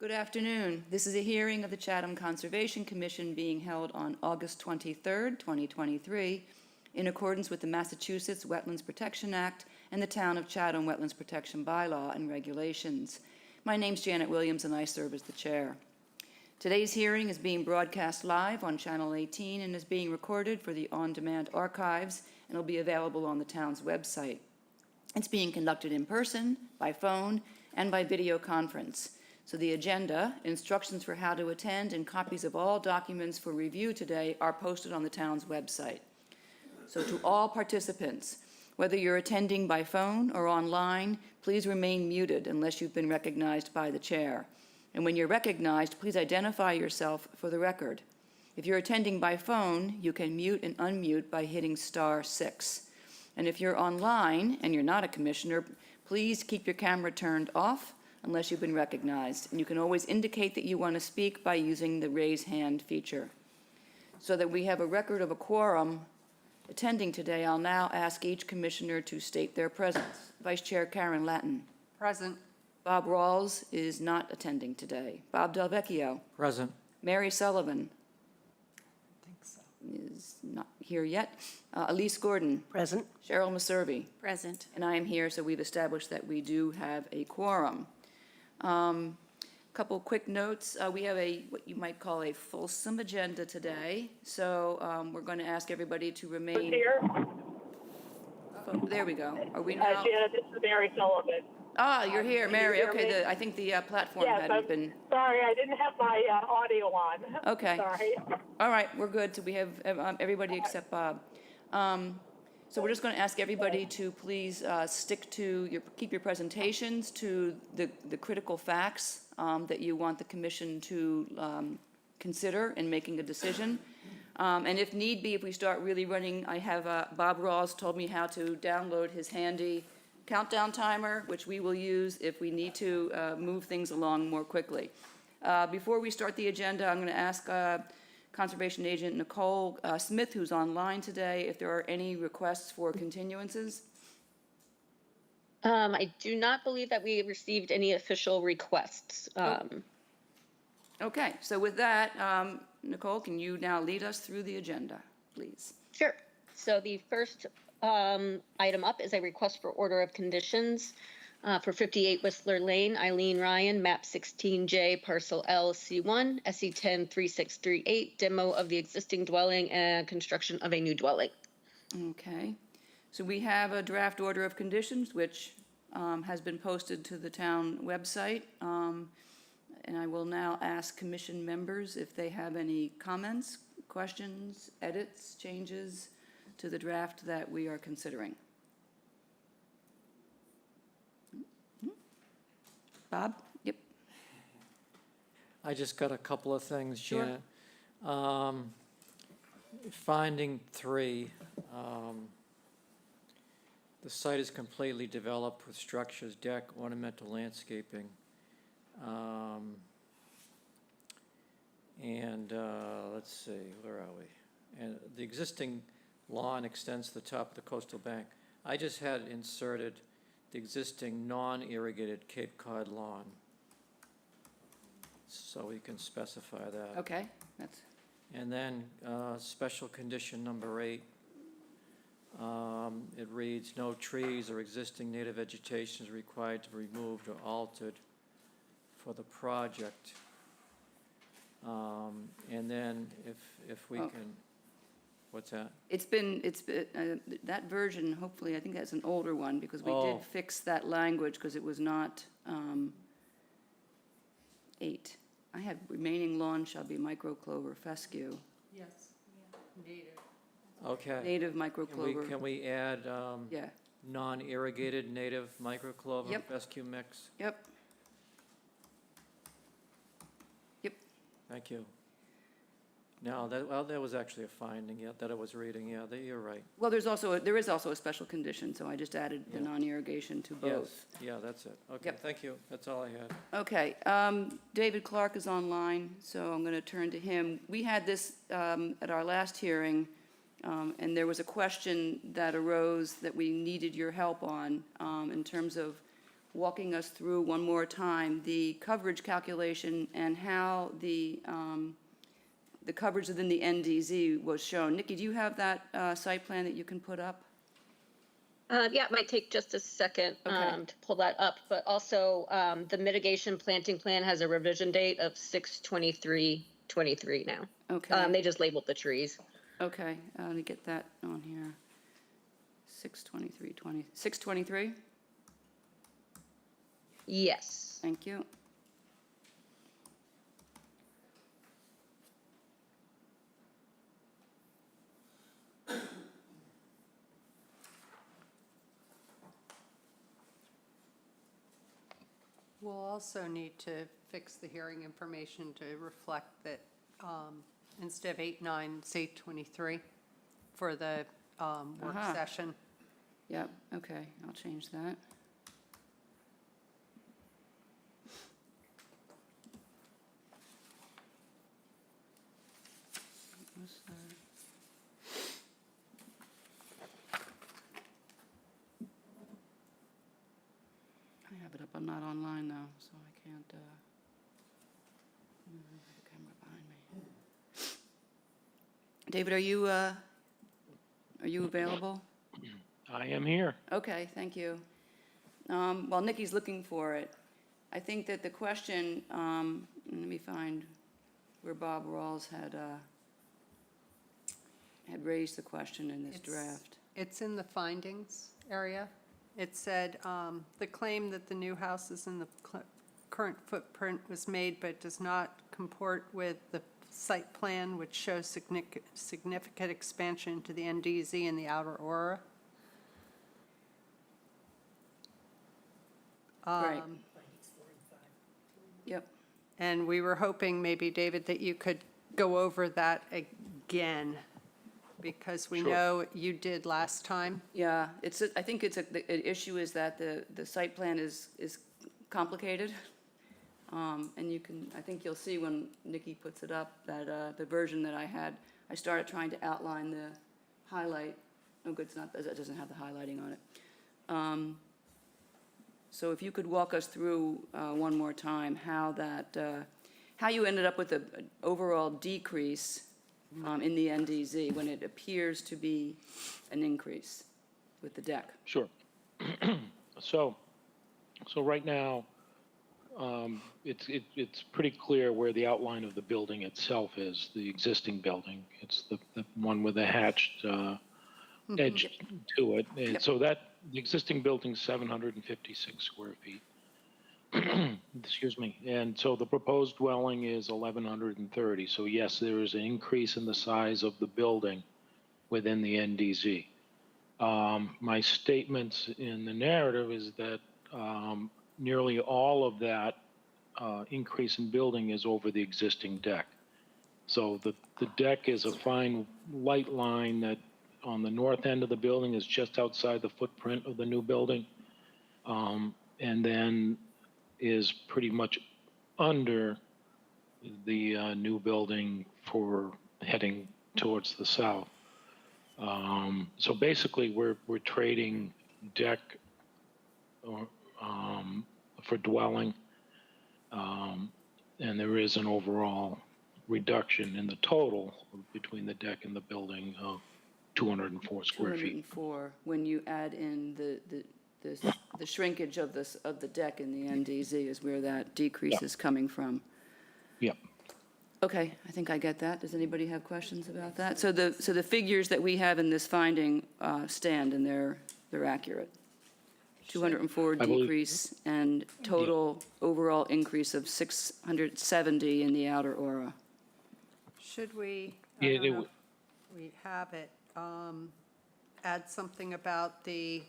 Good afternoon. This is a hearing of the Chatham Conservation Commission being held on August 23rd, 2023, in accordance with the Massachusetts Wetlands Protection Act and the Town of Chatham Wetlands Protection Bylaw and Regulations. My name's Janet Williams and I serve as the chair. Today's hearing is being broadcast live on Channel 18 and is being recorded for the on-demand archives and will be available on the town's website. It's being conducted in person, by phone, and by video conference. So the agenda, instructions for how to attend, and copies of all documents for review today are posted on the town's website. So to all participants, whether you're attending by phone or online, please remain muted unless you've been recognized by the chair. And when you're recognized, please identify yourself for the record. If you're attending by phone, you can mute and unmute by hitting *6. And if you're online and you're not a commissioner, please keep your camera turned off unless you've been recognized. And you can always indicate that you want to speak by using the raise hand feature. So that we have a record of a quorum attending today, I'll now ask each commissioner to state their presence. Vice Chair Karen Lattin. Present. Bob Rawls is not attending today. Bob Del Vecchio. Present. Mary Sullivan I think so. is not here yet. Elise Gordon. Present. Cheryl Maservi. Present. And I am here, so we've established that we do have a quorum. Couple quick notes. We have what you might call a fulsome agenda today. So we're going to ask everybody to remain. Here. There we go. Are we now? Janet, this is Mary Sullivan. Ah, you're here, Mary. hear Okay, me? I think the platform Yes, hadn't I'm been. sorry, I didn't have my audio on. Okay. Sorry. All right, we're good. So we have everybody except Bob. So we're just going to ask everybody to please keep your presentations to the critical facts that you want the commission to consider in making a decision. And if need be, if we start really running, I have Bob Rawls told me how to download his handy countdown timer, which we will use if we need to move things along more quickly. Before we start the agenda, I'm going to ask Conservation Agent Nicole Smith, who's online today, if there are any requests for continuances. I do not believe that we received any official requests. Okay, so with that, Nicole, can you now lead us through the agenda, please? Sure. So the first item up is a request for order of conditions for 58 Whistler Lane, Eileen Ryan, map 16J, parcel L, C1, SE 103638, demo of the existing dwelling and construction of a new dwelling. Okay, so we have a draft order of conditions, which has been posted to the town website. And I will now ask commission members if they have any comments, questions, edits, changes to the draft that we are considering. Bob? Yep. I just got a couple of things, Sure. Janet. Finding 3, the site is completely developed with structures, deck, ornamental landscaping. Let's see, where are we? And the existing lawn extends to the top of the coastal bank. I just had inserted the existing non-irrigated Cape Cod lawn, so we can specify that. Okay, that's, And then special condition number 8, it reads, no trees or existing native vegetation is required to be removed or altered for the project. And then if we Oh. can, what's that? it's been, that version, hopefully, I think that's an older one, because we Oh. did fix that language, because it was not 8. I had remaining lawn shall be microclover fescue, Yes. Native. Okay. native Can we, microclover. can we add Yeah, non-irrigated native microclover Yep. fescue mix? yep. Thank you. No, that was actually a finding, yeah, that I was reading, yeah, you're right. Well, there is also a special condition, so I just added the Yeah. non-irrigation to both. Yes, yeah, that's it. Okay, Yep. thank you, that's all I had. Okay, David Clark is online, so I'm going to turn to him. We had this at our last hearing, and there was a question that arose that we needed your help on in terms of walking us through one more time the coverage calculation and how the coverage within the NDZ was shown. Nikki, do you have that site plan that you can put up? Yeah, it might take just a second Okay. to pull that up, but also the mitigation planting plan has a revision date of 6/23/23 now. Okay. They just labeled the trees. Okay, let me get that on here. 6/23/20, 6/23? Yes. Thank you. We'll also need to fix the hearing information to reflect that instead of 8/9, it's 8/23 for the work Aha. session. Yep, okay, I'll change that. What's that? I have it up, I'm not online though, so I can't, the camera behind me. David, are you available? I am here. Okay, thank you. While Nikki's looking for it, I think that the question, let me find where Bob Rawls had raised the question in this It's- draft. It's in the findings area. It said, the claim that the new house is in the current footprint was made but does not comport with the site plan, which shows significant expansion to the NDZ in the outer aura. Right. Yep, And we were hoping maybe, David, that you could go over that again, because we Sure. know you did last time. yeah, I think the issue is that the site plan is complicated. And I think you'll see when Nikki puts it up, that the version that I had, I started trying to outline the highlight. Oh, good, it doesn't have the highlighting on it. So if you could walk us through one more time how you ended up with an overall decrease in the NDZ when it appears to be an increase with the deck. Sure. So right now, it's pretty clear where the outline of the building itself is, the existing building. It's the one with the hatched edge to it. And Yep. so the existing building's 756 square feet. Excuse me. And so the proposed dwelling is 1,130. So yes, there is an increase in the size of the building within the NDZ. My statements in the narrative is that nearly all of that increase in building is over the existing deck. So the deck is a fine light line that on the north end of the building is just outside the footprint of the new building, and then is pretty much under the new building for heading towards the south. So basically, we're trading deck for dwelling, and there is an overall reduction in the total between the deck and the building of 204 square feet. 204, when you add in the shrinkage of the deck in the NDZ is where that decrease is coming from. Yep. Okay, I think I get that. Does anybody have questions about that? So the figures that we have in this finding stand, and they're accurate. 204 I believe- decrease and total overall increase of 670 in the outer aura. Should we, Yeah, I don't they know would- if we have it, add something about the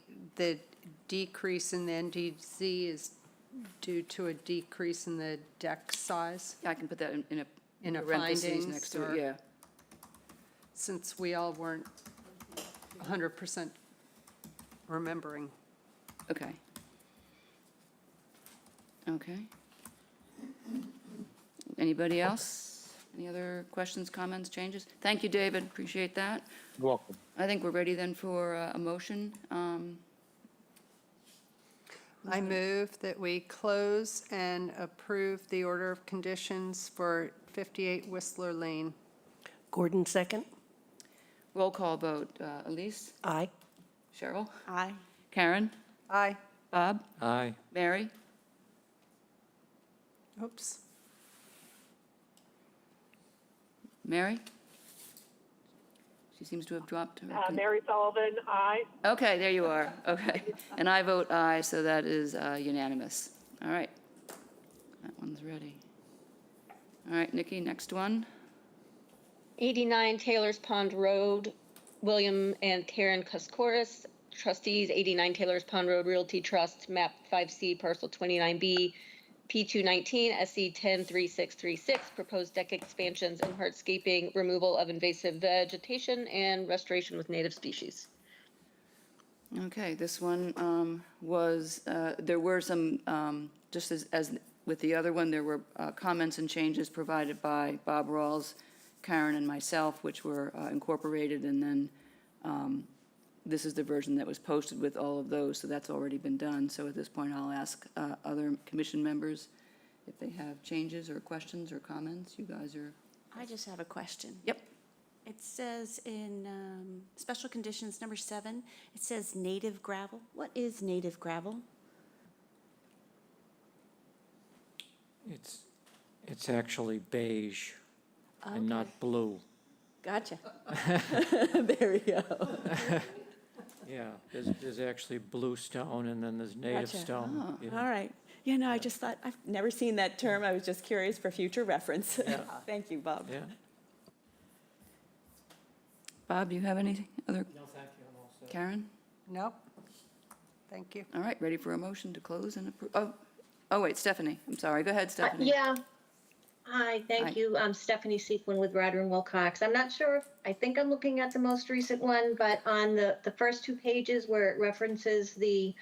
decrease in the NDZ is due to a decrease in the deck size Yeah, I can put that in in a parentheses findings, next to or, it, yeah. since we all weren't 100% remembering. Okay. Okay. Anybody else? Any other questions, comments, changes? Thank you, David, appreciate that. You're welcome. I think we're ready then for a motion. I move that we close and approve the order of conditions for 58 Whistler Lane. Gordon, second. Roll call vote. Elise? Aye. Cheryl? Aye. Karen? Aye. Bob? Aye. Mary? Oops. Mary? She seems to have dropped her. Mary Sullivan, aye. Okay, there you are. Okay. And I vote aye, so that is unanimous. All right. That one's ready. All right, Nikki, next one. 89 Taylor's Pond Road, William and Karen Kuskoris, trustees, 89 Taylor's Pond Road Realty Trust, map 5C, parcel 29B, P219, SE 103636, proposed deck expansions and hardscaping, removal of invasive vegetation, and restoration with native species. Okay, this one was, there were some, just as with the other one, there were comments and changes provided by Bob Rawls, Karen, and myself, which were incorporated, and then this is the version that was posted with all of those, so that's already been done. So at this point, I'll ask other commission members if they have changes or questions or comments. You guys are, I just have a question. yep. It says in special conditions number 7, it says native gravel. What is native gravel? It's actually beige and not Okay. blue. Gotcha. There we go. Yeah, there's actually blue stone and then there's native Gotcha. stone. Yeah. All right. You know, I just thought, I've never seen that term. I was just curious for future reference. Yeah. Thank you, Bob. Yeah. Bob, do you have any other? No, thank you, I'm all set. Karen? Nope. Thank you. All right, ready for a motion to close and approve? Oh, wait, Stephanie. I'm sorry. Go ahead, Stephanie. Yeah. Hi, Hi. thank you. I'm Stephanie Sequin with Ryder and Wilcox. I'm not sure, I think I'm looking at the most recent one, but on the first 2 pages where it references the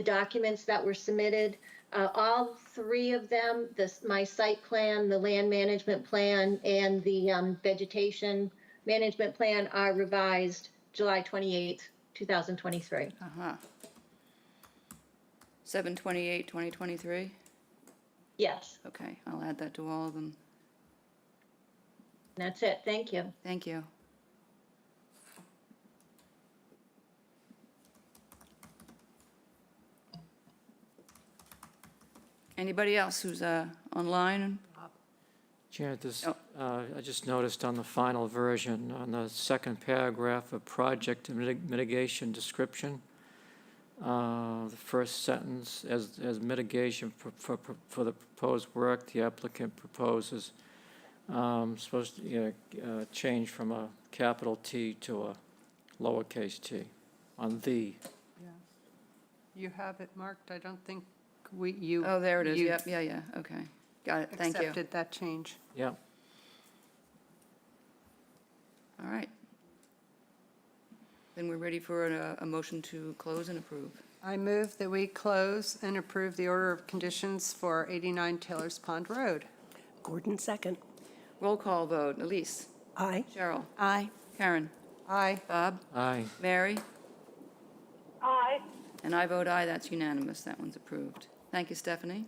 documents that were submitted, all 3 of them, my site plan, the land management plan, and the vegetation management plan are revised July 28th, 2023. Uh-huh. 7/28/2023? Yes, Okay, I'll add that to all of them. that's it. Thank you. Thank you. Anybody else who's online? Janet, this, Oh. I just noticed on the final version, on the second paragraph of project mitigation description, the first sentence, as mitigation for the proposed work, the applicant proposes, supposed to, change from a capital T to a lowercase t on the. Yeah. You have it marked. I don't think you. Oh, there it is. you Yep, yeah, okay. Got it, thank you. Accepted that change. Yeah. All right. Then we're ready for a motion to close and approve. I move that we close and approve the order of conditions for 89 Taylor's Pond Road. Gordon, second. Roll call vote. Elise? Aye. Cheryl? Aye. Karen? Aye. Bob? Aye. Mary? Aye. And I vote aye, that's unanimous. That one's approved. Thank you, Stephanie.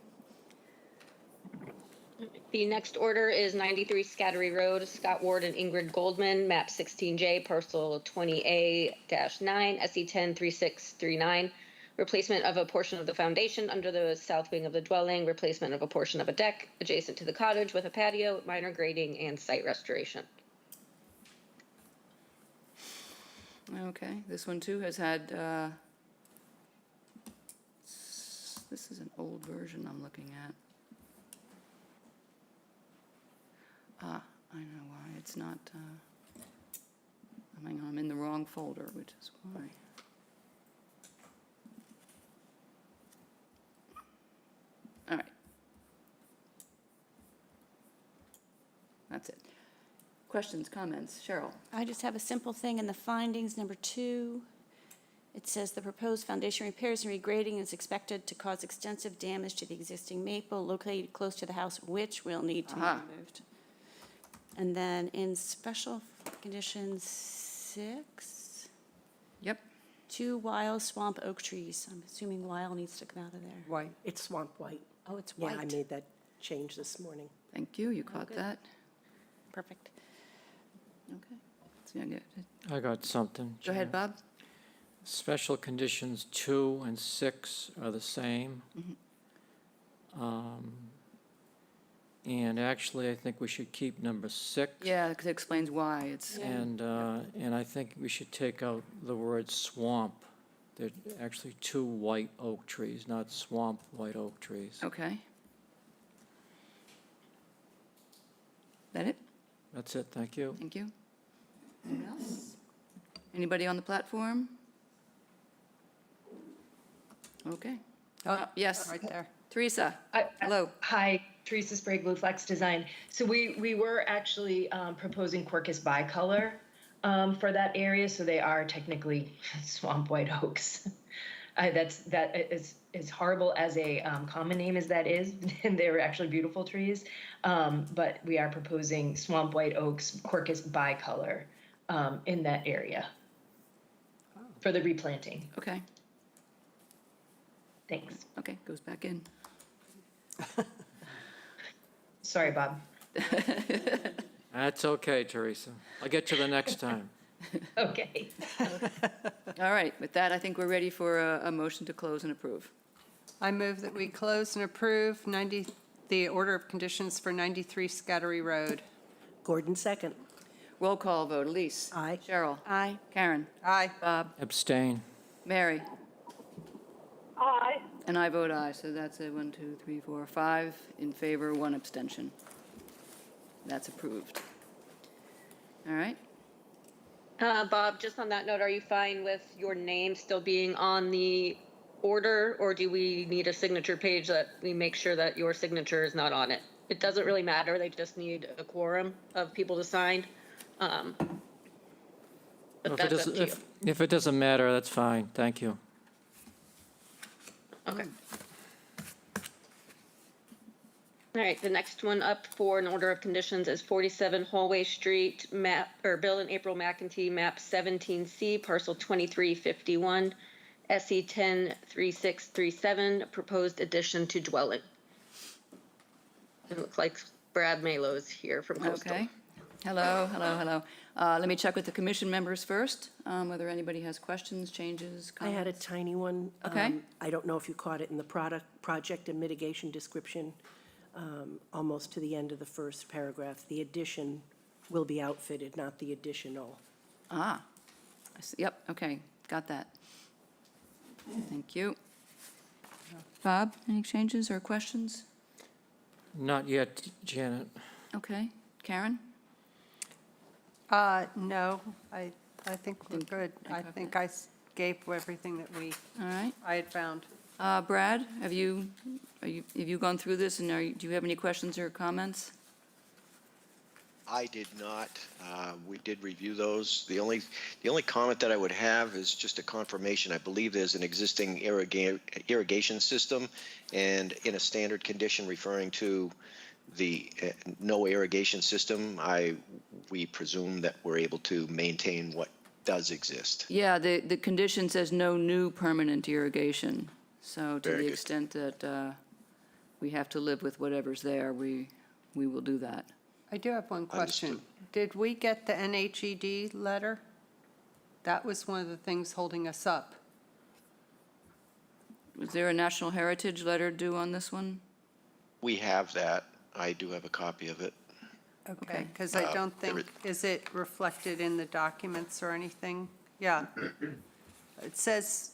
The next order is 93 Scattery Road, Scott Ward and Ingrid Goldman, map 16J, parcel 20A-9, SE 103639. Replacement of a portion of the foundation under the south wing of the dwelling, replacement of a portion of a deck adjacent to the cottage with a patio, minor grading, and site restoration. Okay, this one too has had, this is an old version I'm looking at. I know why, it's not, hang on, I'm in the wrong folder, which is why. All right. That's it. Questions, comments? Cheryl? I just have a simple thing in the findings, number 2. It says the proposed foundation repairs and regrading is expected to cause extensive damage to the existing maple located close to the house, which will need to be Aha. removed. And then in special conditions 6, Yep. 2 wild swamp oak trees. I'm assuming wild needs to come out of there. White. It's swamp white. Oh, it's Yeah, white. I made that change this morning. Thank you, you caught good. that. Perfect. Okay. So, yeah, I got something. go ahead, Janet. Bob. Special conditions 2 and 6 are the same. And actually, I think we should keep number 6. Yeah, because it explains why it's, And I think we should take out the word swamp. They're actually 2 white oak trees, not swamp white oak trees. okay. That it? That's it, thank you. Thank you. Anyone else? Anybody on the platform? Okay. Oh, Yes, right there. Teresa, hello. Hi, Teresa Sprague, Blue Flex Design. So we were actually proposing Quercus bicolor for that area, so they are technically swamp white oaks. That is as horrible as a common name as that is, and they're actually beautiful trees. But we are proposing swamp white oaks, Quercus bicolor in that area for the replanting. Okay, Thanks. okay, goes back in. Sorry, Bob. That's okay, Teresa. I'll get you the next time. Okay. All right, with that, I think we're ready for a motion to close and approve. I move that we close and approve the order of conditions for 93 Scattery Road. Gordon second. Roll call vote, Elise. Aye. Cheryl. Aye. Karen. Aye. Bob. Abstain. Mary. Aye. And I vote aye, so that's a 1, 2, 3, 4, 5 in favor, 1 abstention. That's approved. All right, Bob, just on that note, are you fine with your name still being on the order, or do we need a signature page that we make sure that your signature is not on it? It doesn't really matter, they just need a quorum of people to sign. But that's up to you. If it doesn't matter, that's fine, thank you. Okay. All right, the next one up for an order of conditions is 47 Hallway Street, Bill and April McEntee, map 17C, parcel 2351, SE 103637, proposed addition to dwelling. It looks like Brad Malo is here from Coastal. okay. Hello, hello, hello. Let me check with the commission members first, whether anybody has questions, changes, I had a comments. tiny one. Okay. I don't know if you caught it in the project and mitigation description, almost to the end of the first paragraph. The addition will be outfitted, not the additional. Ah, I see. Yep, okay, got that. Thank you. Bob, any changes or questions? Not yet, Janet. Okay, Karen? No, I think we're good. I think I gave everything that All right. I had found. Brad, have you gone through this, and do you have any questions or comments? I did not. We did review those. The only comment that I would have is just a confirmation. I believe there's an existing irrigation system, and in a standard condition referring to the no irrigation system, we presume that we're able to maintain what does exist. Yeah, the condition says no new permanent irrigation. So to Very the good. extent that we have to live with whatever's there, we will do that. I do have one question. Understood. Did we get the NHED letter? That was one of the things holding us up. Was there a National Heritage letter due on this one? We have that. I do have a copy of it. Okay, because I don't there think, is it reflected in the documents or anything? Yeah. It says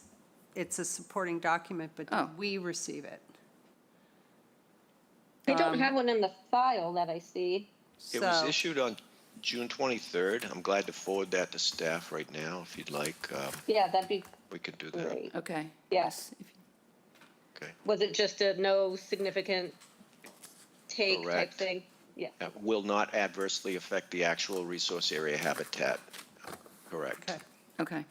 it's a supporting document, but Oh. did we receive it? I don't have one in the file that I see. It was So- issued on June 23rd. I'm glad to forward that to staff right now if you'd like. Yeah, that'd be We could do that. great. Okay. Yes. Okay. Was it just a no significant take type Correct. thing? Yeah. That will not adversely affect the actual resource area habitat. Correct. Okay, Okay,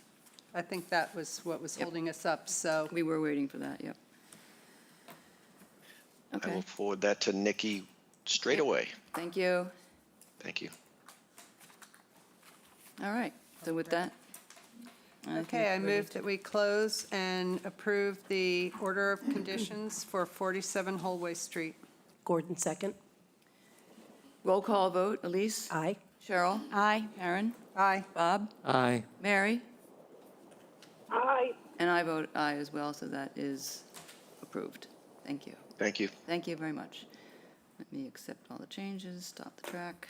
I think that was what was holding us up, so, we were waiting for that, yep. I will Okay, forward that to Nikki straight away. thank you. Thank you. All right, so with that, Okay, I move that we close and approve the order of conditions for 47 Holway Street. Gordon, second. Roll call vote, Elise? Aye. Cheryl? Aye. Aaron? Aye. Bob? Aye. Mary? Aye. And I vote aye as well, so that is approved. Thank you. Thank you. Thank you very much. Let me accept all the changes, stop the track.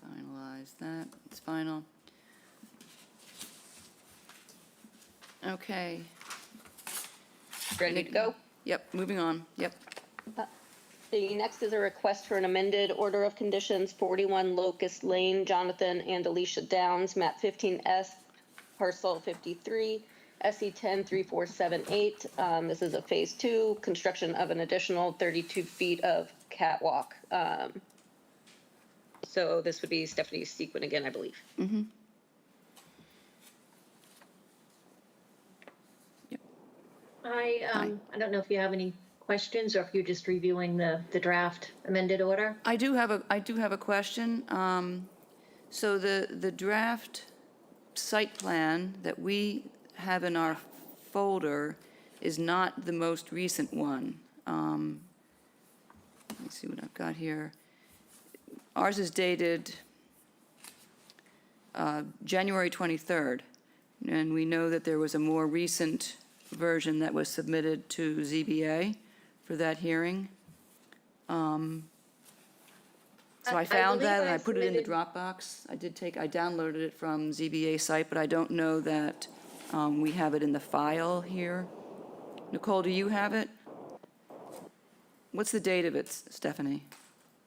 Finalize that, it's final. Okay, Ready to go? yep, moving on, yep. The next is a request for an amended order of conditions, 41 Locust Lane, Jonathan and Alicia Downs, map 15S, parcel 53, SE 103478. This is a phase 2, construction of an additional 32 feet of catwalk. So this would be Stephanie Sequin again, I believe. I don't know if you have any questions or if you're just reviewing the draft amended order. I do have a question. So the draft site plan that we have in our folder is not the most recent one. Let me see what I've got here. Ours is dated January 23rd, and we know that there was a more recent version that was submitted to ZBA for that hearing. So I found believe that, and I I put it in the submitted- Dropbox. I downloaded it from ZBA site, but I don't know that we have it in the file here. Nicole, do you have it? What's the date of it, Stephanie?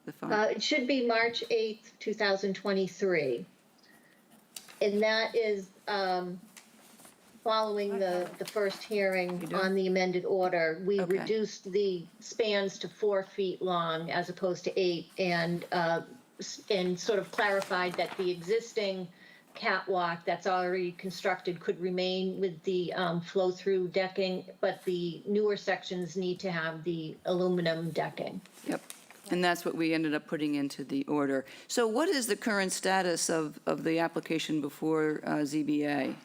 The file? It should be March 8th, 2023. And that is following the first hearing You do? on the amended order. We Okay. reduced the spans to 4 feet long as opposed to 8, and sort of clarified that the existing catwalk that's already constructed could remain with the flow-through decking, but the newer sections need to have the aluminum decking. Yep, and that's what we ended up putting into the order. So what is the current status of the application before ZBA?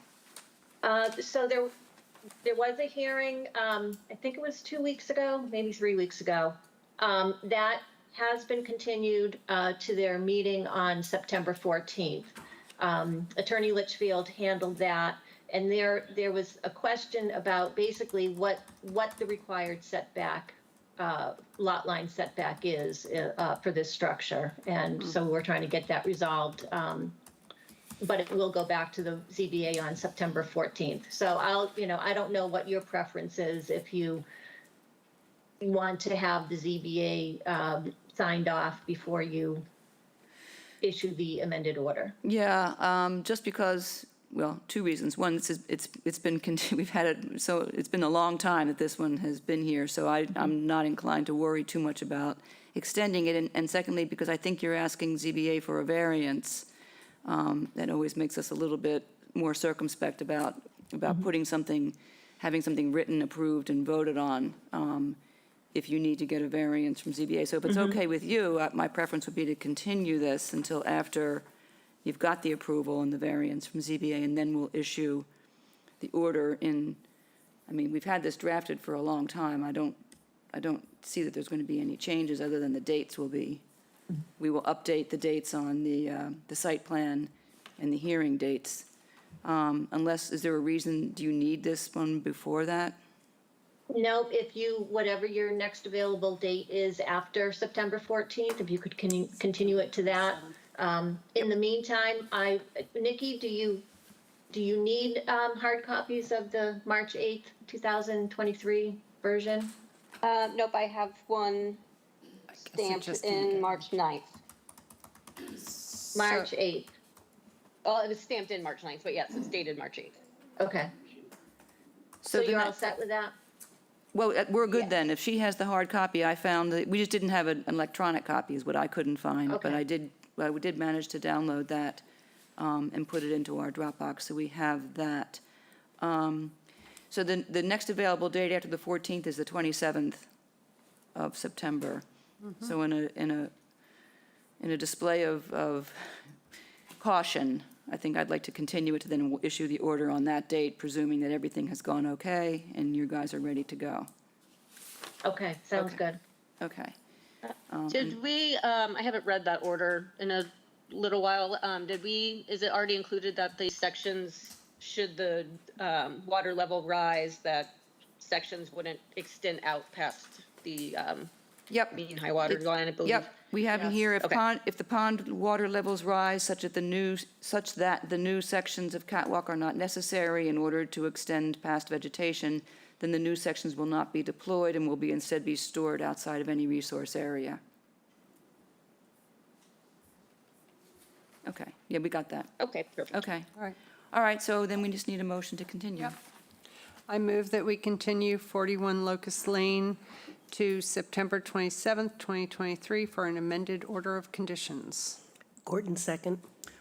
So there was a hearing, I think it was 2 weeks ago, maybe 3 weeks ago. That has been continued to their meeting on September 14th. Attorney Litchfield handled that, and there was a question about basically what the required setback, lot line setback is for this structure. And so we're trying to get that resolved. But it will go back to the ZBA on September 14th. So I don't know what your preference is, if you want to have the ZBA signed off before you issue the amended order. Yeah, just because, well, two reasons. One, it's been, we've had it, so it's been a long time that this one has been here, so I'm not inclined to worry too much about extending it. And secondly, because I think you're asking ZBA for a variance, that always makes us a little bit more circumspect about putting something, having something written, approved, and voted on, if you need to get a variance from ZBA. So if it's okay with you, my preference would be to continue this until after you've got the approval and the variance from ZBA, and then we'll issue the order in, I mean, we've had this drafted for a long time. I don't see that there's going to be any changes other than the dates will be, we will update the dates on the site plan and the hearing dates. Unless, is there a reason, do you need this one before that? Nope, whatever your next available date is after September 14th, if you could continue it to that. In the meantime, Nikki, do you need hard copies of the March 8th, 2023 version? Nope, I have one stamped just in March 9th. March 8th, Well, it was stamped in March 9th, but yes, it's dated March 8th. okay. So then you're all that- set with that? Well, we're good Yes. then. If she has the hard copy, I found that, we just didn't have an electronic copy is what I couldn't find. But Okay. we did manage to download that and put it into our Dropbox, so we have that. So the next available date after the 14th is the 27th of September. So in a display of caution, I think I'd like to continue it to then issue the order on that date, presuming that everything has gone okay and you guys are ready to go. Okay, sounds Okay. good. Okay. Did we, I haven't read that order in a little while. Is it already included that the sections, should the water level rise, that sections wouldn't extend out past the Yep. mean high water line, I believe? Yep, we have in here, Okay. if the pond water levels rise such that the new sections of catwalk are not necessary in order to extend past vegetation, then the new sections will not be deployed and will instead be stored outside of any resource area. Okay, yeah, we got that. Okay, perfect. Okay. All right. All right, so then we just need a motion to continue. Yep. I move that we continue 41 Locust Lane to September 27th, 2023 for an amended order of conditions. Gordon, second.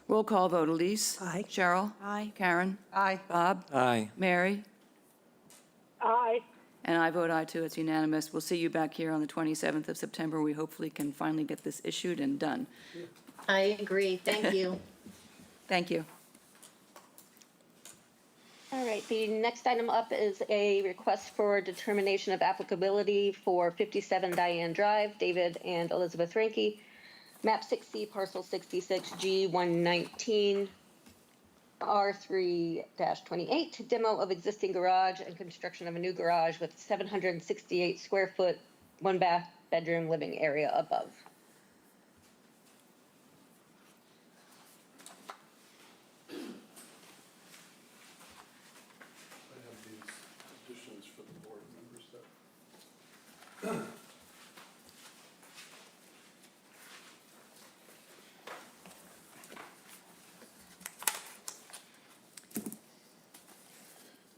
Roll call vote, Elise? Aye. Cheryl? Aye. Karen? Aye. Bob? Aye. Mary? Aye. And I vote aye too, it's unanimous. We'll see you back here on the 27th of September. We hopefully can finally get this issued and done. I agree. Thank you. Thank you. All right, the next item up is a request for determination of applicability for 57 Diane Drive, David and Elizabeth Ranke, map 6C, parcel 66G 119, R3-28, demo of existing garage and construction of a new garage with 768 square foot, one bath, bedroom, living area above. I have these additions for the board members that.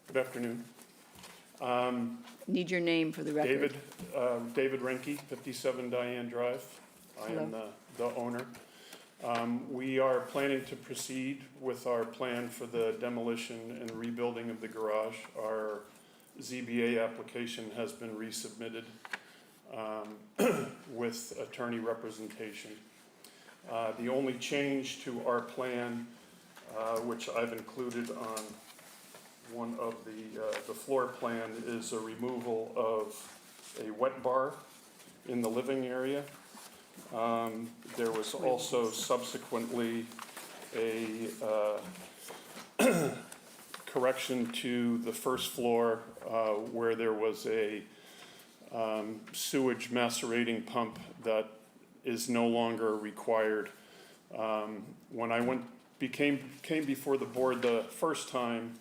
Good afternoon. Need your name for the record. David Renke, 57 Diane Drive. I am the owner. We are planning to proceed with our plan for the demolition and rebuilding of the garage. Our ZBA application has been resubmitted with attorney representation. The only change to our plan, which I've included on one of the floor plan, is a removal of a wet bar in the living area. There was also subsequently a correction to the first floor where there was a sewage macerating pump that is no longer required. When I came before the board the first time,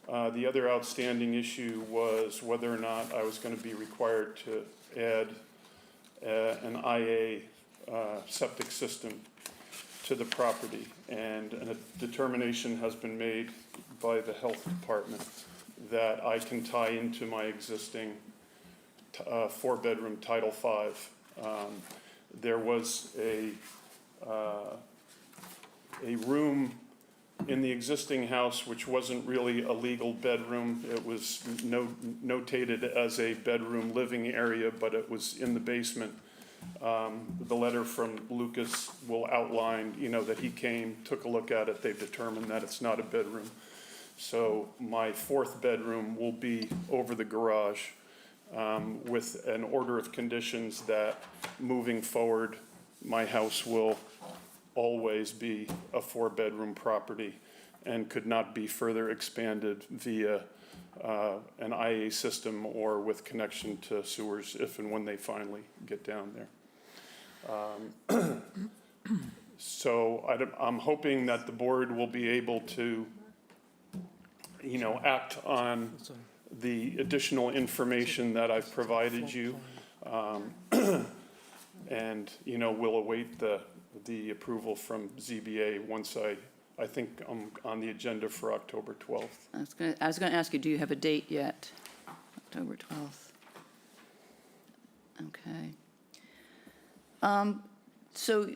the other outstanding issue was whether or not I was going to be required to add an IA septic system to the property, and a determination has been made by the health department that I can tie into my existing four-bedroom Title V. There was a room in the existing house which wasn't really a legal bedroom. It was notated as a bedroom living area, but it was in the basement. The letter from Lucas will outline, that he came, took a look at it, they've determined that it's not a bedroom. So my fourth bedroom will be over the garage, with an order of conditions that moving forward, my house will always be a four-bedroom property and could not be further expanded via an IA system or with connection to sewers if and when they finally get down there. So I'm hoping that the board will be able to, act on the additional information that I've provided you. And, we'll await the approval from ZBA once I think I'm on the agenda for October 12th. I was going to ask you, do you have a date yet? October 12th. Okay. So,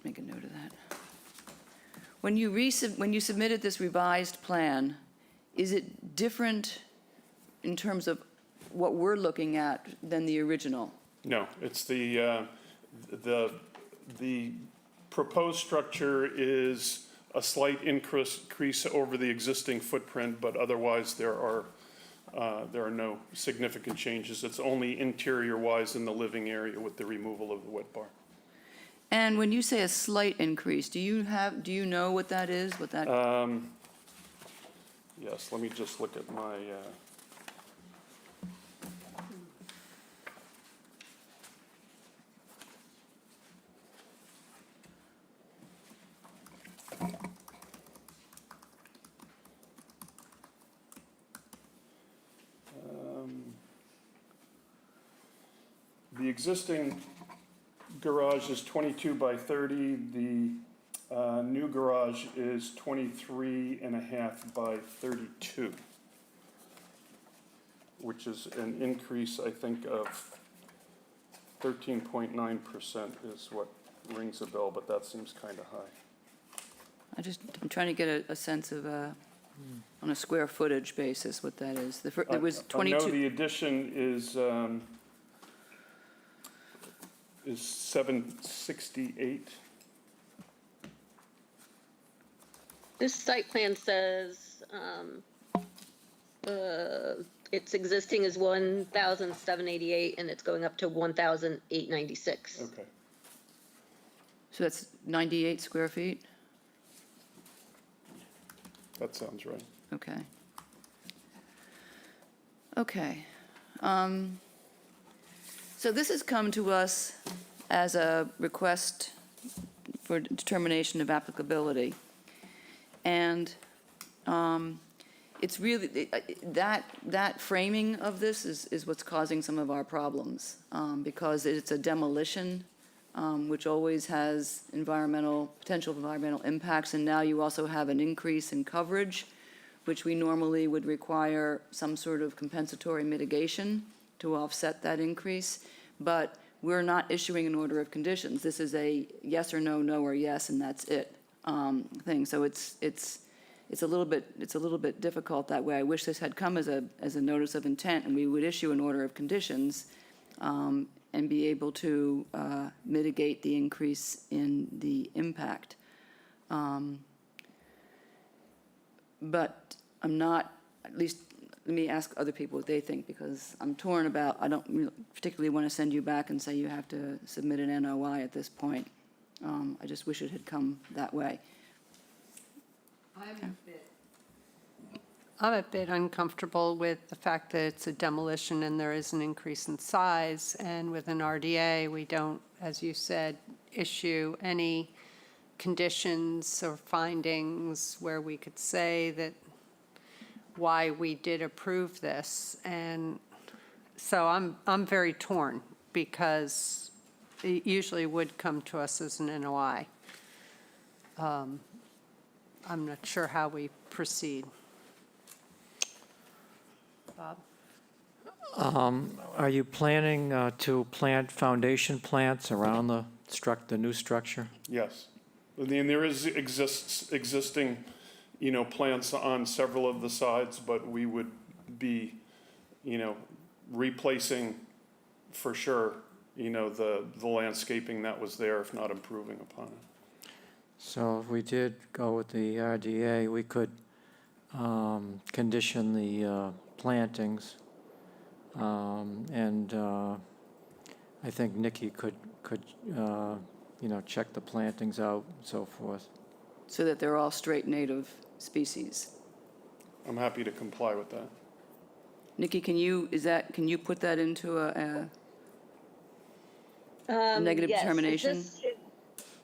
make a note of that. When you submitted this revised plan, is it different in terms of what we're looking at than the original? No, it's the The proposed structure is a slight increase over the existing footprint, but otherwise there are no significant changes. It's only interior-wise in the living area with the removal of the wet bar. And when you say a slight increase, do you know what that is, what that? Yes, let me just look at my, the existing garage is 22 by 30. The new garage is 23 and a half by 32, which is an increase, I think, of 13.9% is what rings a bell, but that seems kind of high. I'm trying to get a sense of, on a square footage basis, what that is. There was 22. I know the addition is 768. This site plan says it's existing is 1,788 and it's going up to 1,896. Okay. So that's 98 square feet? That sounds right. Okay. Okay. So this has come to us as a request for determination of applicability. And it's really, that framing of this is what's causing some of our problems, because it's a demolition, which always has potential environmental impacts, and now you also have an increase in coverage, which we normally would require some sort of compensatory mitigation to offset that increase. But we're not issuing an order of conditions. This is a yes or no, no or yes, and that's it thing. So it's a little bit difficult that way. I wish this had come as a notice of intent, and we would issue an order of conditions and be able to mitigate the increase in the impact. But I'm not, at least let me ask other people what they think, because I'm torn about, I don't particularly want to send you back and say you have to submit an NOI at this point. I just wish it had come that way. I'm a bit uncomfortable with the fact that it's a demolition and there is an increase in size. And with an RDA, we don't, as you said, issue any conditions or findings where we could say that why we did approve this. And so I'm very torn, because it usually would come to us as an NOI. I'm not sure how we proceed. Bob? Are you planning to plant foundation plants around the new structure? Yes. And there existing, plants on several of the sides, but we would be, replacing for sure, the landscaping that was there, if not improving upon it. So if we did go with the RDA, we could condition the plantings, and I think Nikki could check the plantings out and so forth. So that they're all straight native species. I'm happy to comply with that. Nikki, can you put that into a negative Yes. determination?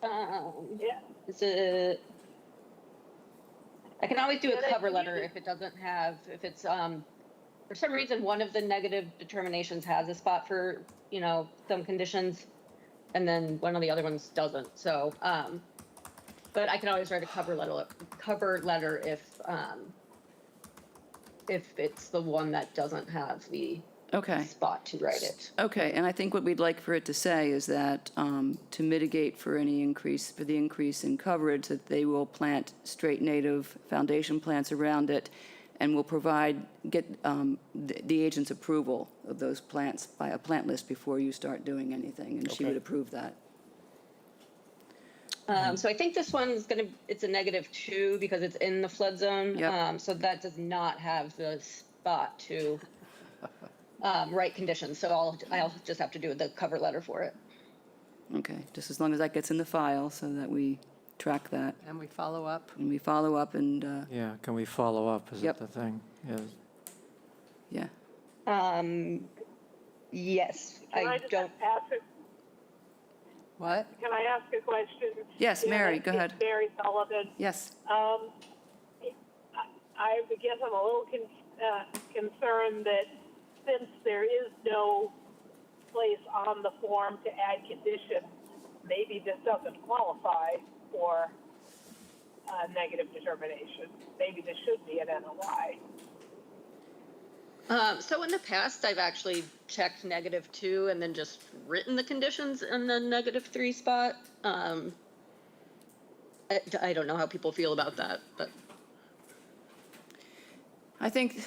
I can always do a cover letter if it's for some reason, one of the negative determinations has a spot for, some conditions, and then one of the other ones doesn't. So, but I can always write a cover letter if it's the one that doesn't have the spot to write it. Okay, and I think what we'd like for it to say is that to mitigate for the increase in coverage, that they will plant straight native foundation plants around it, and will get the agent's approval of those plants by a plant list before you start doing anything, and she Okay. would approve that. So I think this one's it's a -2 because it's in the flood zone. Yep. So that does not have the spot to write conditions. So I'll just have to do the cover letter for it. Okay, just as long as that gets in the file so that we track that And we follow up. and we follow up and, Yeah, can we follow up, is it Yep. the thing? Yeah. yeah. Yes, Can I I just don't. ask a, What? can I ask a question? Yes, Yeah, Mary, it's go ahead. Mary Sullivan. Yes. I guess I'm a little concerned that since there is no place on the form to add conditions, maybe this doesn't qualify for a negative determination. Maybe this should be an NOI. So in the past, I've actually checked -2 and then just written the conditions in the -3 spot. I don't know how people feel about that, but I think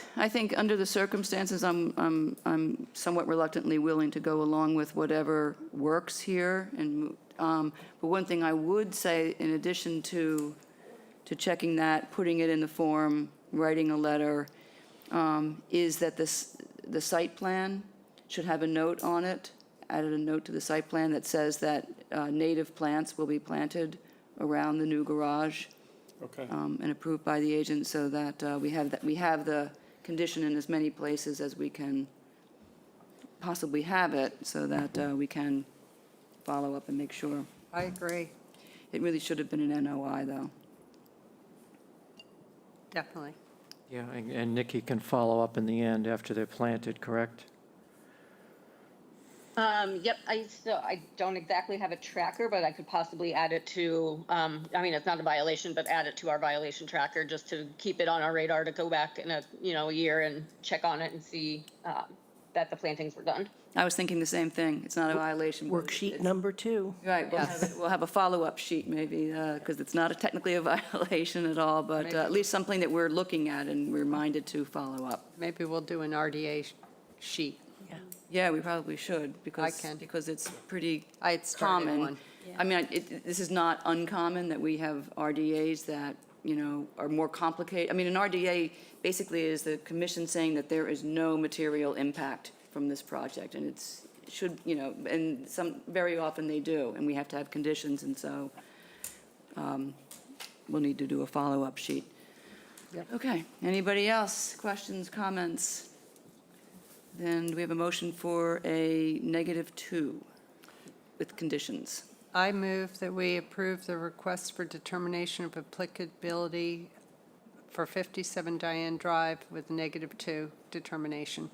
under the circumstances, I'm somewhat reluctantly willing to go along with whatever works here. And, but one thing I would say, in addition to checking that, putting it in the form, writing a letter, is that the site plan should have a note on it, added a note to the site plan that says that native plants will be planted around the new garage. Okay. And approved by the agent so that we have the condition in as many places as we can possibly have it so that we can follow up and make sure. I agree, It really should have been an NOI, though. definitely. Yeah, and Nikki can follow up in the end after they're planted, correct? yep, I don't exactly have a tracker, but I could possibly add it to, I mean, it's not a violation, but add it to our violation tracker just to keep it on our radar to go back in a year and check on it and see that the plantings were done. I was thinking the same thing. It's not a violation. but Worksheet it's- number 2. Right, we'll have a follow-up sheet maybe, because it's not technically a violation at all, but Maybe. at least something that we're looking at and we're reminded to follow up. Maybe we'll do an RDA sheet. Yeah, we probably should because can. because it's pretty I had started common. one. I mean, this is not uncommon that we have RDAs that, are more complicated. I mean, an RDA basically is the commission saying that there is no material impact from this project, and it should, and very often they do, and we have to have conditions, and so we'll need to do a follow-up sheet. Yep. Okay, anybody else? Questions, comments? Then do we have a motion for a -2 with conditions? I move that we approve the request for determination of applicability for 57 Diane Drive with -2 determination.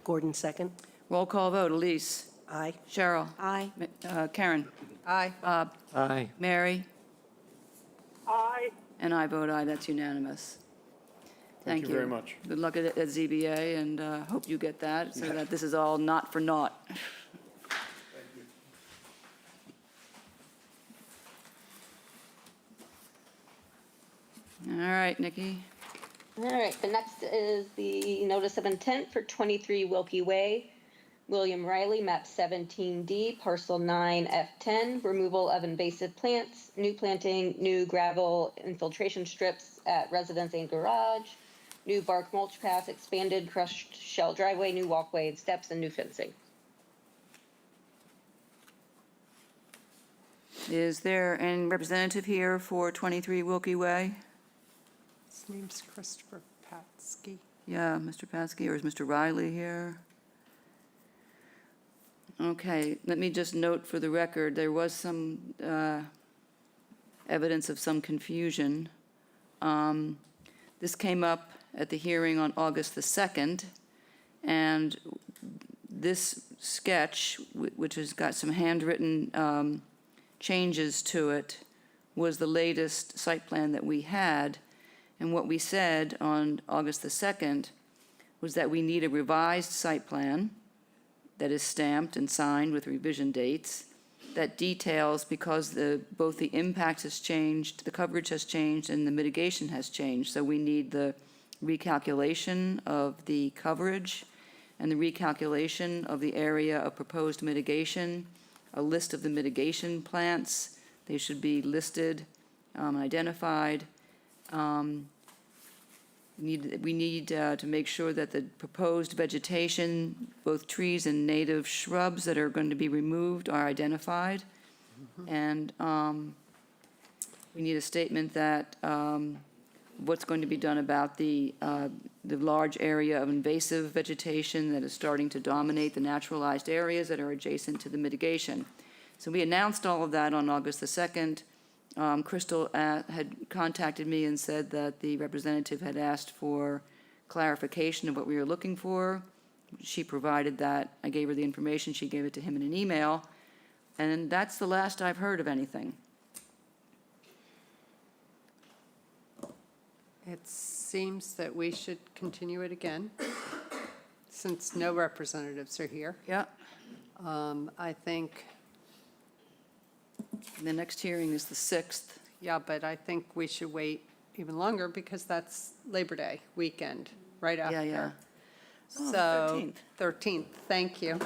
Gordon, second. Roll call vote, Elise. Aye. Cheryl. Aye. Karen. Aye. Bob. Aye. Mary. Aye. And I vote aye, that's unanimous. Thank you very much. Good luck at ZBA, and hope you get that, so that this is all not for naught. All right, Nikki. All right, the next is the notice of intent for 23 Wilkie Way, William Riley, map 17D, parcel 9F10, removal of invasive plants, new planting, new gravel infiltration strips at residence and garage, new bark mulch path, expanded crushed shell driveway, new walkway and steps, and new fencing. Is there any representative here for 23 Wilkie Way? His name's Christopher Patsky. Yeah, Mr. Paskey, or is Mr. Riley here? Okay, let me just note for the record, there was some evidence of some confusion. This came up at the hearing on August the 2nd, and this sketch, which has got some handwritten changes to it, was the latest site plan that we had. And what we said on August the 2nd was that we need a revised site plan that is stamped and signed with revision dates that details, because both the impact has changed, the coverage has changed, and the mitigation has changed. So we need the recalculation of the coverage and the recalculation of the area of proposed mitigation, a list of the mitigation plants They should be listed, identified. We need to make sure that the proposed vegetation, both trees and native shrubs that are going to be removed, are identified. And we need a statement that what's going to be done about the large area of invasive vegetation that is starting to dominate the naturalized areas that are adjacent to the mitigation. So we announced all of that on August the 2nd. Crystal had contacted me and said that the representative had asked for clarification of what we were looking for. She provided that. I gave her the information. She gave it to him in an email. And that's the last I've heard of anything. It seems that we should continue it again, since no representatives are here. Yeah. I think, The next hearing is the 6th. yeah, but I think we should wait even longer because that's Labor Day weekend, right after. Yeah. Oh, the So, 13th. 13th, thank you.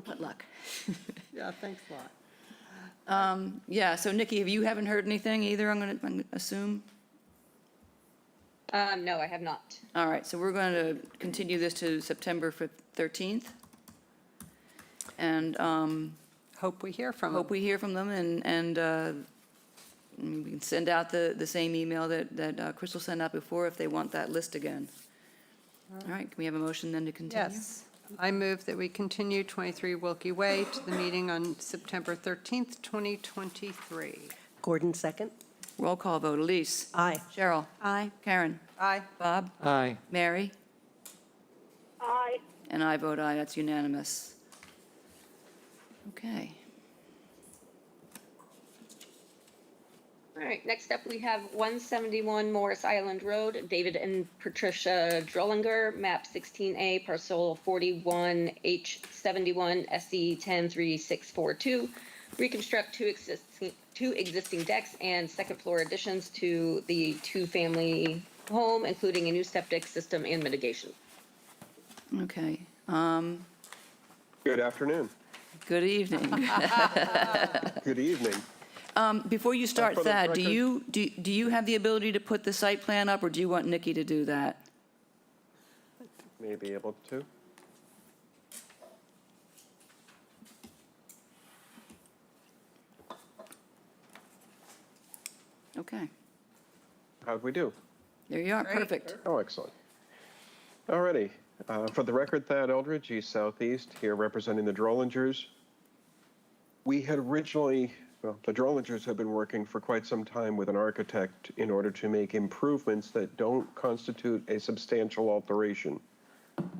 Good luck. Yeah, thanks a lot. Yeah, so Nikki, you haven't heard anything either, I'm gonna assume? No, I have not. All right, so we're going to continue this to September 13th. And Hope we hear from hope them. we hear from them, and we can send out the same email that Crystal sent out before if they want that list again. All right, can we have a motion then to continue? Yes. I move that we continue 23 Wilkie Way to the meeting on September 13th, 2023. Gordon, second. Roll call vote, Elise? Aye. Cheryl? Aye. Karen? Aye. Bob? Aye. Mary? Aye. And I vote aye, that's unanimous. Okay. All right, next up, we have 171 Morris Island Road, David and Patricia Drollinger, map 16A, parcel 41H71, SE 103642. Reconstruct two existing decks and second floor additions to the two-family home, including a new septic system and mitigation. Okay. Good afternoon. Good evening. Good evening. Before you start, For the Thad, do record- you you have the ability to put the site plan up, or do you want Nikki to do that? May be able to. Okay, How'd we do? there you are, Great. perfect. Oh, excellent. Alrighty. For the record, Thad Eldridge, East Southeast, here representing the Drollingers. We had originally, well, the Drollingers have been working for quite some time with an architect in order to make improvements that don't constitute a substantial alteration.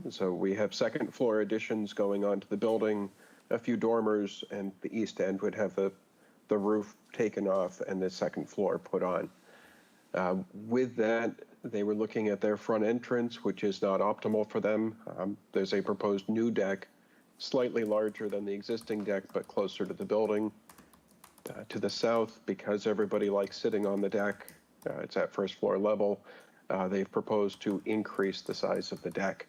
So we have second floor additions going on to the building, a few dormers, and the east end would have the roof taken off and the second floor put on. With that, they were looking at their front entrance, which is not optimal for them. There's a proposed new deck, slightly larger than the existing deck, but closer to the building. To the south, because everybody likes sitting on the deck, it's at first floor level, they've proposed to increase the size of the deck.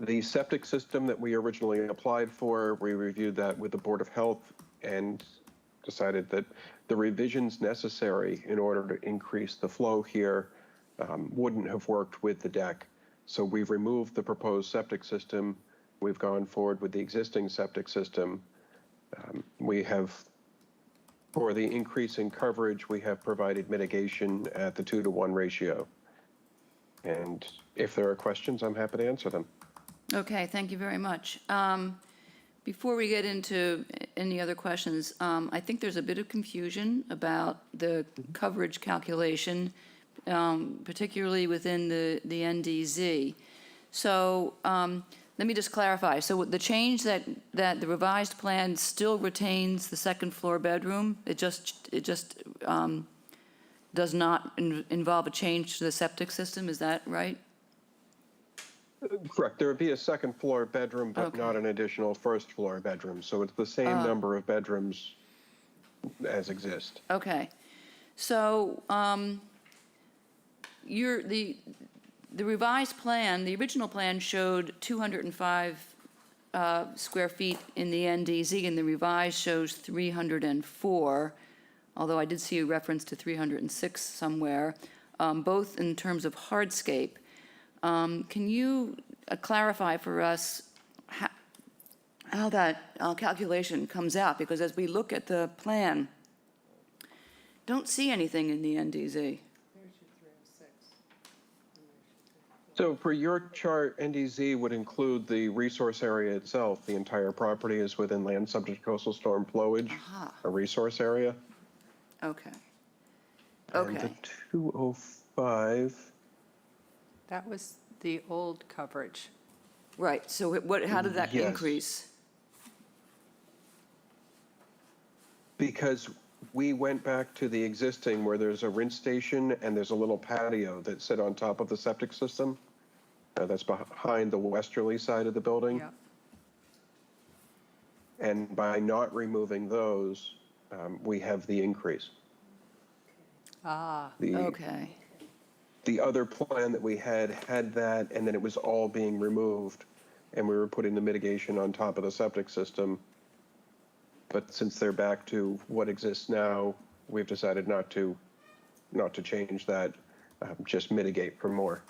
The septic system that we originally applied for, we reviewed that with the Board of Health and decided that the revisions necessary in order to increase the flow here wouldn't have worked with the deck. So we've removed the proposed septic system. We've gone forward with the existing septic system. We have, for the increase in coverage, we have provided mitigation at the 2-to-1 ratio. And if there are questions, I'm happy to answer them. Okay, thank you very much. Before we get into any other questions, I think there's a bit of confusion about the coverage calculation, particularly within the NDZ. So let me just clarify. So the change that the revised plan still retains the second floor bedroom? It just does not involve a change to the septic system, is that right? Correct. There would be a second floor bedroom, but Okay. not an additional first floor bedroom. So it's the same number of bedrooms as exist. Okay. So the revised plan, the original plan showed 205 square feet in the NDZ, and the revised shows 304, although I did see a reference to 306 somewhere, both in terms of hardscape. Can you clarify for us how that calculation comes out? Because as we look at the plan, don't see anything in the NDZ. So for your chart, NDZ would include the resource area itself. The entire property is within land subject to coastal storm flowage, Aha. a resource area. Okay. And the Okay. 205, That was the old coverage. Right, so how did that Yes. increase? because we went back to the existing where there's a rinse station and there's a little patio that sit on top of the septic system. That's behind the westerly side of the building. Yeah. And by not removing those, we have the increase. Ah, Okay, The other plan that we had that, and then it was all being removed, and we were putting the mitigation on top of the septic system. But since they're back to what exists now, we've decided not to change that, just mitigate for more.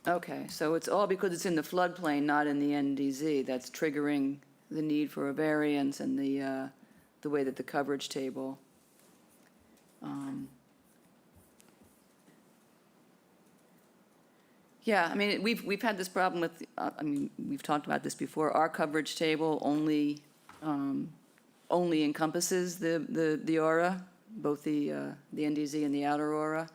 okay, so it's all because it's in the floodplain, not in the NDZ, that's triggering the need for a variance and the way that the coverage table. Yeah, I mean, we've had this problem with, I mean, we've talked about this before, our coverage table only encompasses the aura, both the NDZ and the outer aura.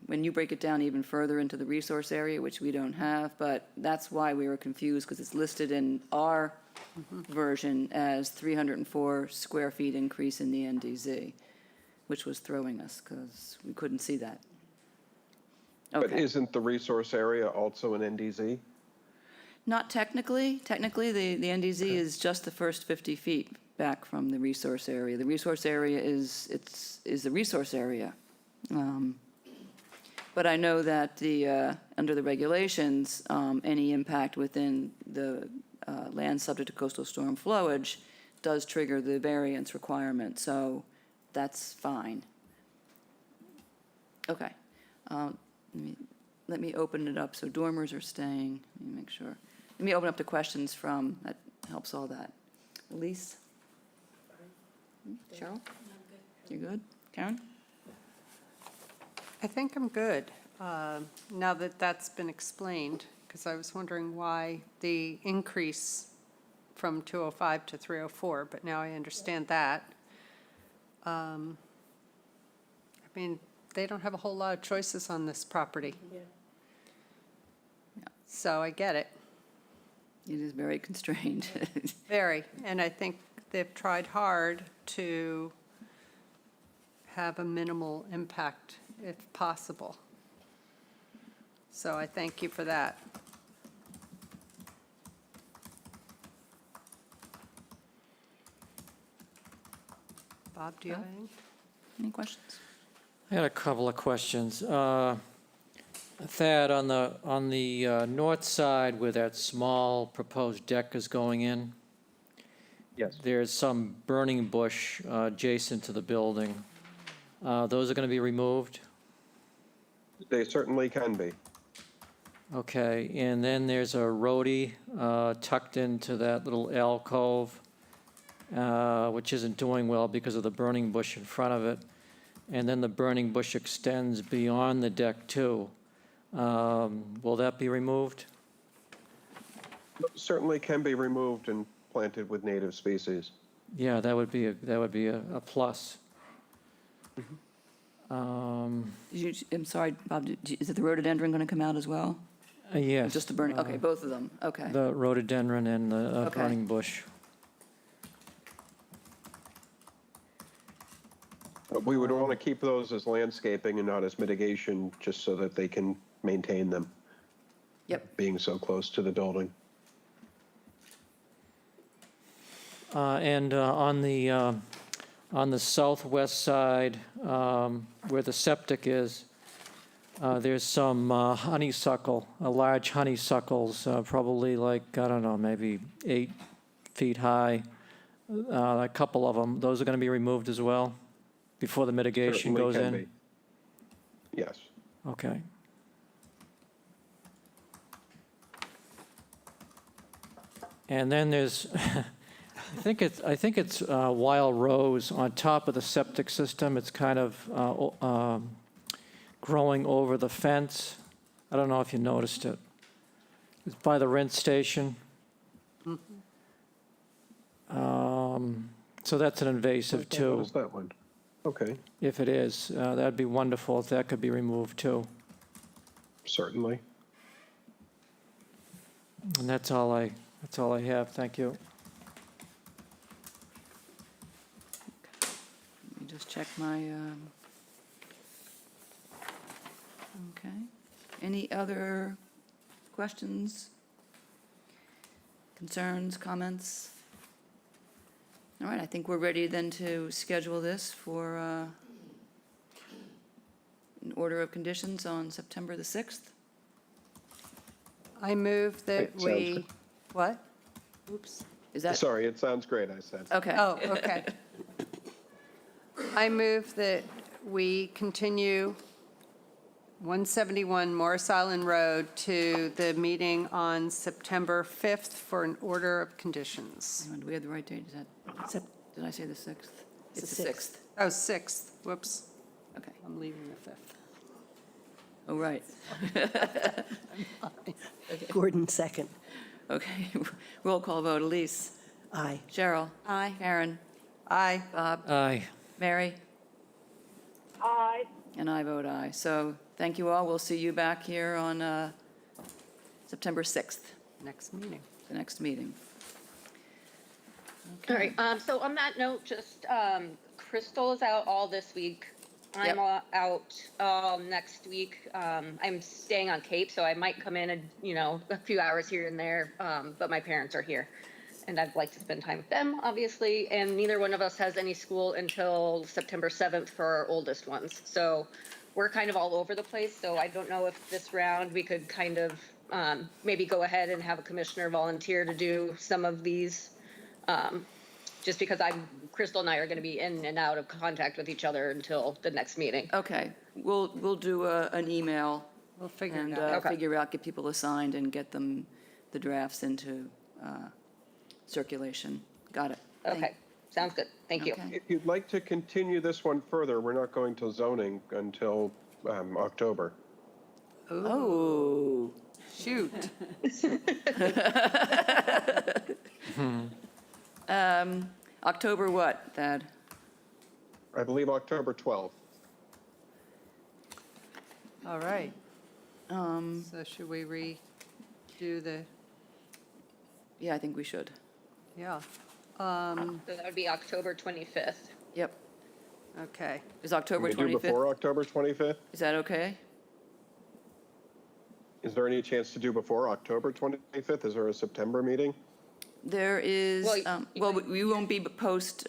When you break it down even further into the resource area, which we don't have, but that's why we were confused, because it's listed in our version as 304 square feet increase in the NDZ, which was throwing us, because we couldn't see that. But Okay. isn't the resource area also an NDZ? Not technically. Technically, the NDZ is just the first 50 feet back from the resource area. The resource area is the resource area. But I know that under the regulations, any impact within the land subject to coastal storm flowage does trigger the variance requirement, so that's fine. Okay. Let me open it up, so dormers are staying, let me make sure. Let me open up the questions that helps all that. Elise? Cheryl? You good? Karen? I think I'm good, now that that's been explained, because I was wondering why the increase from 205 to 304, but now I understand that. I mean, they don't have a whole lot of choices on this property. Yeah. So I get it, It is very constrained. very, and I think they've tried hard to have a minimal impact if possible. So I thank you for that. Bob, do you have anything? Any questions? I had a couple of questions. Thad, on the north side where that small proposed deck is going in, Yes. there's some burning bush adjacent to the building. Those are going to be removed? They certainly can be. Okay, and then there's a roadie tucked into that little alcove, which isn't doing well because of the burning bush in front of it. And then the burning bush extends beyond the deck too. Will that be removed? Certainly can be removed and planted with native species. Yeah, that would be a plus. I'm sorry, Bob, is it the rhododendron going to come out as well? Yes. Just the burning, okay, both of them, okay. The rhododendron and the Okay. burning bush. But we would want to keep those as landscaping and not as mitigation, just so that they can maintain them. Yep. Being so close to the building. And on the southwest side, where the septic is, There's some honeysuckle, large honeysuckles, probably like, I don't know, maybe 8 feet high. A couple of them. Those are going to be removed as well before the mitigation Certainly goes can in? be. Yes. Okay. And then there's, I think it's wild rose on top of the septic system. It's kind of growing over the fence. I don't know if you noticed it. It's by the rinse station. So that's an invasive What too. is that one? Okay, If it is, that'd be wonderful if that could be removed too. certainly. And that's all I have. Thank you. Let me just check my, okay. Any other questions, concerns, comments? All right, I think we're ready then to schedule this for an order of conditions on September the 6th. I move that It sounds we, good. what? Oops. Is that, Sorry, it sounds great, I said. okay. Oh, okay. I move that we continue 171 Morris Island Road to the meeting on September 5th for an order of conditions. Hang on, do we have the right date? Is that, did I say the 6th? It's It's the the 6th. 6th. Oh, 6th, whoops, Okay. I'm leaving the 5th. Oh, right. Gordon, second. Okay. Roll call vote. Elise? Aye. Cheryl? Aye. Karen? Aye. Bob? Aye. Mary? Aye. And I vote aye. So thank you all. We'll see you back here on September 6th, Next meeting. the next meeting. All right, so on that note, just, Crystal is out all this week. I'm Yep. out next week. I'm staying on Cape, so I might come in a few hours here and there, but my parents are here. And I'd like to spend time with them, obviously, and neither one of us has any school until September 7th for our oldest ones. So we're kind of all over the place, so I don't know if this round we could kind of maybe go ahead and have a commissioner volunteer to do some of these. Just because Crystal and I are going to be in and out of contact with each other until the next meeting. Okay. We'll do an email We'll figure and it out. Okay. figure out, get people assigned and get them, the drafts into circulation. Got it. Okay, sounds good. Thank you. Okay. If you'd like to continue this one further, we're not going to zoning until October. Oh. Shoot. October what, Thad? I believe October 12th. All right, Um, so should we redo the, yeah, I think we should. yeah, So that would be October 25th. Yep. okay. Is October Can we do 25th? before October 25th? Is that okay? Is there any chance to do before October 25th? Is there a September meeting? There is, Well, well, we won't be post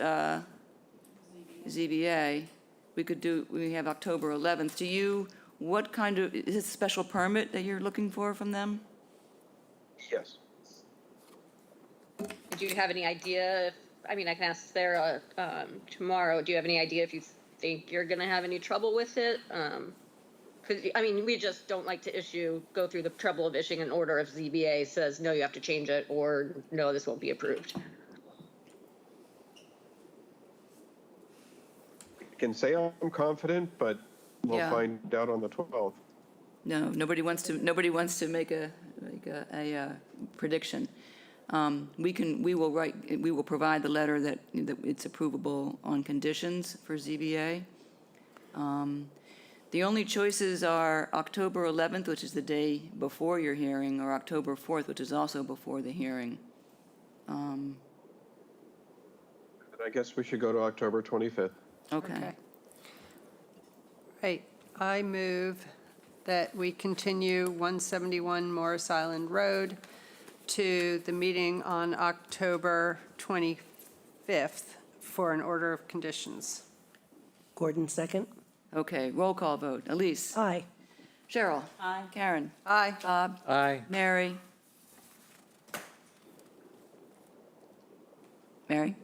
ZBA. We have October 11th. Do you, what kind of, is it a special permit that you're looking for from them? Yes. Do you have any idea, I mean, I can ask Sarah tomorrow, do you have any idea if you think you're going to have any trouble with it? Because, I mean, we just don't like to go through the trouble of issuing an order if ZBA says, no, you have to change it, or no, this won't be approved. I can say I'm confident, but we'll Yeah. find out on the 12th. No, nobody wants to make a prediction. We will provide the letter that it's approvable on conditions for ZBA. The only choices are October 11th, which is the day before your hearing, or October 4th, which is also before the hearing. And I guess we should go to October 25th. Okay. Right, I move that we continue 171 Morris Island Road to the meeting on October 25th for an order of conditions. Gordon, second. Okay, roll call vote. Elise? Aye. Cheryl? Aye. Karen? Aye. Bob? Aye. Mary? Mary?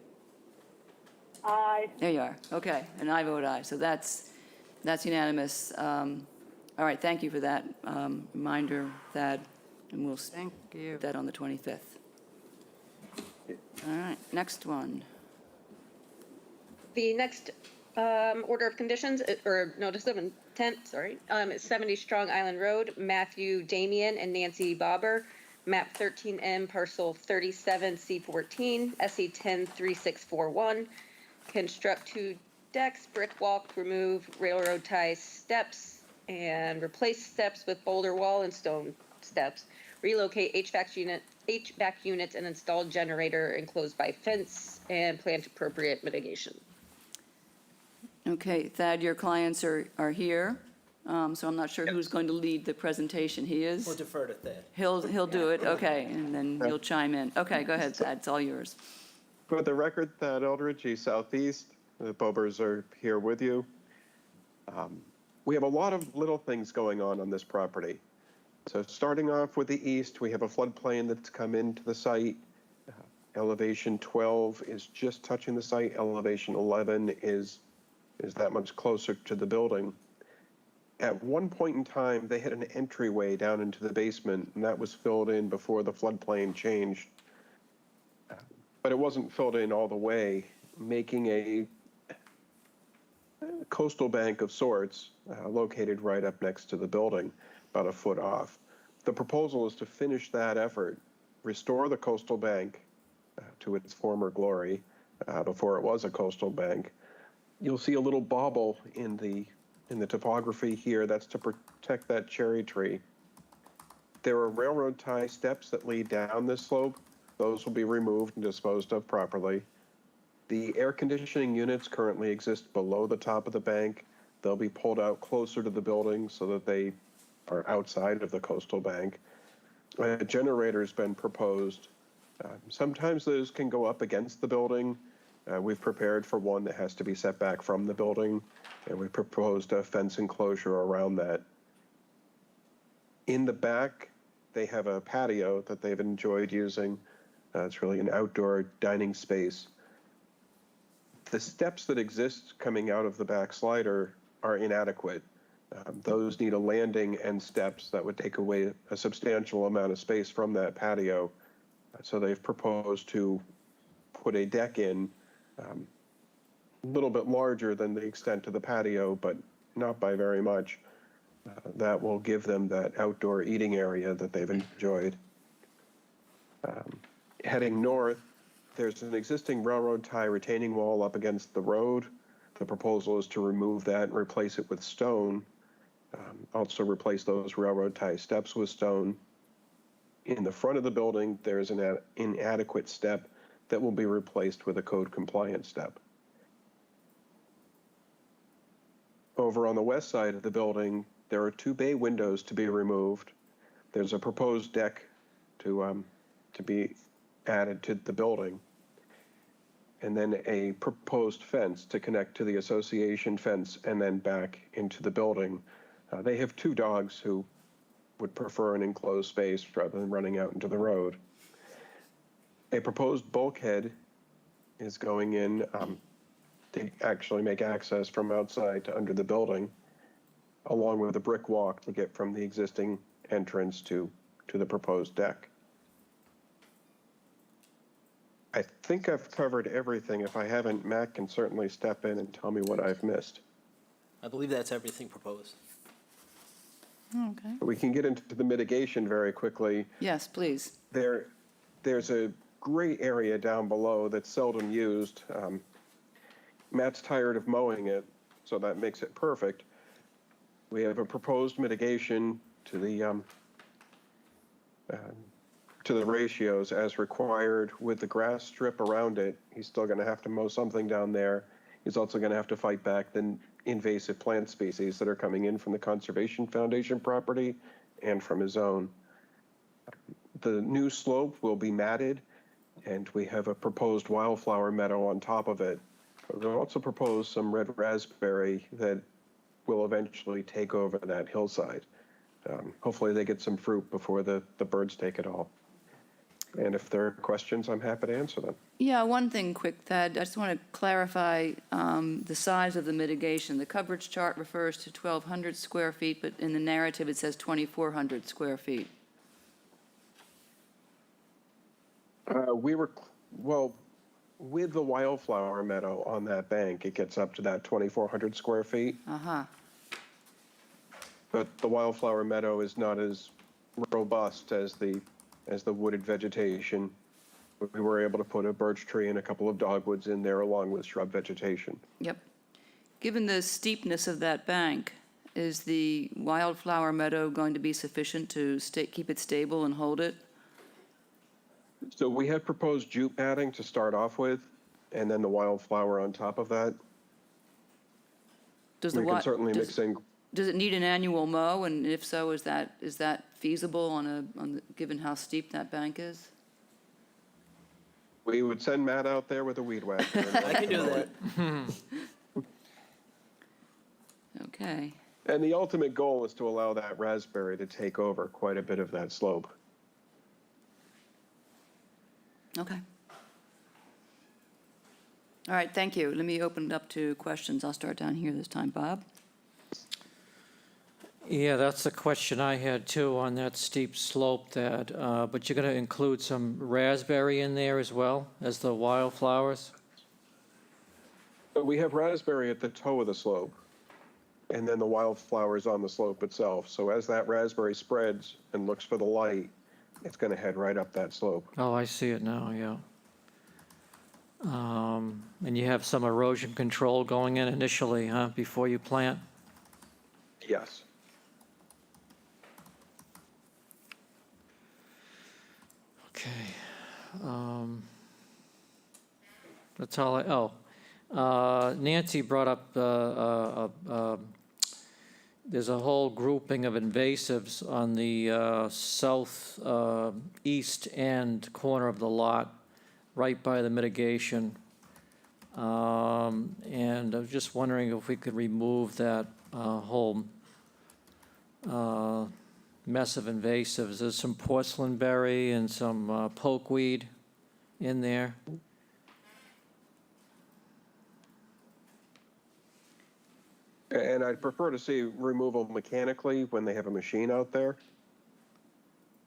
Aye. There you are. Okay, and I vote aye. So that's unanimous. All right, thank you for that reminder, Thad, and we'll Thank you. put that on the 25th. All right, next one. The next order of conditions, or notice of intent, sorry, is 70 Strong Island Road, Matthew Damian and Nancy Bobber, map 13M, parcel 37C14, SE 103641. Construct 2 decks, brick walk, remove railroad tie steps, and replace steps with boulder wall and stone steps. Relocate HVAC units and install generator enclosed by fence and plant appropriate mitigation. Okay, Thad, your clients are here, so I'm not sure who's going to lead the presentation. He is? We'll defer to Thad. He'll do it, okay, and then you'll chime in. Okay, go ahead, Thad, it's all yours. For the record, Thad Eldridge, East Southeast, the Bobbers are here with you. We have a lot of little things going on this property. So starting off with the east, we have a floodplain that's come into the site. Elevation 12 is just touching the site. Elevation 11 is that much closer to the building. At one point in time, they had an entryway down into the basement, and that was filled in before the floodplain changed. But it wasn't filled in all the way, making a coastal bank of sorts located right up next to the building, about a foot off. The proposal is to finish that effort, restore the coastal bank to its former glory before it was a coastal bank. You'll see a little bauble in the topography here. That's to protect that cherry tree. There are railroad tie steps that lead down this slope. Those will be removed and disposed of properly. The air conditioning units currently exist below the top of the bank. They'll be pulled out closer to the building so that they are outside of the coastal bank. A generator's been proposed. Sometimes those can go up against the building. We've prepared for one that has to be set back from the building, and we proposed a fence enclosure around that. In the back, they have a patio that they've enjoyed using. It's really an outdoor dining space. The steps that exist coming out of the back slider are inadequate. Those need a landing and steps that would take away a substantial amount of space from that patio. So they've proposed to put a deck in, a little bit larger than the extent of the patio, but not by very much. That will give them that outdoor eating area that they've enjoyed. Heading north, there's an existing railroad tie retaining wall up against the road. The proposal is to remove that and replace it with stone. Also replace those railroad tie steps with stone. In the front of the building, there's an inadequate step that will be replaced with a code compliant step. Over on the west side of the building, there are 2 bay windows to be removed. There's a proposed deck to be added to the building, and then a proposed fence to connect to the association fence and then back into the building. They have 2 dogs who would prefer an enclosed space rather than running out into the road. A proposed bulkhead is going in to actually make access from outside to under the building, along with a brick walk to get from the existing entrance to the proposed deck. I think I've covered everything. If I haven't, Matt can certainly step in and tell me what I've missed. I believe that's everything proposed. Okay. We can get into the mitigation very quickly. Yes, please. There's a gray area down below that's seldom used. Matt's tired of mowing it, so that makes it perfect. We have a proposed mitigation to the ratios as required with the grass strip around it. He's still going to have to mow something down there. He's also going to have to fight back the invasive plant species that are coming in from the Conservation Foundation property and from his own. The new slope will be matted, and we have a proposed wildflower meadow on top of it. We'll also propose some red raspberry that will eventually take over that hillside. Hopefully they get some fruit before the birds take it all. And if there are questions, I'm happy to answer them. Yeah, one thing quick, Thad, I just want to clarify the size of the mitigation. The coverage chart refers to 1,200 square feet, but in the narrative, it says 2,400 square feet. With the wildflower meadow on that bank, it gets up to that 2,400 square feet. Uh-huh. But the wildflower meadow is not as robust as the wooded vegetation. We were able to put a birch tree and a couple of dogwoods in there along with shrub vegetation. Yep. Given the steepness of that bank, is the wildflower meadow going to be sufficient to keep it stable and hold it? So we had proposed jute matting to start off with, and then the wildflower on top of that. Does the We can certainly mix in. Does it need an annual mow, and if so, is that feasible given how steep that bank is? We would send Matt out there with a weed whacker. and I can do that. Okay. And the ultimate goal is to allow that raspberry to take over quite a bit of that slope. Okay. All right, thank you. Let me open it up to questions. I'll start down here this time. Bob? Yeah, that's the question I had too on that steep slope that, but you're going to include some raspberry in there as well as the wildflowers? But we have raspberry at the toe of the slope, and then the wildflowers on the slope itself. So as that raspberry spreads and looks for the light, it's going to head right up that slope. Oh, I see it now, yeah. And you have some erosion control going in initially, huh, before you plant? Yes. Okay. That's all Nancy brought up, there's a whole grouping of invasives on the south east end corner of the lot, right by the mitigation. And I was just wondering if we could remove that whole mess of invasives. There's some porcelain berry and some pokeweed in there. And I'd prefer to see removal mechanically when they have a machine out there,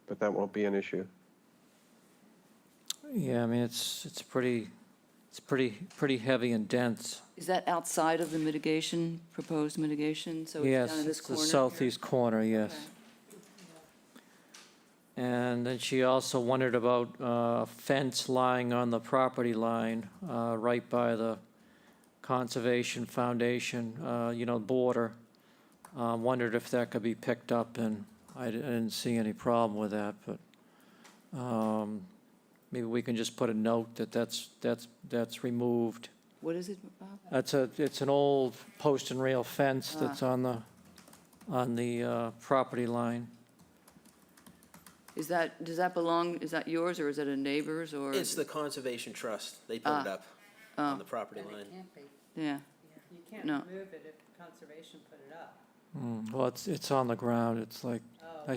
but that won't be an issue. Yeah, I mean, it's pretty heavy and dense. Is that outside of the mitigation, proposed mitigation? So it's Yes, down in this it's the corner? southeast corner, yes. Okay. And then she also wondered about a fence lying on the property line, right by the Conservation Foundation, border. Wondered if that could be picked up, and I didn't see any problem with that, but maybe we can just put a note that that's removed. What is it, Bob? It's an old post and rail fence that's on the property line. Does that belong, is that yours, or is it a neighbor's, or? It's the Conservation Trust. They put it up on the property line. Yeah. You can't No. remove it if conservation put it up. Well, it's on the ground. It's like, Oh.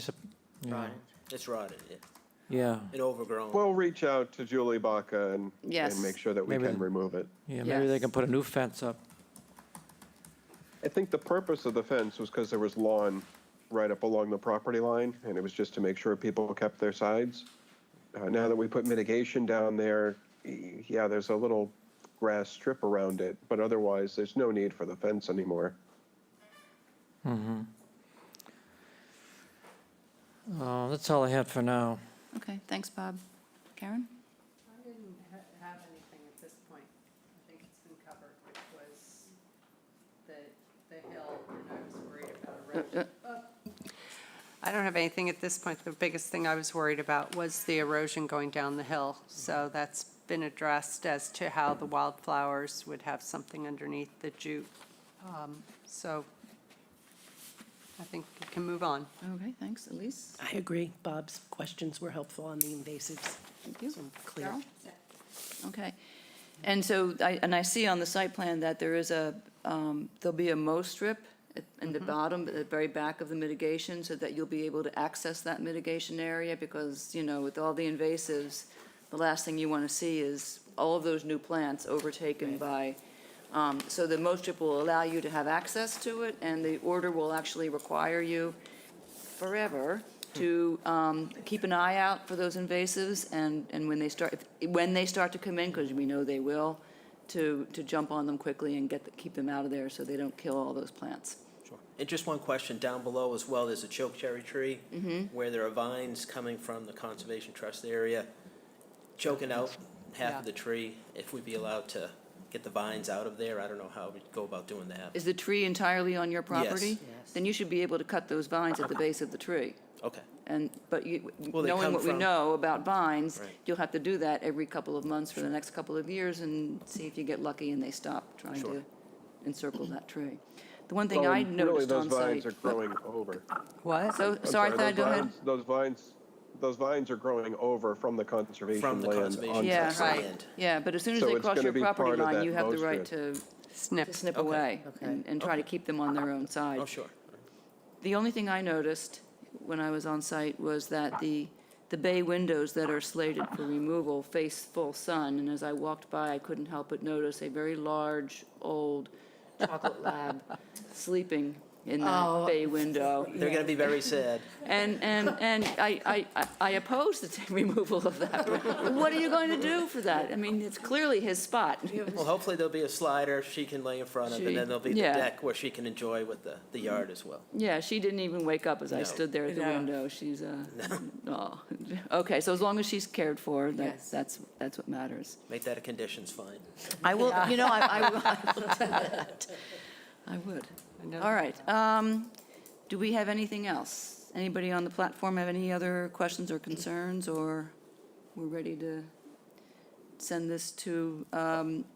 Rotted. It's rotted, yeah. Yeah, And overgrown. We'll reach out to Julie Baca and Yes. make sure that we Maybe can remove it. yeah, maybe they Yes. can put a new fence up. I think the purpose of the fence was because there was lawn right up along the property line, and it was just to make sure people kept their sides. Now that we put mitigation down there, yeah, there's a little grass strip around it, but otherwise there's no need for the fence anymore. Mm-hmm. That's all I had for now. Okay, thanks, Bob. Karen? I didn't have anything at this point. I think it's been covered, which was the hill, and I was worried about erosion. I don't have anything at this point. The biggest thing I was worried about was the erosion going down the hill. So that's been addressed as to how the wildflowers would have something underneath the jute. So I think we can move on. Okay, thanks. Elise? I agree. Bob's questions were helpful on the invasives. Thank you. So clear. Carol? Okay. And so, I see on the site plan that there is there'll be a mow strip in the bottom, at the very back of the mitigation, so that you'll be able to access that mitigation area, because, you know, with all the invasives, the last thing you want to see is all of those new plants overtaken by, so the mow strip will allow you to have access to it, and the order will actually require you forever to keep an eye out for those invasives, and when they start to come in, because we know they will, to jump on them quickly and keep them out of there so they don't kill all those plants. Sure. And just one question, down below as well, there's a choke cherry tree where there are vines coming from the Conservation Trust area, choking out half of the tree. If we'd be allowed to get the vines out of there, I don't know how we'd go about doing that. Is the tree entirely on your property? Yes. Then you should be able to cut those vines at the base of the tree. Okay. But Will they knowing come what we from- know about vines, Right. you'll have to do that every couple of months for the next couple of years and see if you get lucky and they stop trying Sure. to encircle that tree. The one thing Well, I and noticed really, on those vines site. are growing over. What? So, I'm sorry, Thad, go ahead. Those vines are growing over from the conservation From the land conservation onto Yeah, the trust site. right. land. Yeah, but as soon as So they it's cross gonna your be property part of line, that you have the mow right strip. to Snip. snip Okay. away Okay. and try to keep them on their own side. Oh, sure. The only thing I noticed when I was on site was that the bay windows that are slated for removal face full sun, and as I walked by, I couldn't help but notice a very large, old chocolate lab sleeping in that Oh. bay window. They're going to be very sad. And I oppose the removal of that. What are you going to do for that? I mean, it's clearly his spot. Well, hopefully there'll be a slider she can lay in front of, and then there'll be the Yeah. deck where she can enjoy with the yard as well. Yeah, she didn't even wake up as I No. stood there at the No. window. She's, oh, okay, so as long as she's cared for, Yes. that's what matters. Make that a conditions fine. I will, you know, I will do that. I would. All right. Do we have anything else? Anybody on the platform have any other questions or concerns, or we're ready to send this to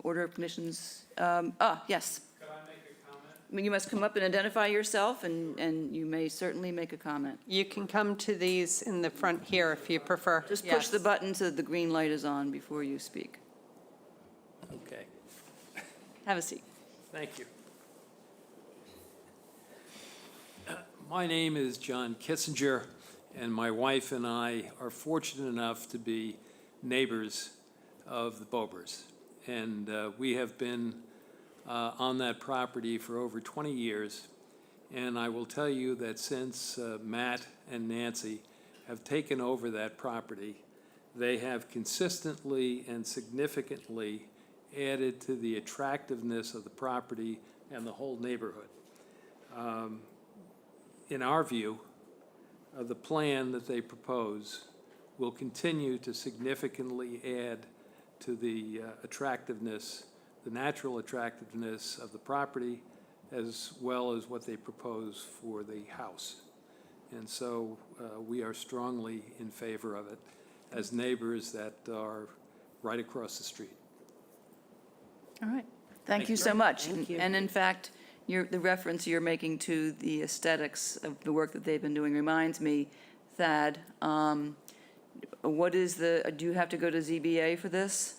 Order of Conditions? Yes. Could I make a comment? I mean, you must come up and identify yourself, and you may certainly make a comment. You can come to these in the front here if you prefer. Just push Yes. the button so that the green light is on before you speak. Okay, Have a seat. thank you. My name is John Kissinger, and my wife and I are fortunate enough to be neighbors of the Bobers. And we have been on that property for over 20 years. And I will tell you that since Matt and Nancy have taken over that property, they have consistently and significantly added to the attractiveness of the property and the whole neighborhood. In our view, the plan that they propose will continue to significantly add to the attractiveness, the natural attractiveness of the property, as well as what they propose for the house. And so we are strongly in favor of it as neighbors that are right across the street. All right. Thank you so much. And in fact, the reference you're making to the aesthetics of the work that they've been doing reminds me, Thad, what is do you have to go to ZBA for this?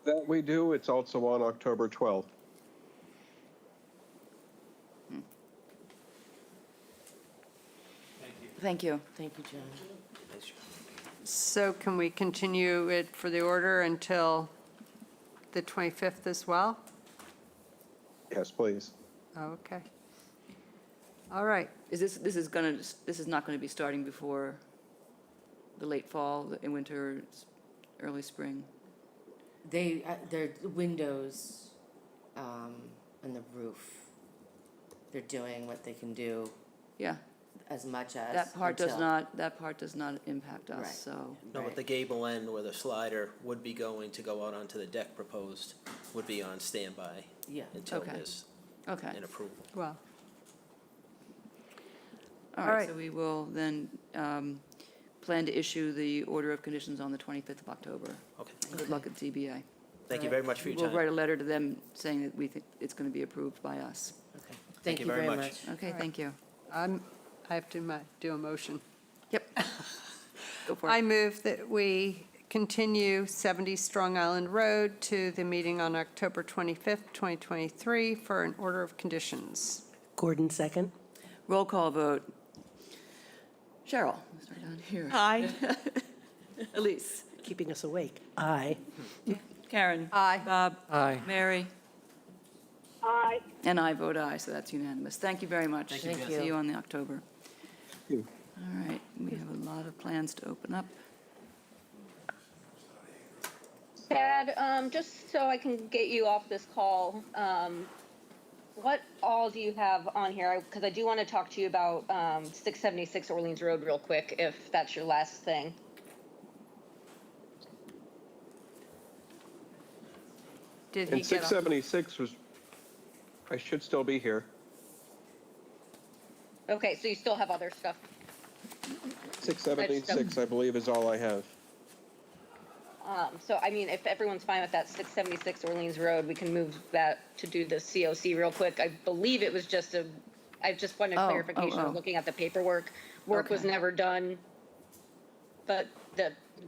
That we do. It's also on October 12th. Thank you. Thank you, John. So can we continue it for the order until the 25th as well? Yes, please. Okay. All right. This is not going to be starting before the late fall, the winter, early spring? Their windows, and the roof, they're doing what they can do Yeah. as much as. That part does until- not impact Right. us, so. No, Right. but the gable end where the slider would be going to go out onto the deck proposed would be on standby Yeah. until Okay. there's Okay. an approval. Well, All All right, right. so we will then plan to issue the order of conditions on the 25th of October. Okay. Good luck at ZBA. Thank you very much for your We'll time. write a letter to them saying that we think it's going to be approved by us. Okay. Thank you very much. Okay, thank you. I have to do a motion. Yep. Go for I it. move that we continue 70 Strong Island Road to the meeting on October 25th, 2023 for an order of conditions. Gordon, second. Roll call vote. Cheryl, let's start down here. Aye. Elise. Keeping us awake. Aye. Karen. Aye. Bob. Aye. Mary. Aye. And I vote aye, so that's unanimous. Thank you very much. Thank you, Thank See you on the October. you. All right, we have a lot of plans to open up. Chad, just so I can get you off this call, what all do you have on here? Because I do want to talk to you about 676 Orleans Road real quick, if that's your last thing. Did he And get off? 676 was, I should still be here. Okay, so you still have other stuff. 676, I believe, is all I have. So, I mean, if everyone's fine with that 676 Orleans Road, we can move that to do the COC real quick. I believe it was just I just wanted Oh, clarification oh, oh. of looking at the paperwork. Work was Okay. never done, but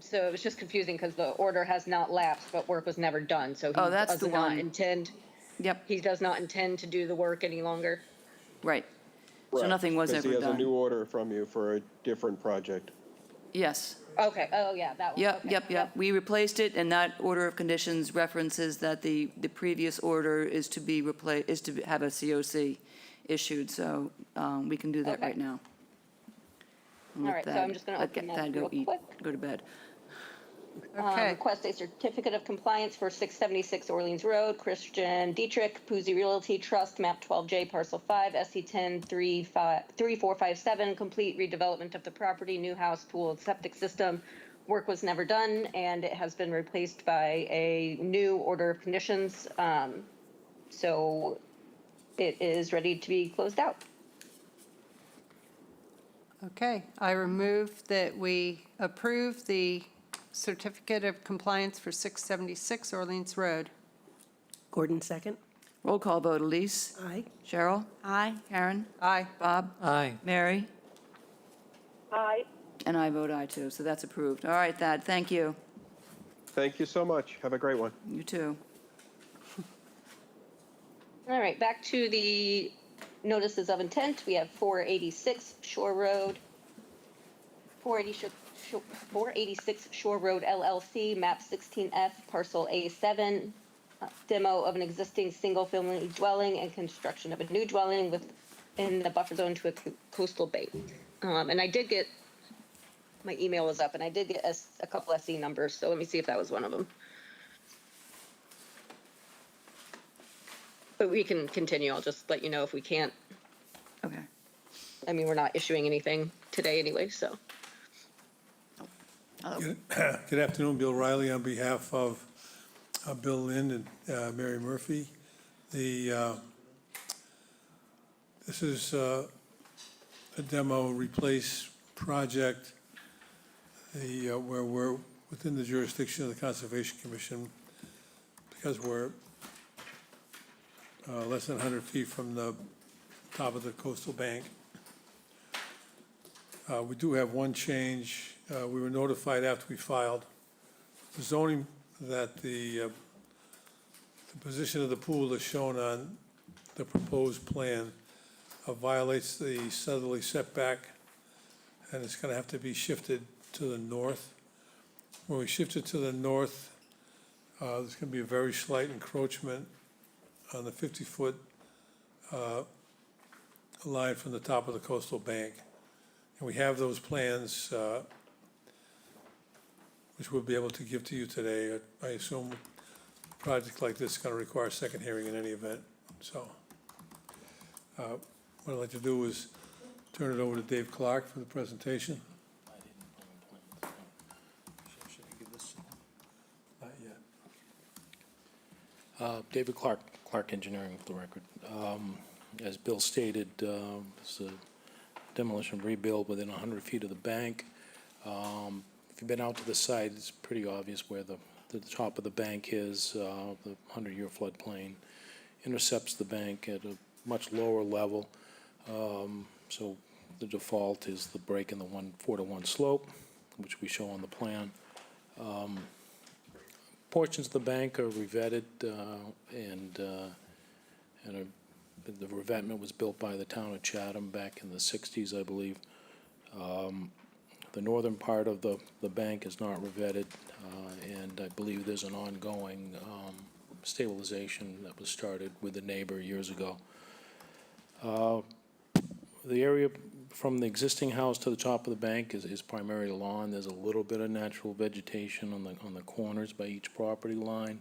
so it was just confusing because the order has not lapsed, but work was never done, so he Oh, that's the does not one. intend, Yep, he does not intend to do the work any longer. right. So Correct, nothing was because ever he has a new done. order from you for a different project. Yes. Okay, oh, yeah, that one. Yep, Okay, yep. We replaced it, and that order of conditions references that the previous order is to be replaced, is to have a COC issued, so we can do that Okay. right now. All right, so I'm just gonna open that real quick. Go to bed. Okay. Request a certificate of compliance for 676 Orleans Road, Christian Dietrich, Poozy Realty Trust, map 12J, parcel 5, SC 103457, complete redevelopment of the property, new house, pool, and septic system. Work was never done, and it has been replaced by a new order of conditions. So it is ready to be closed out. Okay, I remove that we approve the certificate of compliance for 676 Orleans Road. Gordon, second. Roll call vote. Elise? Aye. Cheryl? Aye. Karen? Aye. Bob? Aye. Mary? Aye. And I vote aye, too, so that's approved. All right, Thad, thank you. Thank you so much. Have a great one. You too. All right, back to the notices of intent. We have 486 Shore Road, 486 Shore Road LLC, map 16F, parcel A7, demo of an existing single-family dwelling and construction of a new dwelling within the buffer zone to a coastal bay. And I did get, my email was up, and I did get a couple SE numbers, so let me see if that was one of them. But we can continue. I'll just let you know if we can't. Okay. I mean, we're not issuing anything today anyway, so. Good afternoon, Bill Riley on behalf of Bill Lind and Mary Murphy. This is a demo replace project where we're within the jurisdiction of the Conservation Commission because we're less than 100 feet from the top of the coastal bank. We do have one change. We were notified after we filed the zoning that the position of the pool is shown on the proposed plan violates the southerly setback, and it's going to have to be shifted to the north. When we shift it to the north, there's going to be a very slight encroachment on the 50-foot line from the top of the coastal bank. And we have those plans, which we'll be able to give to you today. I assume a project like this is going to require a second hearing in any event. So what I'd like to do is turn it over to Dave Clark for the presentation. Not yet. David Clark, Clark Engineering for the record. As Bill stated, it's a demolition rebuild within 100 feet of the bank. If you've been out to the site, it's pretty obvious where the top of the bank is. The 100-year floodplain intercepts the bank at a much lower level. So the default is the break in the 4-to-1 slope, which we show on the plan. Portions of the bank are revetted and are The revetment was built by the town of Chatham back in the 60s, I believe. The northern part of the bank is not revetted, and I believe there's an ongoing stabilization that was started with a neighbor years ago. The area from the existing house to the top of the bank is primarily lawn. There's a little bit of natural vegetation on the corners by each property line,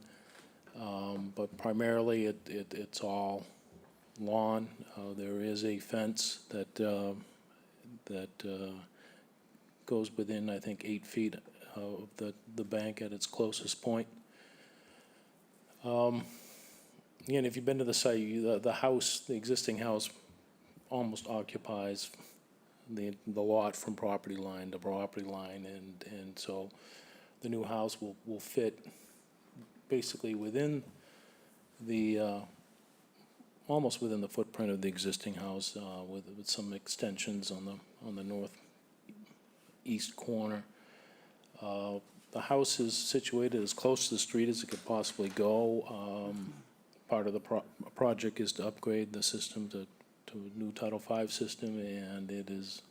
but primarily it's all lawn. There is a fence that goes within, I think, 8 feet of the bank at its closest point. Again, if you've been to the site, the existing house almost occupies the lot from property line to property line, and so the new house will fit basically within the, almost within the footprint of the existing house, with some extensions on the northeast corner. The house is situated as close to the street as it could possibly go. Part of the project is to upgrade the system to a new Title V system, and it is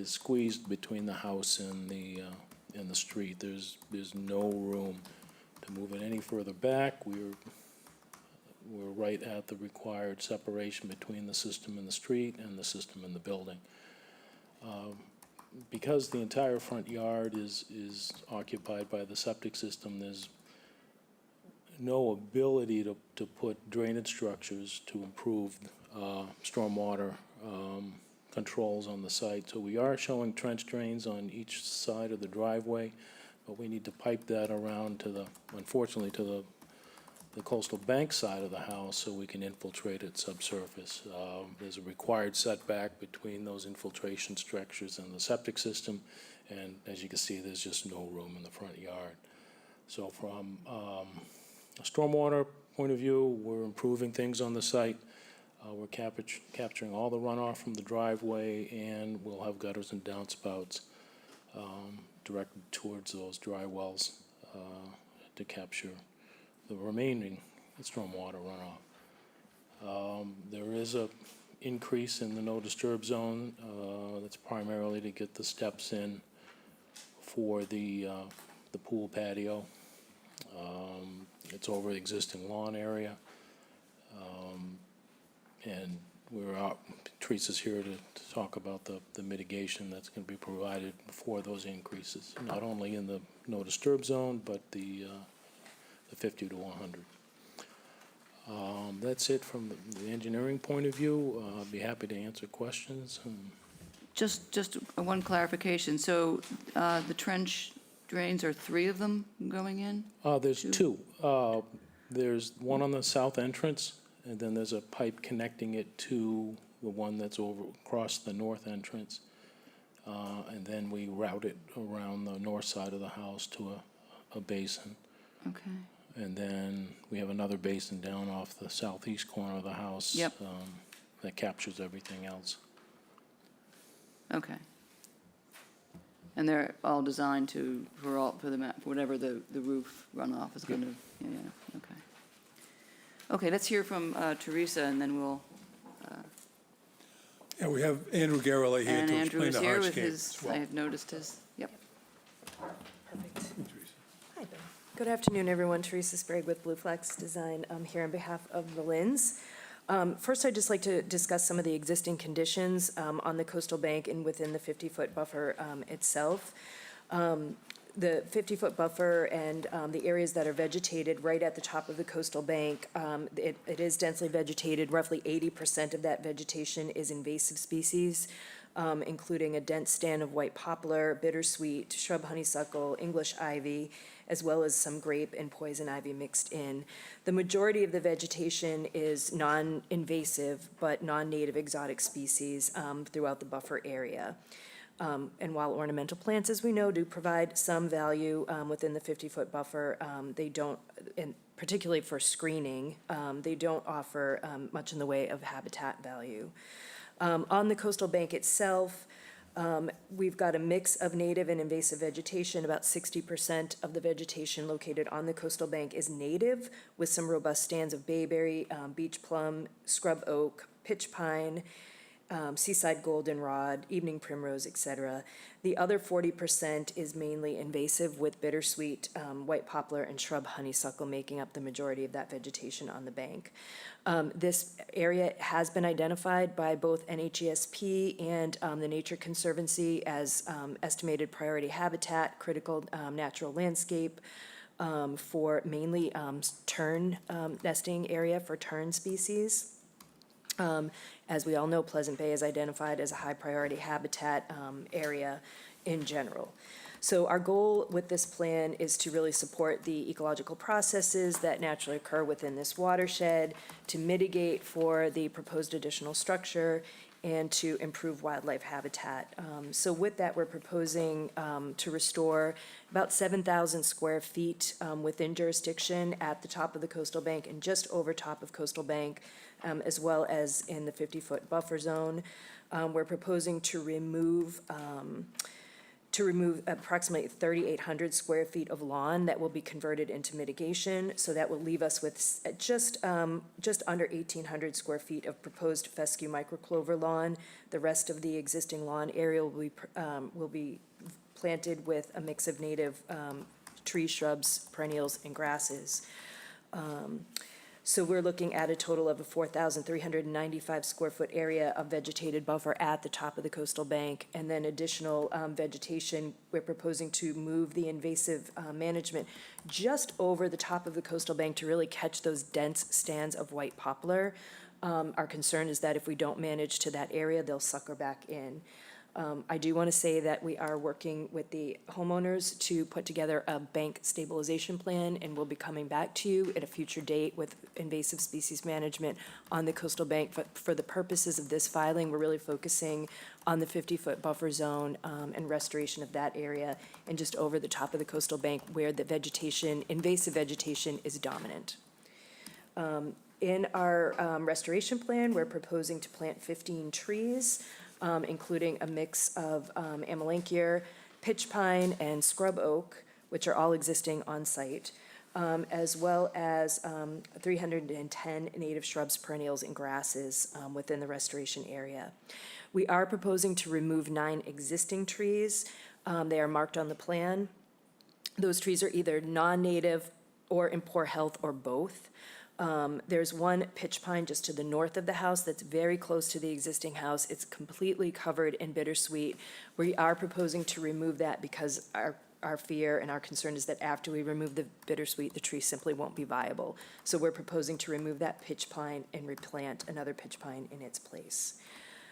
squeezed between the house and the street. There's no room to move it any further back. We're right at the required separation between the system and the street and the system and the building. Because the entire front yard is occupied by the septic system, there's no ability to put drainage structures to improve stormwater controls on the site. So we are showing trench drains on each side of the driveway, but we need to pipe that around unfortunately, to the coastal bank side of the house so we can infiltrate it subsurface. There's a required setback between those infiltration structures and the septic system, and as you can see, there's just no room in the front yard. So from a stormwater point of view, we're improving things on the site. We're capturing all the runoff from the driveway, and we'll have gutters and downspouts directed towards those dry wells to capture the remaining stormwater runoff. There is a increase in the no disturb zone. That's primarily to get the steps in for the pool patio. It's over the existing lawn area. And we're out, Teresa's here to talk about the mitigation that's going to be provided for those increases, not only in the no disturb zone, but the 50 to 100. That's it from the engineering point of view. I'd be happy to answer questions. Just one clarification. So the trench drains, are 3 of them going in? There's 2. There's one on the south entrance, and then there's a pipe connecting it to the one that's over across the north entrance. And then we route it around the north side of the house to a basin. Okay. And then we have another basin down off the southeast corner of the house. Yep. That captures everything else. Okay. And they're all designed for whatever the roof runoff is going to, yeah, okay. Okay, let's hear from Teresa, and then we'll. Yeah, we have Andrew Garrelay here And to Andrew explain is the here with hardscape his, as well. I have noticed his, yep. Perfect. Hi there. Good afternoon, everyone. Teresa Sprague with Blue Flex Design, here on behalf of the Lins. First, I'd just like to discuss some of the existing conditions on the coastal bank and within the 50-foot buffer itself. The 50-foot buffer and the areas that are vegetated right at the top of the coastal bank, it is densely vegetated. Roughly 80% of that vegetation is invasive species, including a dense stand of white poplar, bittersweet, shrub honeysuckle, English ivy, as well as some grape and poison ivy mixed in. The majority of the vegetation is non-invasive but non-native exotic species throughout the buffer area. And while ornamental plants, as we know, do provide some value within the 50-foot buffer, they don't, and particularly for screening, they don't offer much in the way of habitat value. On the coastal bank itself, We've got a mix of native and invasive vegetation. About 60% of the vegetation located on the coastal bank is native, with some robust stands of bayberry, beach plum, scrub oak, pitch pine, seaside goldenrod, evening primrose, etc. The other 40% is mainly invasive, with bittersweet, white poplar, and shrub honeysuckle making up the majority of that vegetation on the bank. This area has been identified by both NHESP and the Nature Conservancy as estimated priority habitat, critical natural landscape, for mainly tern nesting area for tern species. As we all know, Pleasant Bay is identified as a high priority habitat area in general. So our goal with this plan is to really support the ecological processes that naturally occur within this watershed, to mitigate for the proposed additional structure, and to improve wildlife habitat. So with that, we're proposing to restore about 7,000 square feet within jurisdiction at the top of the coastal bank and just over top of coastal bank, as well as in the 50-foot buffer zone. We're proposing to remove approximately 3,800 square feet of lawn that will be converted into mitigation. So that will leave us with just under 1,800 square feet of proposed fescue microclover lawn. The rest of the existing lawn area will be planted with a mix of native trees, shrubs, perennials, and grasses. So we're looking at a total of a 4,395 square foot area of vegetated buffer at the top of the coastal bank, and then additional vegetation. We're proposing to move the invasive management just over the top of the coastal bank to really catch those dense stands of white poplar. Our concern is that if we don't manage to that area, they'll sucker back in. I do want to say that we are working with the homeowners to put together a bank stabilization plan, and we'll be coming back to you at a future date with invasive species management on the coastal bank. But for the purposes of this filing, we're really focusing on the 50-foot buffer zone and restoration of that area, and just over the top of the coastal bank where the vegetation, invasive vegetation, is dominant. In our restoration plan, we're proposing to plant 15 trees, including a mix of amelanchier, pitch pine, and scrub oak, which are all existing on site, as well as 310 native shrubs, perennials, and grasses within the restoration area. We are proposing to remove 9 existing trees. They are marked on the plan. Those trees are either non-native or in poor health, or both. There's one pitch pine just to the north of the house that's very close to the existing house. It's completely covered in bittersweet. We are proposing to remove that because our fear and our concern is that after we remove the bittersweet, the tree simply won't be viable. So we're proposing to remove that pitch pine and replant another pitch pine in its place.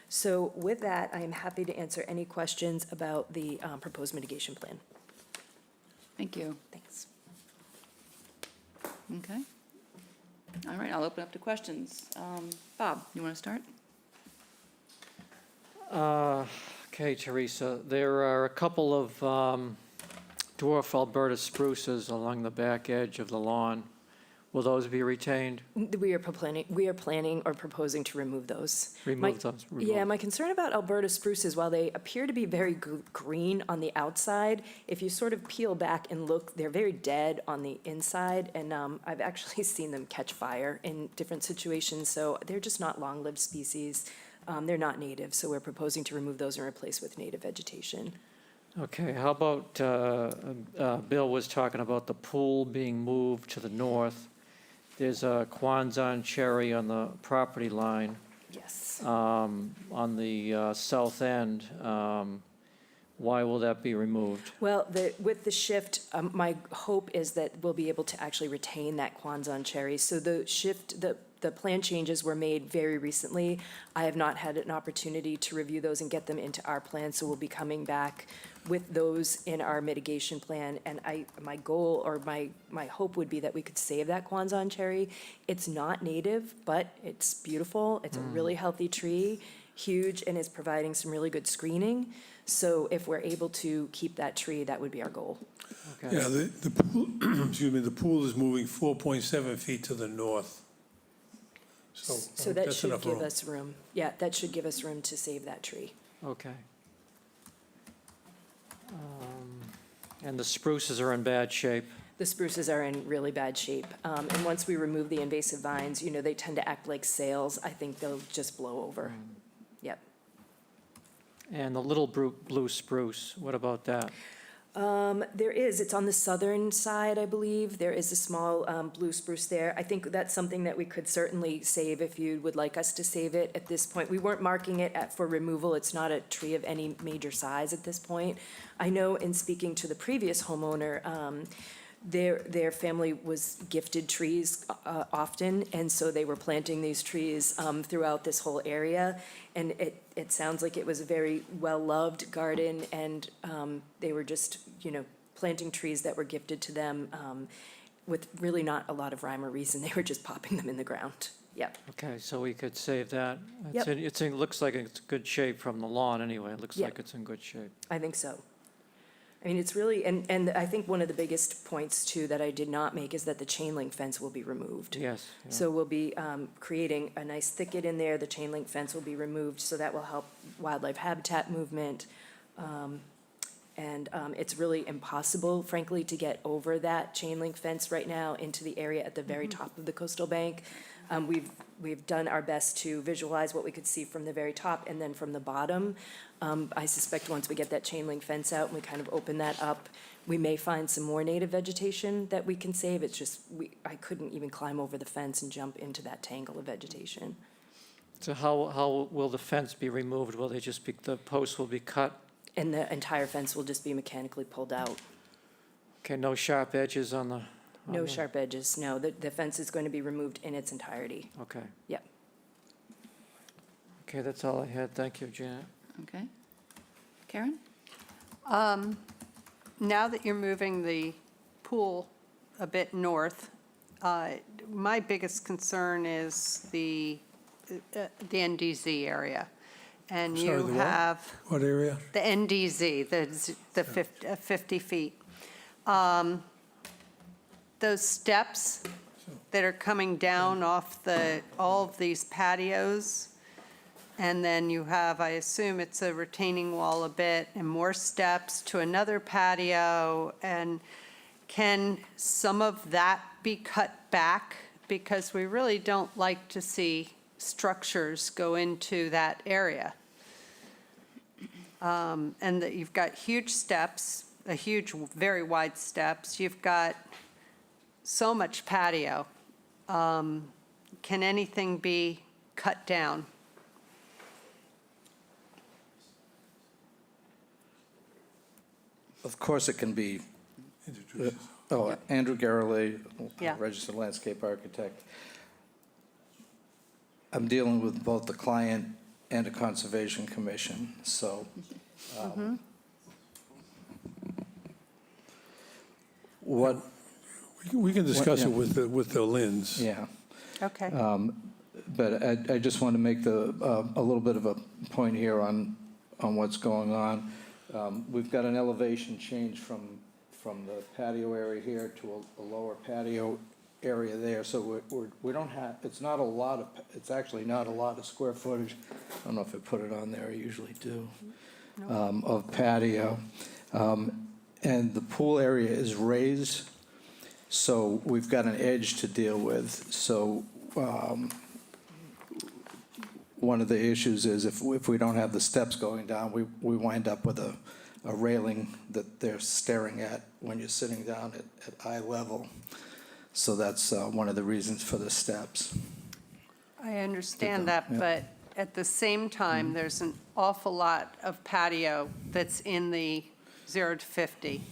So with that, I am happy to answer any questions about the proposed mitigation plan. Thank you. Thanks. Okay. All right, I'll open up to questions. Bob, you want to start? Okay, Teresa, there are a couple of dwarf Alberta spruces along the back edge of the lawn. Will those be retained? We are planning or proposing to remove those. Remove those? Yeah, my concern about Alberta spruces, while they appear to be very green on the outside, if you sort of peel back and look, they're very dead on the inside, and I've actually seen them catch fire in different situations, so they're just not long-lived species. They're not native, so we're proposing to remove those and replace with native vegetation. Okay, how about, Bill was talking about the pool being moved to the north. There's a Kwanzan cherry on the property line. Yes. On the south end. Why will that be removed? Well, with the shift, my hope is that we'll be able to actually retain that Kwanzan cherry. So the shift, the plan changes were made very recently. I have not had an opportunity to review those and get them into our plan, so we'll be coming back with those in our mitigation plan. And my goal or my hope would be that we could save that Kwanzan cherry. It's not native, but it's beautiful. It's a really healthy tree, huge, and is providing some really good screening. So if we're able to keep that tree, that would be our goal. Okay. Yeah, the pool, excuse me, the pool is moving 4.7 feet to the north. So that that's should enough give room. us room. Yeah, that should give us room to save that tree. Okay. And the spruces are in bad shape. The spruces are in really bad shape. And once we remove the invasive vines, you know, they tend to act like sails. I think they'll just blow over. Yep. And the little blue spruce, what about that? It's on the southern side, I believe. There is a small blue spruce there. I think that's something that we could certainly save if you would like us to save it at this point. We weren't marking it for removal. It's not a tree of any major size at this point. I know in speaking to the previous homeowner, their family was gifted trees often, and so they were planting these trees throughout this whole area. And it sounds like it was a very well-loved garden, and they were just, you know, planting trees that were gifted to them with really not a lot of rhyme or reason. They were just popping them in the ground. Yep. Okay, so we could save that. Yep. It looks like it's good shape from the lawn anyway. It looks Yep. like it's in good shape. I think so. I mean, it's really, and I think one of the biggest points too that I did not make is that the chain link fence will be removed. Yes. Yeah. So we'll be creating a nice thicket in there. The chain link fence will be removed, so that will help wildlife habitat movement. And it's really impossible, frankly, to get over that chain link fence right now into the area at the very top of the coastal bank. We've done our best to visualize what we could see from the very top and then from the bottom. I suspect once we get that chain link fence out and we kind of open that up, we may find some more native vegetation that we can save. It's just, I couldn't even climb over the fence and jump into that tangle of vegetation. So how will the fence be removed? Will they just be, the posts will be cut? And the entire fence will just be mechanically pulled out. Okay, no sharp edges on the? No sharp edges, no. The fence is going to be removed in its entirety. Okay. Yep. Okay, that's all I had. Thank you, Janet. Okay. Karen? Now that you're moving the pool a bit north, my biggest concern is the NDZ area. And Sorry, you the what? have What area? the NDZ, the 50 feet. Those steps that are coming down off all of these patios, and then you have, I assume it's a retaining wall a bit, and more steps to another patio, and can some of that be cut back? Because we really don't like to see structures go into that area. And that you've got huge steps, very wide steps. You've got so much patio. Can anything be cut down? Of course, it can be. Andrew Garrelay, registered landscape architect. I'm dealing with both the client and a conservation commission, so. What? We can discuss it with the Lins. Yeah. Okay. But I just want to make a little bit of a point here on what's going on. We've got an elevation change from the patio area here to a lower patio area there, so we don't have, it's actually not a lot of square footage. I don't know if I put it on there, I usually do, of patio. And the pool area is raised, so we've got an edge to deal with. So one of the issues is if we don't have the steps going down, we wind up with a railing that they're staring at when you're sitting down at eye level. So that's one of the reasons for the steps. I understand that, but at the same time, there's an awful lot of patio that's in the 0 to 50.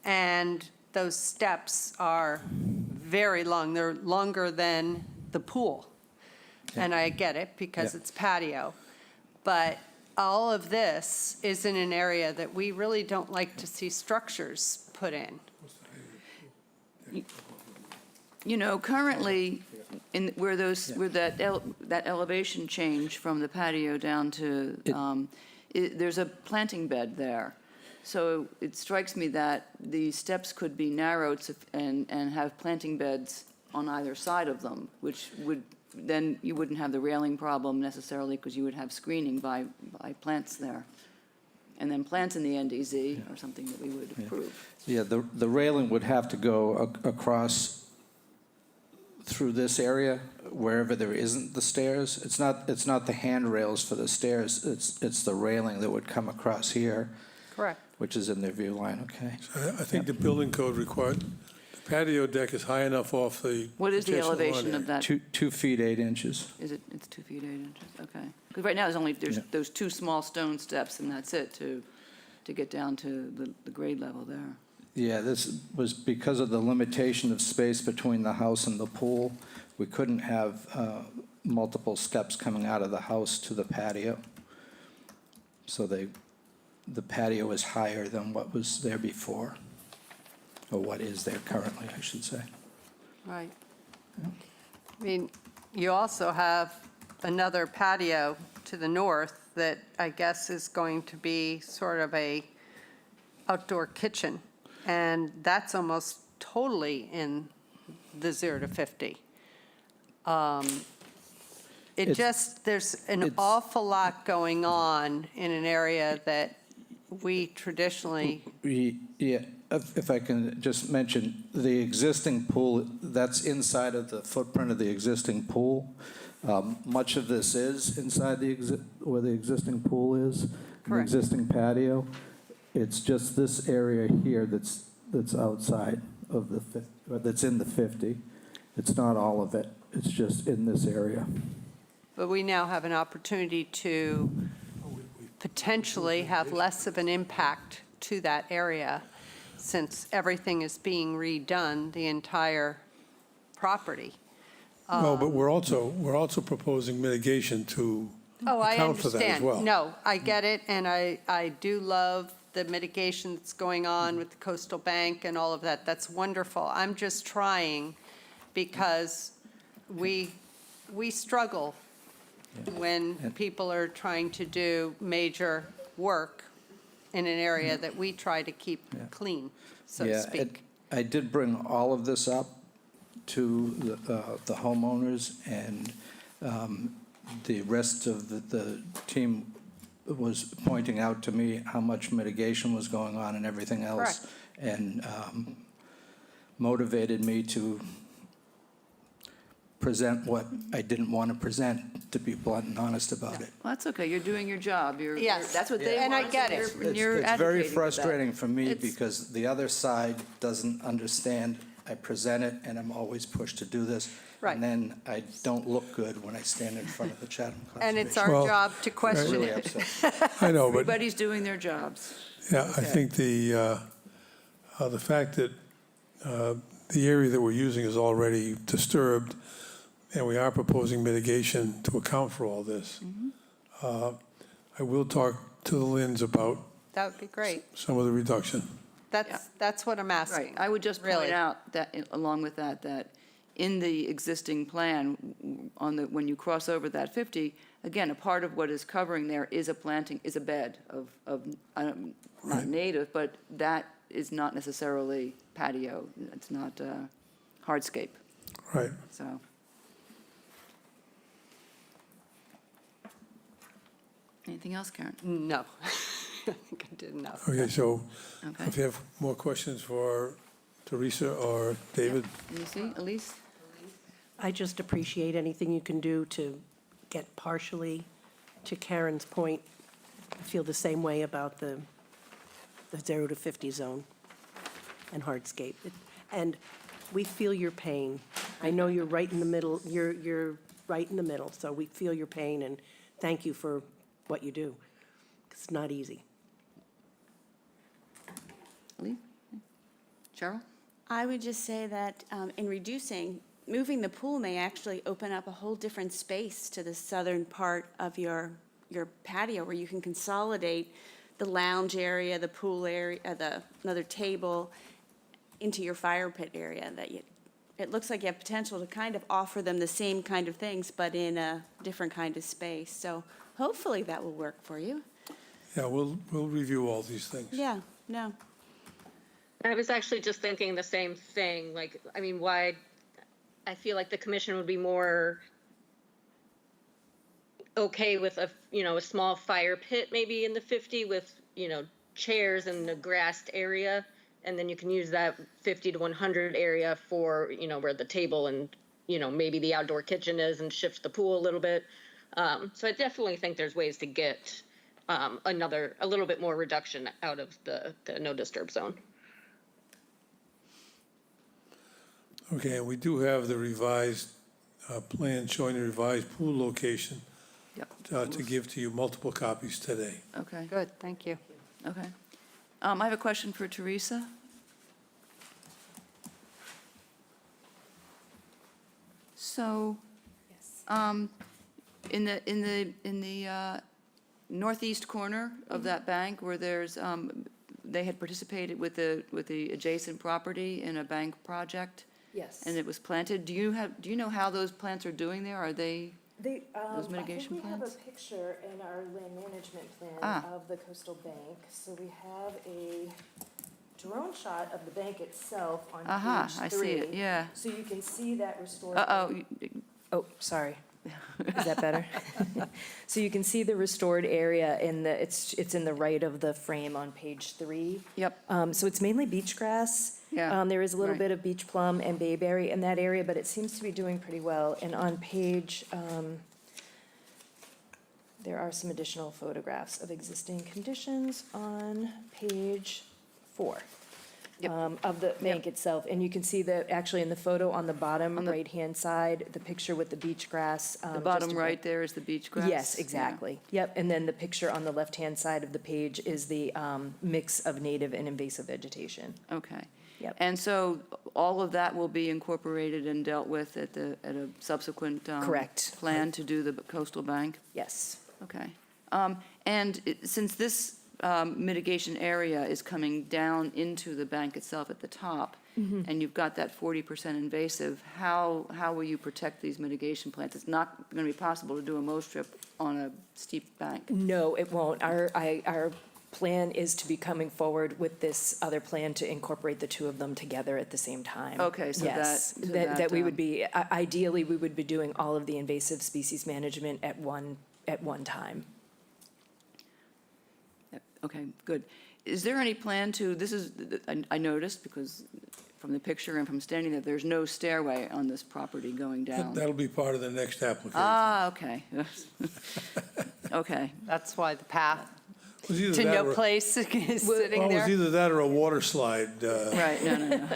And those steps are very long. They're longer than the pool. And I get it because it's patio. But all of this is in an area that we really don't like to see structures put in. You know, currently, where that elevation change from the patio down to, there's a planting bed there. So it strikes me that the steps could be narrowed and have planting beds on either side of them, which would, then you wouldn't have the railing problem necessarily because you would have screening by plants there. and then plants in the NDZ are something that we would approve. Yeah, the railing would have to go across through this area, wherever there isn't the stairs. It's not the handrails for the stairs, it's the railing that would come across here, Correct. which is in their view line, okay? I think the building code required, the patio deck is high enough off the. What is the adjacent lawn elevation area. of that? 2 feet 8 inches. Is it, it's 2 feet 8 inches, okay. Because right now, there's those 2 small stone steps, and that's it, to get down to the grade level there. Yeah, this was because of the limitation of space between the house and the pool. We couldn't have multiple steps coming out of the house to the patio. So the patio is higher than what was there before, or what is there currently, I should say. Right. I mean, you also have another patio to the north that I guess is going to be sort of a outdoor kitchen. And that's almost totally in the 0 to 50. There's an awful lot going on in an area that we traditionally, Yeah, if I can just mention, the existing pool, that's inside of the footprint of the existing pool. Much of this is inside where the existing pool is, the Correct. existing patio. It's just this area here that's outside of that's in the 50. It's not all of it, it's just in this area. but we now have an opportunity to potentially have less of an impact to that area since everything is being redone, the entire property. No, but we're also proposing mitigation to Oh, I account for that as understand. well. No, I get it, and I do love the mitigation that's going on with the coastal bank and all of that. That's wonderful. I'm just trying because we struggle when people are trying to do major work in an area that we try to keep clean, so to speak. I did bring all of this up to the homeowners, and the rest of the team was pointing out to me how much mitigation was going on and everything else. Correct. And motivated me to present what I didn't want to present, to be blunt and honest about it. Well, that's okay, you're doing your job. Yes. That's what they want. And I get it. You're It's very advocating for that. frustrating for me It's- because the other side doesn't understand. I present it, and I'm always pushed to do this. Right. And then I don't look good when I stand in front of the Chatham Conservation. And it's our Well, job to It's question really it. upset. I know, but Everybody's doing their jobs. yeah, I think the fact that the area that we're using is already disturbed, and we are proposing mitigation to account for all this. I will talk to the Lins about That would be great. some of the reduction. That's what I'm Right, asking. I would just point Really. out that, along with that, that in the existing plan, when you cross over that 50, again, a part of what is covering there is a bed of, not native, but that is not necessarily patio, it's not hardscape, Right. so. Anything else, Karen? No. I think I did enough. Okay, so Okay. if you have more questions for Teresa or David, Can you see, Elise? I just appreciate anything you can do to get partially to Karen's point. I feel the same way about the 0 to 50 zone and hardscape. And we feel your pain. I know you're right in the middle, you're right in the middle, so we feel your pain, and thank you for what you do. It's not easy. Elise? Cheryl? I would just say that in moving the pool may actually open up a whole different space to the southern part of your patio, where you can consolidate the lounge area, the pool area, another table into your fire pit area. It looks like you have potential to kind of offer them the same kind of things, but in a different kind of space. So hopefully that will work for you. yeah, we'll review all these things. Yeah, no. I was actually just thinking the same thing, like, I mean, why, I feel like the commission would be more okay with a small fire pit maybe in the 50 with chairs in the grassed area, and then you can use that 50 to 100 area for, where the table and, maybe the outdoor kitchen is, and shift the pool a little bit. So I definitely think there's ways to get a little bit more reduction out of the no disturb zone. Okay, and we do have the revised plan showing the revised pool location to give to you, multiple copies today. Okay, Good, thank you. okay. I have a question for Teresa. So, in the northeast corner of that bank where there's, they had participated with the adjacent property in a bank project, Yes. and it was planted. Do you know how those plants are doing there? Are they, those mitigation I think we have a plans? picture in our land management plan Ah. of the coastal bank. So we have a drone shot of the bank itself on Aha, page 3. I see it, yeah. So you can see that restored. Uh-oh, Oh, sorry. Is that better? So you can see the restored area it's in the right of the frame on page 3. Yep. So it's mainly beach grass. Yeah, There is a little right. bit of beach plum and bayberry in that area, but it seems to be doing pretty well. And on page, there are some additional photographs of existing conditions on page 4. Of the bank itself, and you can see that actually in the photo on the bottom right-hand side, the picture with the beach grass. The just bottom above- right there is the beach grass? Yes, Yeah. exactly. Yep, and then the picture on the left-hand side of the page is the mix of native and invasive vegetation. Okay. Yep. And so all of that will be incorporated and dealt with at a subsequent Correct. plan to do the coastal bank? Yes. Okay. Since this mitigation area is coming down into the bank itself at the top, and you've got that 40% invasive, how will you protect these mitigation plants? It's not going to be possible to do a mow strip on a steep bank. No, it won't. Our plan is to be coming forward with this other plan to incorporate the two of them together at the same time. Okay, so Yes, that we would be, ideally, we would be doing all of the invasive species management at one time. Okay, good. Is there any plan to, I noticed, because from the picture and from standing there, there's no stairway on this property going down. That'll be part of the next application. Ah, okay. Okay. That's why the path It was either to that no or- place is sitting Well, it was there. either that or a water slide. Right, no.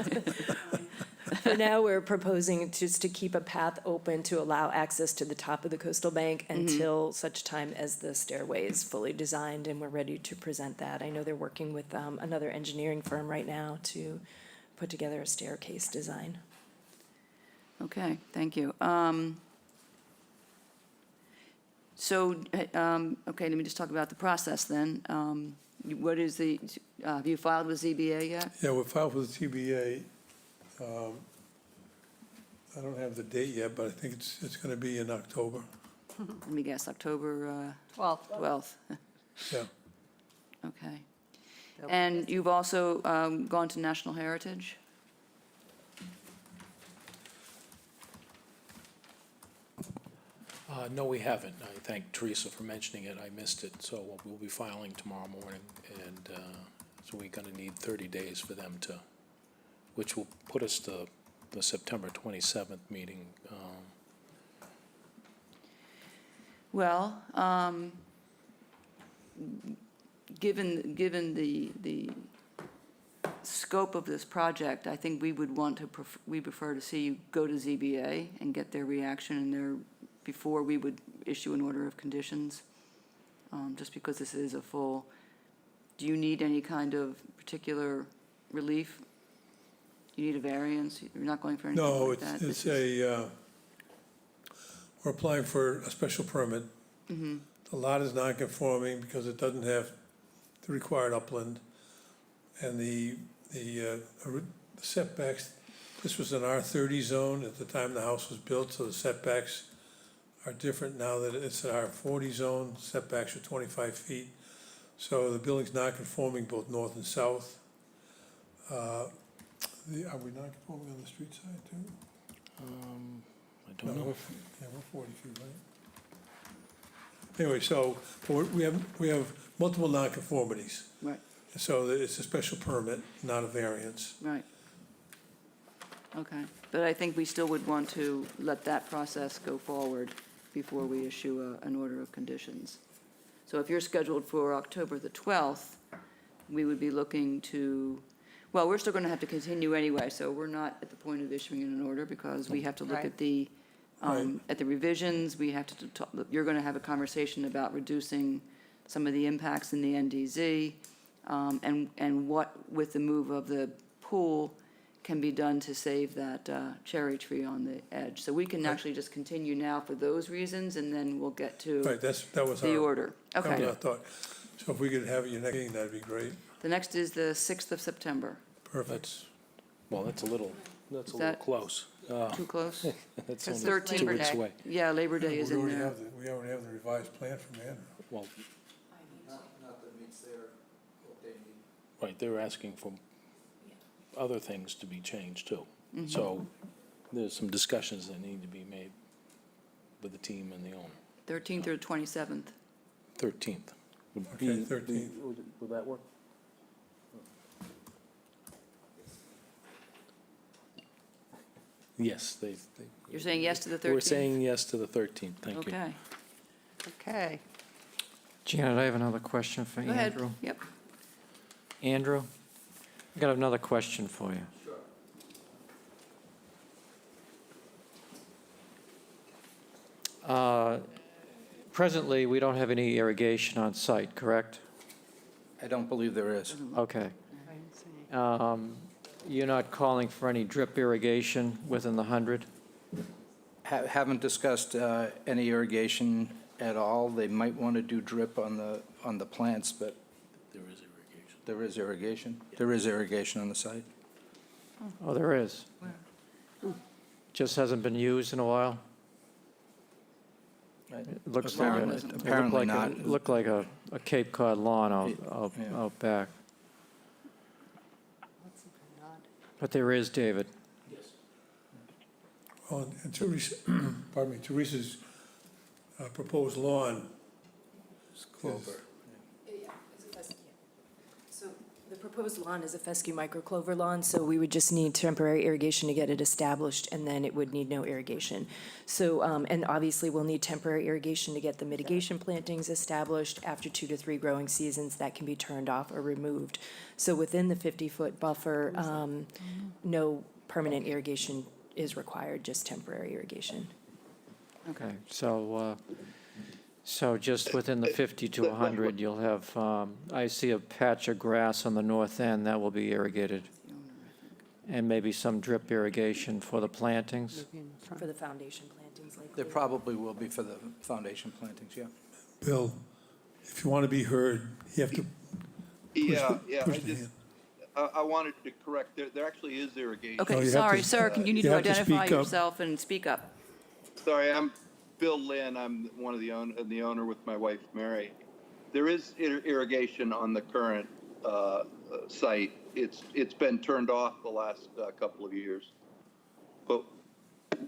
For now, we're proposing just to keep a path open to allow access to the top of the coastal bank until such time as the stairway is fully designed and we're ready to present that. I know they're working with another engineering firm right now to put together a staircase design. Okay, thank you. Okay, let me just talk about the process then. What is have you filed with ZBA yet? Yeah, we filed with the TBA. I don't have the date yet, but I think it's going to be in October. Let me guess, October 12. 12th. Yeah. Okay. And you've also gone to National Heritage? No, we haven't. I thank Teresa for mentioning it. I missed it, so we'll be filing tomorrow morning, and so we're going to need 30 days for them to, which will put us to the September 27th meeting. Well, given the scope of this project, I think we would want to, we prefer to see you go to ZBA and get their reaction and before we would issue an order of conditions, just because this is a full, do you need any kind of particular relief? You need a variance? You're not going for anything No, like that? it's we're applying for a special permit. Mm-hmm. The lot is non-conforming because it doesn't have the required upland. And the setbacks, this was an R30 zone at the time the house was built, so the setbacks are different now that it's an R40 zone, setbacks are 25 feet. So the building's non-conforming both north and south. Are we non-conforming on the street side too? I don't know. Yeah, we're 40 feet, right? Anyway, so we have multiple nonconformities. Right, So that it's a special permit, not a variance. right. Okay, but I think we still would want to let that process go forward before we issue an order of conditions. So if you're scheduled for October the 12th, we would be looking to, well, we're still going to have to continue anyway, so we're not at the point of issuing an order because we have to look at the, at the revisions, we have to, you're going to have a conversation about reducing some of the impacts in the NDZ, and what, with the move of the pool, can be done to save that cherry tree on the edge. So we can actually just continue now for those reasons, and then we'll get to Right, that was the our. order. That was Okay. our thought. So if we could have your next meeting, that'd be great. The next is the 6th of September. Perfect. Well, that's a little Is that close. Too close? That's Because only it's 13 Labor weeks Day. away. Yeah, Labor Day is in there. We already have the revised plan from Andrew. Well, Not that meets their, what they need. right, they're asking for other things to be changed too. Mm-hmm. So there's some discussions that need to be made with the team and the owner. 13th or 27th. 13th. Okay, 13th. Would that work? Yes, You're saying yes to the 13th? we're saying yes to the 13th, thank you. Okay. Okay. Janet, I have another question for Go ahead. Andrew. Yep. Andrew, I got another question for you. Presently, we don't have any irrigation on site, correct? I don't believe there is. Okay. You're not calling for any drip irrigation within the 100? Haven't discussed any irrigation at all. They might want to do drip on the plants, but There is irrigation. there is irrigation. There is irrigation on the site. Oh, there is? Just hasn't been used in a while? It looks like, Apparently- it looked apparently like, not. it looked like a Cape Cod lawn out Yeah. back. But there is, David. Well, and Teresa, pardon me, Teresa's proposed lawn. Clover. So the proposed lawn is a fescue microclover lawn, so we would just need temporary irrigation to get it established, and then it would need no irrigation. So, and obviously, we'll need temporary irrigation to get the mitigation plantings established. After 2 to 3 growing seasons, that can be turned off or removed. So within the 50-foot buffer, no permanent irrigation is required, just temporary irrigation. Okay, so just within the 50 to 100, you'll have, I see a patch of grass on the north end that will be irrigated, and maybe some drip irrigation for the plantings? For the foundation plantings, likely. There probably will be for the foundation plantings, yeah. Bill, if you want to be heard, you have to Yeah, push I the just, hand. I wanted to correct, there actually is irrigation. Oh, Okay, you have sorry, to- sir, you need you to have to identify speak up. yourself and speak up. Sorry, I'm Bill Lynn, I'm one of the owner with my wife Mary. There is irrigation on the current site. It's been turned off the last couple of years. But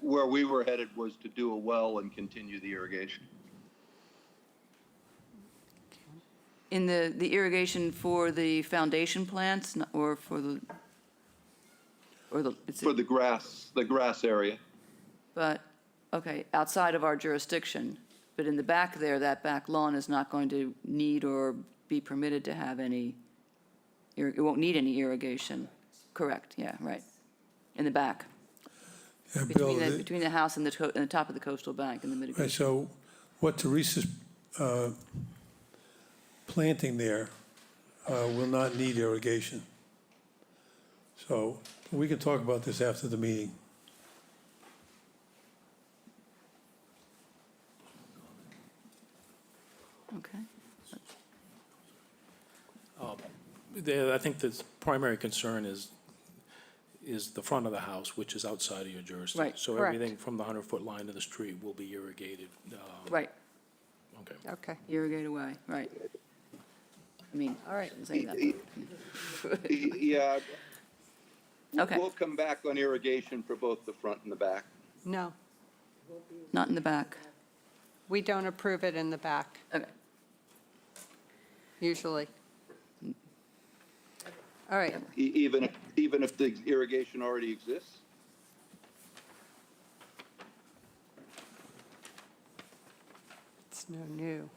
where we were headed was to do a well and continue the irrigation. In the irrigation for the foundation plants, or for the, it's, For the grass area. but, okay, outside of our jurisdiction, but in the back there, that back lawn is not going to need or be permitted to have any, it won't need any irrigation. Correct, yeah, right. In the back, Yeah, Bill, between the house and the top of the coastal bank and the right, mitigation. so what Teresa's planting there will not need irrigation. So we can talk about this after the meeting. Okay. I think the primary concern is the front of the house, which is outside of your jurisdiction. Right, So correct. everything from the 100-foot line to the street will be irrigated. Right, Okay. Okay. irrigate away, right. I mean, All right. I'm saying that. Yeah. Okay. We'll come back on irrigation for both the front and the back. No. Not in the back. We don't approve it in the back, Okay. usually. All right, Even if the irrigation already exists? it's no new.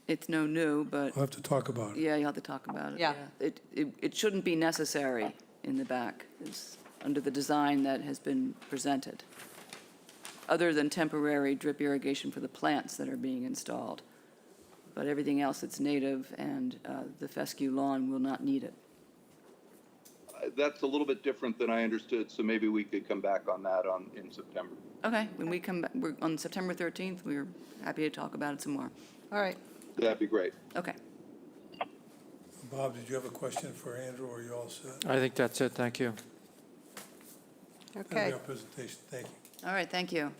It's no new, but, We'll have to talk about it. yeah, you'll have to talk about it. Yeah. It shouldn't be necessary in the back, is under the design that has been presented, other than temporary drip irrigation for the plants that are being installed. But everything else that's native and the fescue lawn will not need it. That's a little bit different than I understood, so maybe we could come back on that in September. Okay, when we come back, on September 13th, we're happy to talk about it some more. All right. That'd be great. Okay. Bob, did you have a question for Andrew, or are you all set? I think that's it, thank you. That'll Okay. be our presentation, thank you. All right, thank you.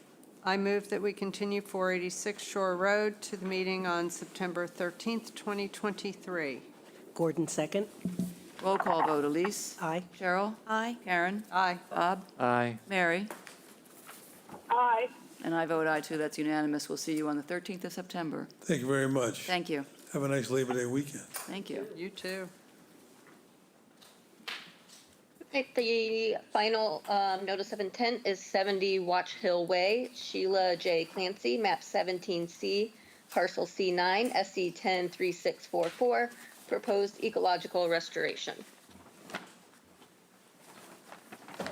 I move that we continue 486 Shore Road to the meeting on September 13th, 2023. Gordon, second. Roll call vote, Elise? Aye. Cheryl? Aye. Karen? Aye. Bob? Aye. Mary? Aye. And I vote aye, too. That's unanimous. We'll see you on the 13th of September. Thank you very much. Thank you. Have a nice Labor Day weekend. Thank you. You too. Okay, the final notice of intent is 70 Watch Hill Way, Sheila J. Clancy, map 17C, parcel C9, SE 103644, proposed ecological restoration.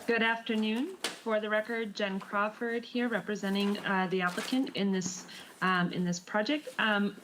Good afternoon. For the record, Jen Crawford here representing the applicant in this project.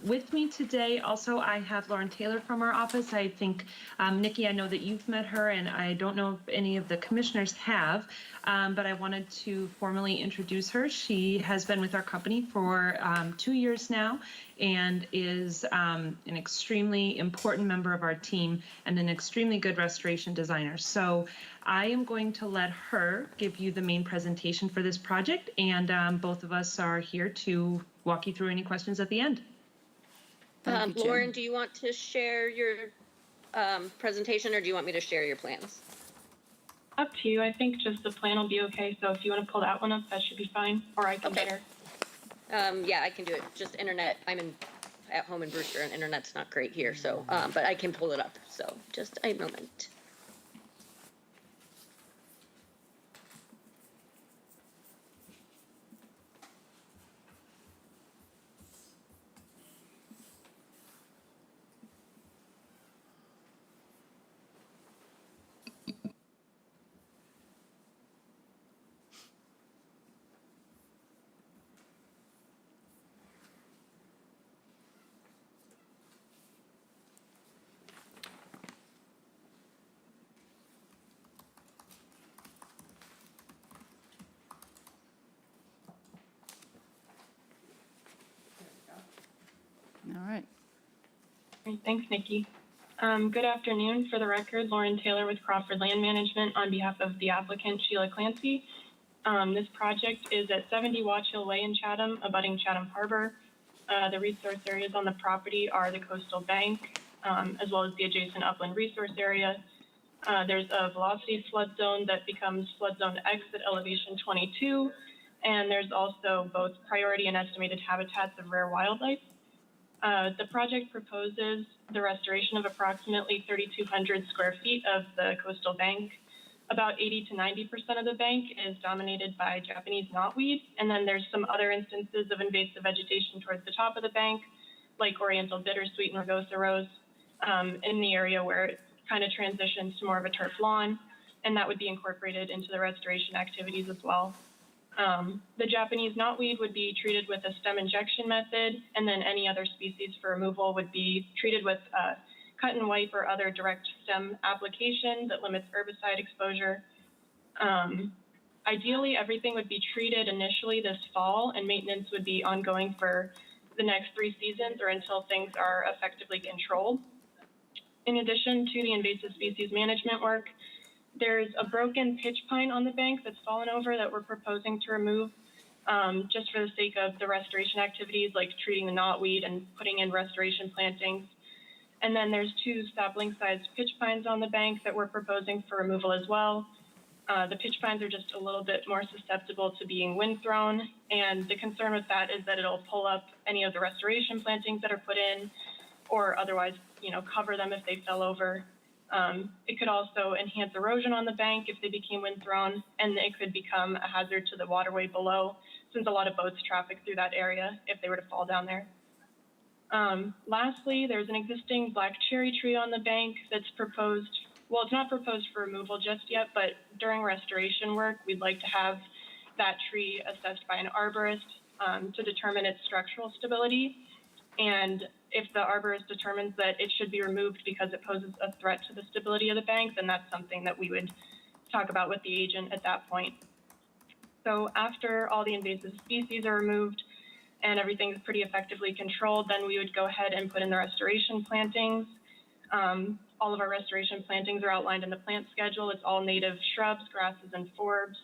With me today also I have Lauren Taylor from our office. I think, Nikki, I know that you've met her and I don't know if any of the commissioners have, but I wanted to formally introduce her. She has been with our company for 2 years now and is an extremely important member of our team and an extremely good restoration designer. So I am going to let her give you the main presentation for this project, and both of us are here to walk you through any questions at the end. Thank you, Jen. Lauren, do you want to share your presentation or do you want me to share your plans? Up to you. I think just the plan will be okay. So if you want to pull that one up, that should be fine. Or I can share. Yeah, I can do it. Just internet. I'm at home in Brewster and internet's not great here. So, but I can pull it up. So just a moment. All right. Great. Thanks, Nikki. Good afternoon. For the record, Lauren Taylor with Crawford Land Management on behalf of the applicant, Sheila Clancy. This project is at 70 Watch Hill Way in Chatham, abutting Chatham Harbor. The resource areas on the property are the coastal bank, as well as the adjacent upland resource area. There's a velocity flood zone that becomes flood zone X at elevation 22, and there's also both priority and estimated habitats of rare wildlife. The project proposes the restoration of approximately 3,200 square feet of the coastal bank. About 80 to 90% of the bank is dominated by Japanese knotweed, and then there's some other instances of invasive vegetation towards the top of the bank, like Oriental bittersweet and rugosa rose, in the area where it kind of transitions to more of a turf lawn, and that would be incorporated into the restoration activities as well. The Japanese knotweed would be treated with a stem injection method, and then any other species for removal would be treated with cut and wipe or other direct stem application that limits herbicide exposure. Ideally, everything would be treated initially this fall, and maintenance would be ongoing for the next 3 seasons or until things are effectively controlled. In addition to the invasive species management work, there's a broken pitch pine on the bank that's fallen over that we're proposing to remove just for the sake of the restoration activities, like treating the knotweed and putting in restoration plantings. And then there's 2 sapling-sized pitch pines on the bank that we're proposing for removal as well. The pitch pines are just a little bit more susceptible to being wind thrown, and the concern with that is that it'll pull up any of the restoration plantings that are put in, or otherwise, cover them if they fell over. It could also enhance erosion on the bank if they became wind thrown, and it could become a hazard to the waterway below, since a lot of boats traffic through that area if they were to fall down there. Lastly, there's an existing black cherry tree on the bank that's proposed. Well, it's not proposed for removal just yet, but during restoration work, we'd like to have that tree assessed by an arborist to determine its structural stability. And if the arborist determines that it should be removed because it poses a threat to the stability of the bank, then that's something that we would talk about with the agent at that point. So after all the invasive species are removed and everything's pretty effectively controlled, then we would go ahead and put in the restoration plantings. All of our restoration plantings are outlined in the plant schedule. It's all native shrubs, grasses, and forbs.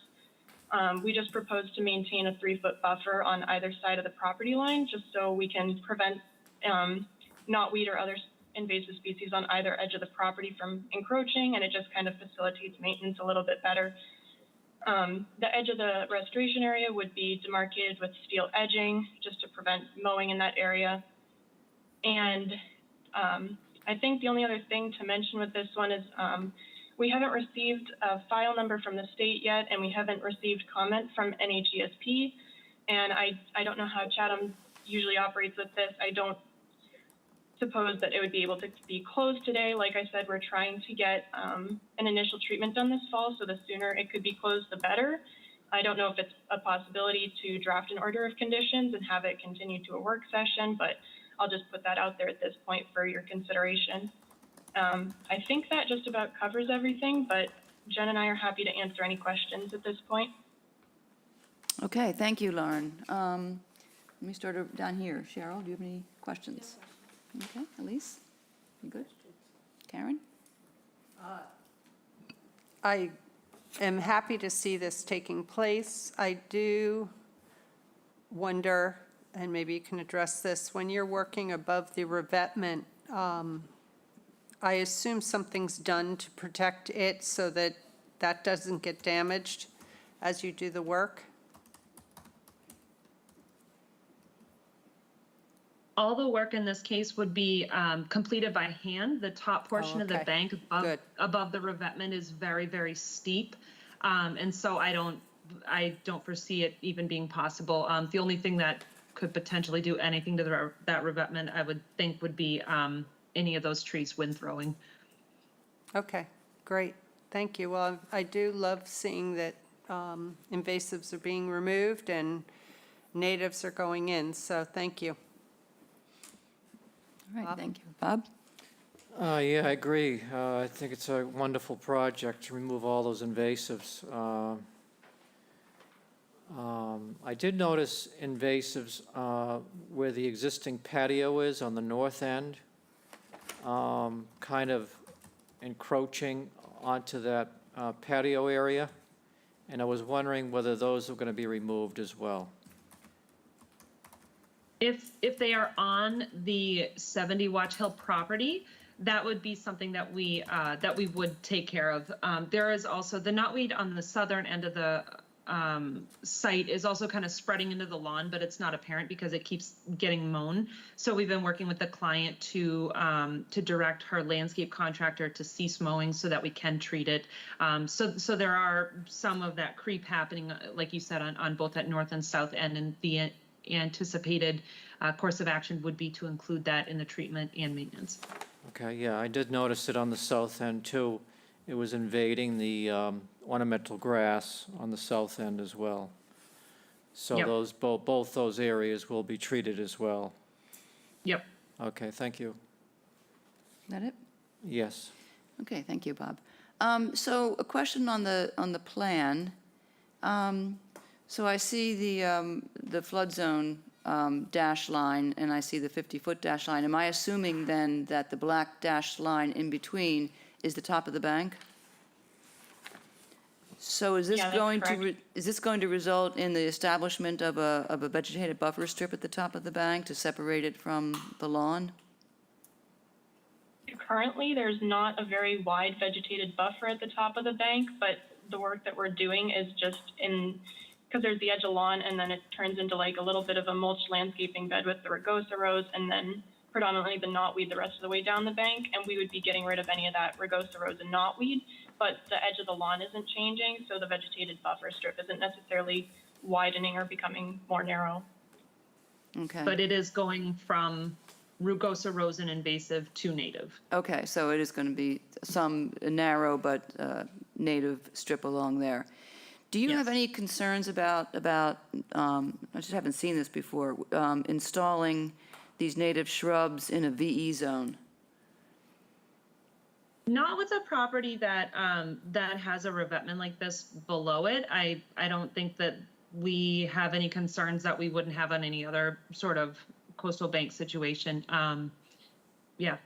We just propose to maintain a 3-foot buffer on either side of the property line, just so we can prevent knotweed or other invasive species on either edge of the property from encroaching, and it just kind of facilitates maintenance a little bit better. The edge of the restoration area would be demarcated with steel edging, just to prevent mowing in that area. And I think the only other thing to mention with this one is we haven't received a file number from the state yet, and we haven't received comment from NHESP. And I don't know how Chatham usually operates with this. I don't suppose that it would be able to be closed today. Like I said, we're trying to get an initial treatment done this fall, so the sooner it could be closed, the better. I don't know if it's a possibility to draft an order of conditions and have it continue to a work session, but I'll just put that out there at this point for your consideration. I think that just about covers everything, but Jen and I are happy to answer any questions at this point. Okay, thank you, Lauren. Let me start down here. Cheryl, do you have any questions? Okay, Elise, you good? Karen? I am happy to see this taking place. I do wonder, and maybe you can address this, when you're working above the revetment, I assume something's done to protect it so that that doesn't get damaged as you do the work? All the work in this case would be completed by hand. The top portion of the bank above the revetment is very, very steep. And so I don't foresee it even being possible. The only thing that could potentially do anything to that revetment, I would think, would be any of those trees wind throwing. Okay, great. Thank you. Well, I do love seeing that invasives are being removed and natives are going in, so thank you. All right, thank you. Bob? Yeah, I agree. I think it's a wonderful project to remove all those invasives. I did notice invasives where the existing patio is on the north end, kind of encroaching onto that patio area. And I was wondering whether those are going to be removed as well. If they are on the 70 Watch Hill property, that would be something that we would take care of. There is also the knotweed on the southern end of the site is also kind of spreading into the lawn, but it's not apparent because it keeps getting mown. So we've been working with the client to direct her landscape contractor to cease mowing so that we can treat it. So there are some of that creep happening, like you said, on both that north and south end, and the anticipated course of action would be to include that in the treatment and maintenance. Okay, yeah, I did notice it on the south end too. It was invading the ornamental grass on the south end as well. So Yep. those both those areas will be treated as well. Yep. Okay, thank you. Is that it? Yes. Okay, thank you, Bob. So a question on the plan. So I see the flood zone dash line, and I see the 50-foot dash line. Am I assuming then that the black dashed line in between is the top of the bank? So is this Yeah, that's going correct. is this going to result in the establishment of a vegetated buffer strip at the top of the bank to separate it from the lawn? Currently, there's not a very wide vegetated buffer at the top of the bank, but the work that we're doing is just because there's the edge of lawn and then it turns into like a little bit of a mulched landscaping bed with the rugosa rose and then predominantly the knotweed the rest of the way down the bank. And we would be getting rid of any of that rugosa rose and knotweed, but the edge of the lawn isn't changing. So the vegetated buffer strip isn't necessarily widening or becoming more narrow. Okay. But it is going from rugosa rose and invasive to native. Okay, so it is going to be some narrow but native strip along there. Do you have any concerns about I just haven't seen this before, installing these native shrubs in a VE zone? Not with a property that that has a revetment like this below it. I don't think that we have any concerns that we wouldn't have on any other sort of coastal bank situation. Yeah.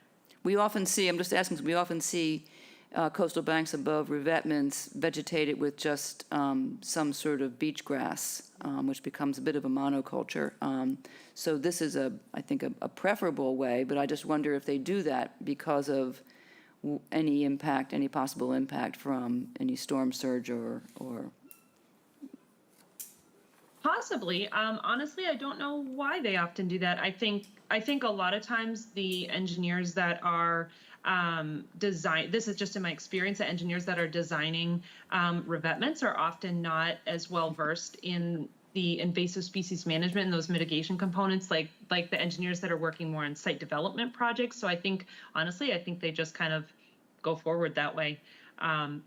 We often see, I'm just asking, 'cause we often see coastal banks above revetments vegetated with just some sort of beach grass, which becomes a bit of a monoculture. So this is, I think, a preferable way, but I just wonder if they do that because of any impact, any possible impact from any storm surge or Possibly. Honestly, I don't know why they often do that. I think a lot of times the engineers that are this is just in my experience, the engineers that are designing revetments are often not as well versed in the invasive species management and those mitigation components like the engineers that are working more on site development projects. So I think, honestly, they just kind of go forward that way.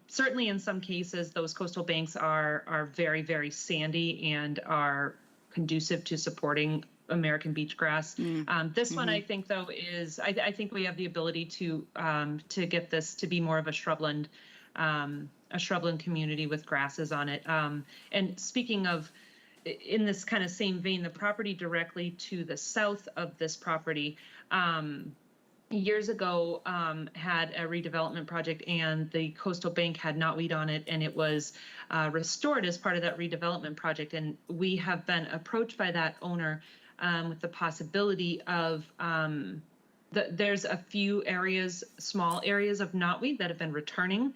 Certainly in some cases, those coastal banks are very, very sandy and are conducive to supporting American beach grass. This one, I think, though, is, I think we have the ability to get this to be more of a shrubland community with grasses on it. And speaking of, in this kind of same vein, the property directly to the south of this property, years ago had a redevelopment project and the coastal bank had knotweed on it and it was restored as part of that redevelopment project. And we have been approached by that owner with the possibility of, there's a few areas, small areas of knotweed that have been returning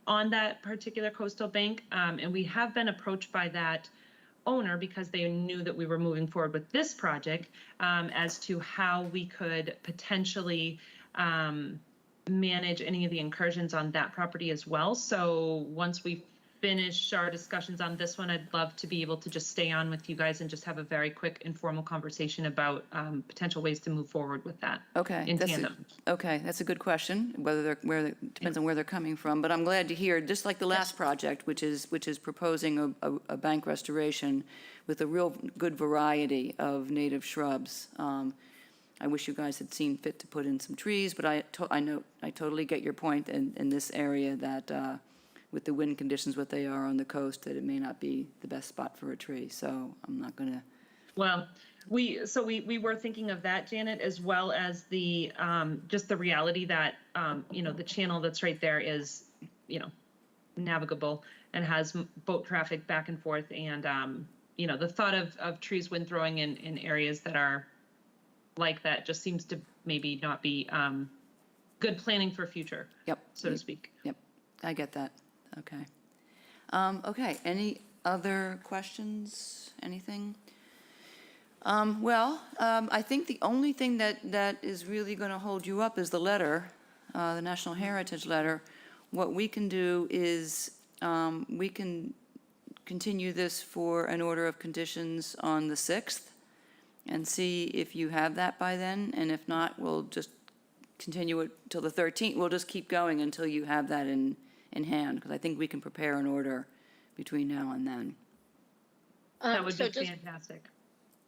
on that particular coastal bank. And we have been approached by that owner because they knew that we were moving forward with this project as to how we could potentially manage any of the incursions on that property as well. So once we finish our discussions on this one, I'd love to be able to just stay on with you guys and just have a very quick informal conversation about potential ways to move forward with that. Okay. In tandem. Okay, that's a good question, depends on where they're coming from, but I'm glad to hear, just like the last project, which is proposing a bank restoration with a real good variety of native shrubs. I wish you guys had seen fit to put in some trees, but I totally get your point in this area that with the wind conditions what they are on the coast, that it may not be the best spot for a tree, so I'm not gonna. Well, we were thinking of that, Janet, as well as the just the reality that the channel that's right there is navigable and has boat traffic back and forth, and the thought of trees wind throwing in areas that are like that just seems to maybe not be good planning for future. Yep. So to speak. Yep, I get that. Okay. Okay, any other questions, anything? I think the only thing that is really going to hold you up is the letter, the National Heritage letter. What we can do is we can continue this for an order of conditions on the 6th and see if you have that by then, and if not, we'll just continue it till the 13th. We'll just keep going until you have that in hand, because I think we can prepare an order between now and then. That would So be just fantastic.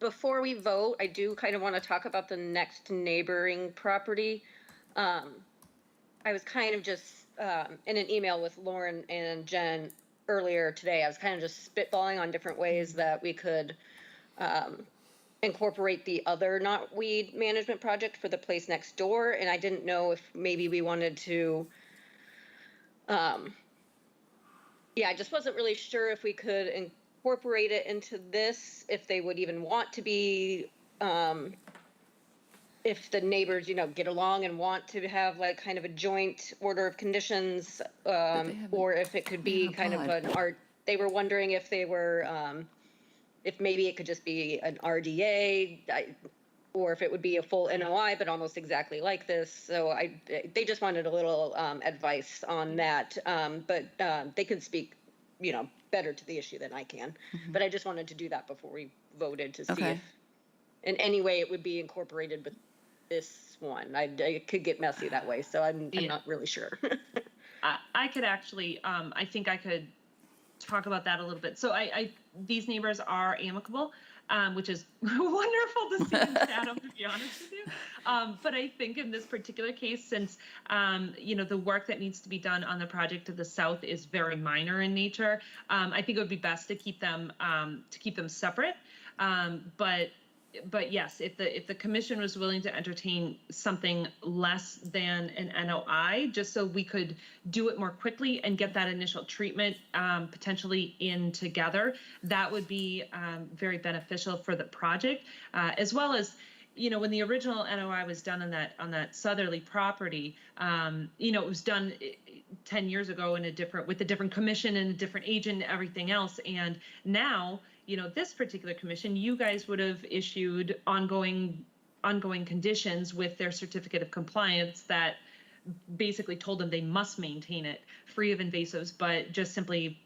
before we vote, I do kind of want to talk about the next neighboring property. I was kind of just in an email with Lauren and Jen earlier today. I was kind of just spitballing on different ways that we could incorporate the other knotweed management project for the place next door, and I didn't know if maybe we wanted to. I just wasn't really sure if we could incorporate it into this, if they would even want to be if the neighbors, get along and want to have like kind of a joint order of conditions, or if it could be kind of an they were wondering if they were, if maybe it could just be an RDA, or if it would be a full NOI, but almost exactly like this. So they just wanted a little advice on that. But they can speak, better to the issue than I can. But I just wanted to do that before we voted to see if in any way it would be incorporated with this one. It could get messy that way, so I'm not really sure. I could actually, I think I could talk about that a little bit. So these neighbors are amicable, which is wonderful to see in Chatham, to be honest with you. But I think in this particular case, since, the work that needs to be done on the project to the south is very minor in nature, I think it would be best to keep them separate. But yes, if the commission was willing to entertain something less than an NOI, just so we could do it more quickly and get that initial treatment potentially in together, that would be very beneficial for the project, as well as, when the original NOI was done on that southerly property, it was done 10 years ago with a different commission and a different agent and everything else, and now, this particular commission, you guys would have issued ongoing conditions with their certificate of compliance that basically told them they must maintain it free of invasives, but just simply,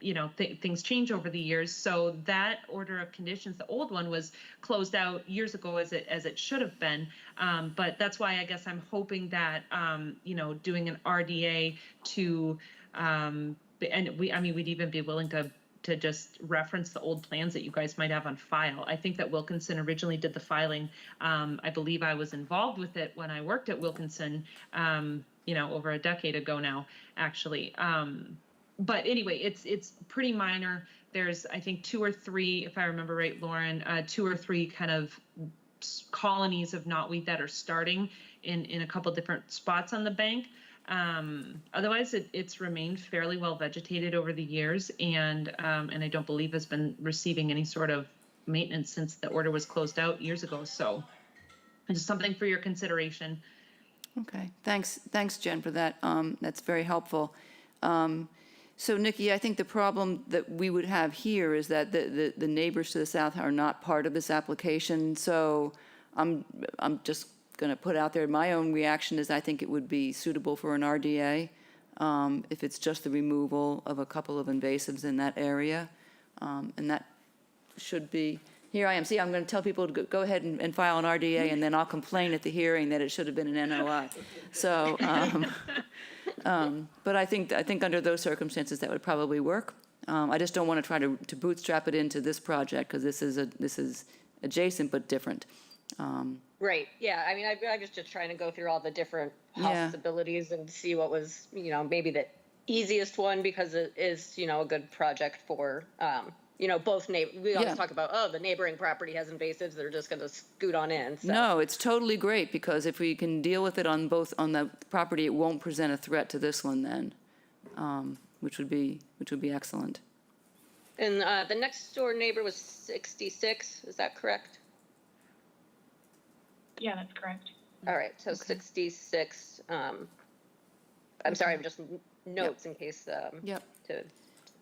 things change over the years. So that order of conditions, the old one, was closed out years ago as it should have been. But that's why I guess I'm hoping that, doing an RDA to, and we'd even be willing to just reference the old plans that you guys might have on file. I think that Wilkinson originally did the filing. I believe I was involved with it when I worked at Wilkinson, over a decade ago now, actually. But anyway, it's pretty minor. There's, I think, 2 or 3, if I remember right, Lauren, 2 or 3 kind of colonies of knotweed that are starting in a couple different spots on the bank. Otherwise, it's remained fairly well vegetated over the years, and I don't believe has been receiving any sort of maintenance since the order was closed out years ago. So, just something for your consideration. Okay, thanks, Jen, for that. That's very helpful. So, Nikki, I think the problem that we would have here is that the neighbors to the south are not part of this application. So, I'm just going to put out there, my own reaction is I think it would be suitable for an RDA if it's just the removal of a couple of invasives in that area. And that should be, here I am. See, I'm going to tell people to go ahead and file an RDA, and then I'll complain at the hearing that it should have been an NOI. So, but I think under those circumstances that would probably work. I just don't want to try to bootstrap it into this project because this is adjacent but different. Right. Yeah. I mean, I was just trying to go through all the different possibilities and see what was, maybe the easiest one because it is, a good project for, both we always talk about, the neighboring property has invasives. They're just going to scoot on in. So. No, it's totally great because if we can deal with it on the property, it won't present a threat to this one then, which would be excellent. And the next door neighbor was 66. Is that correct? Yeah, that's correct. All right, so 66. I'm sorry, I'm just notes in case to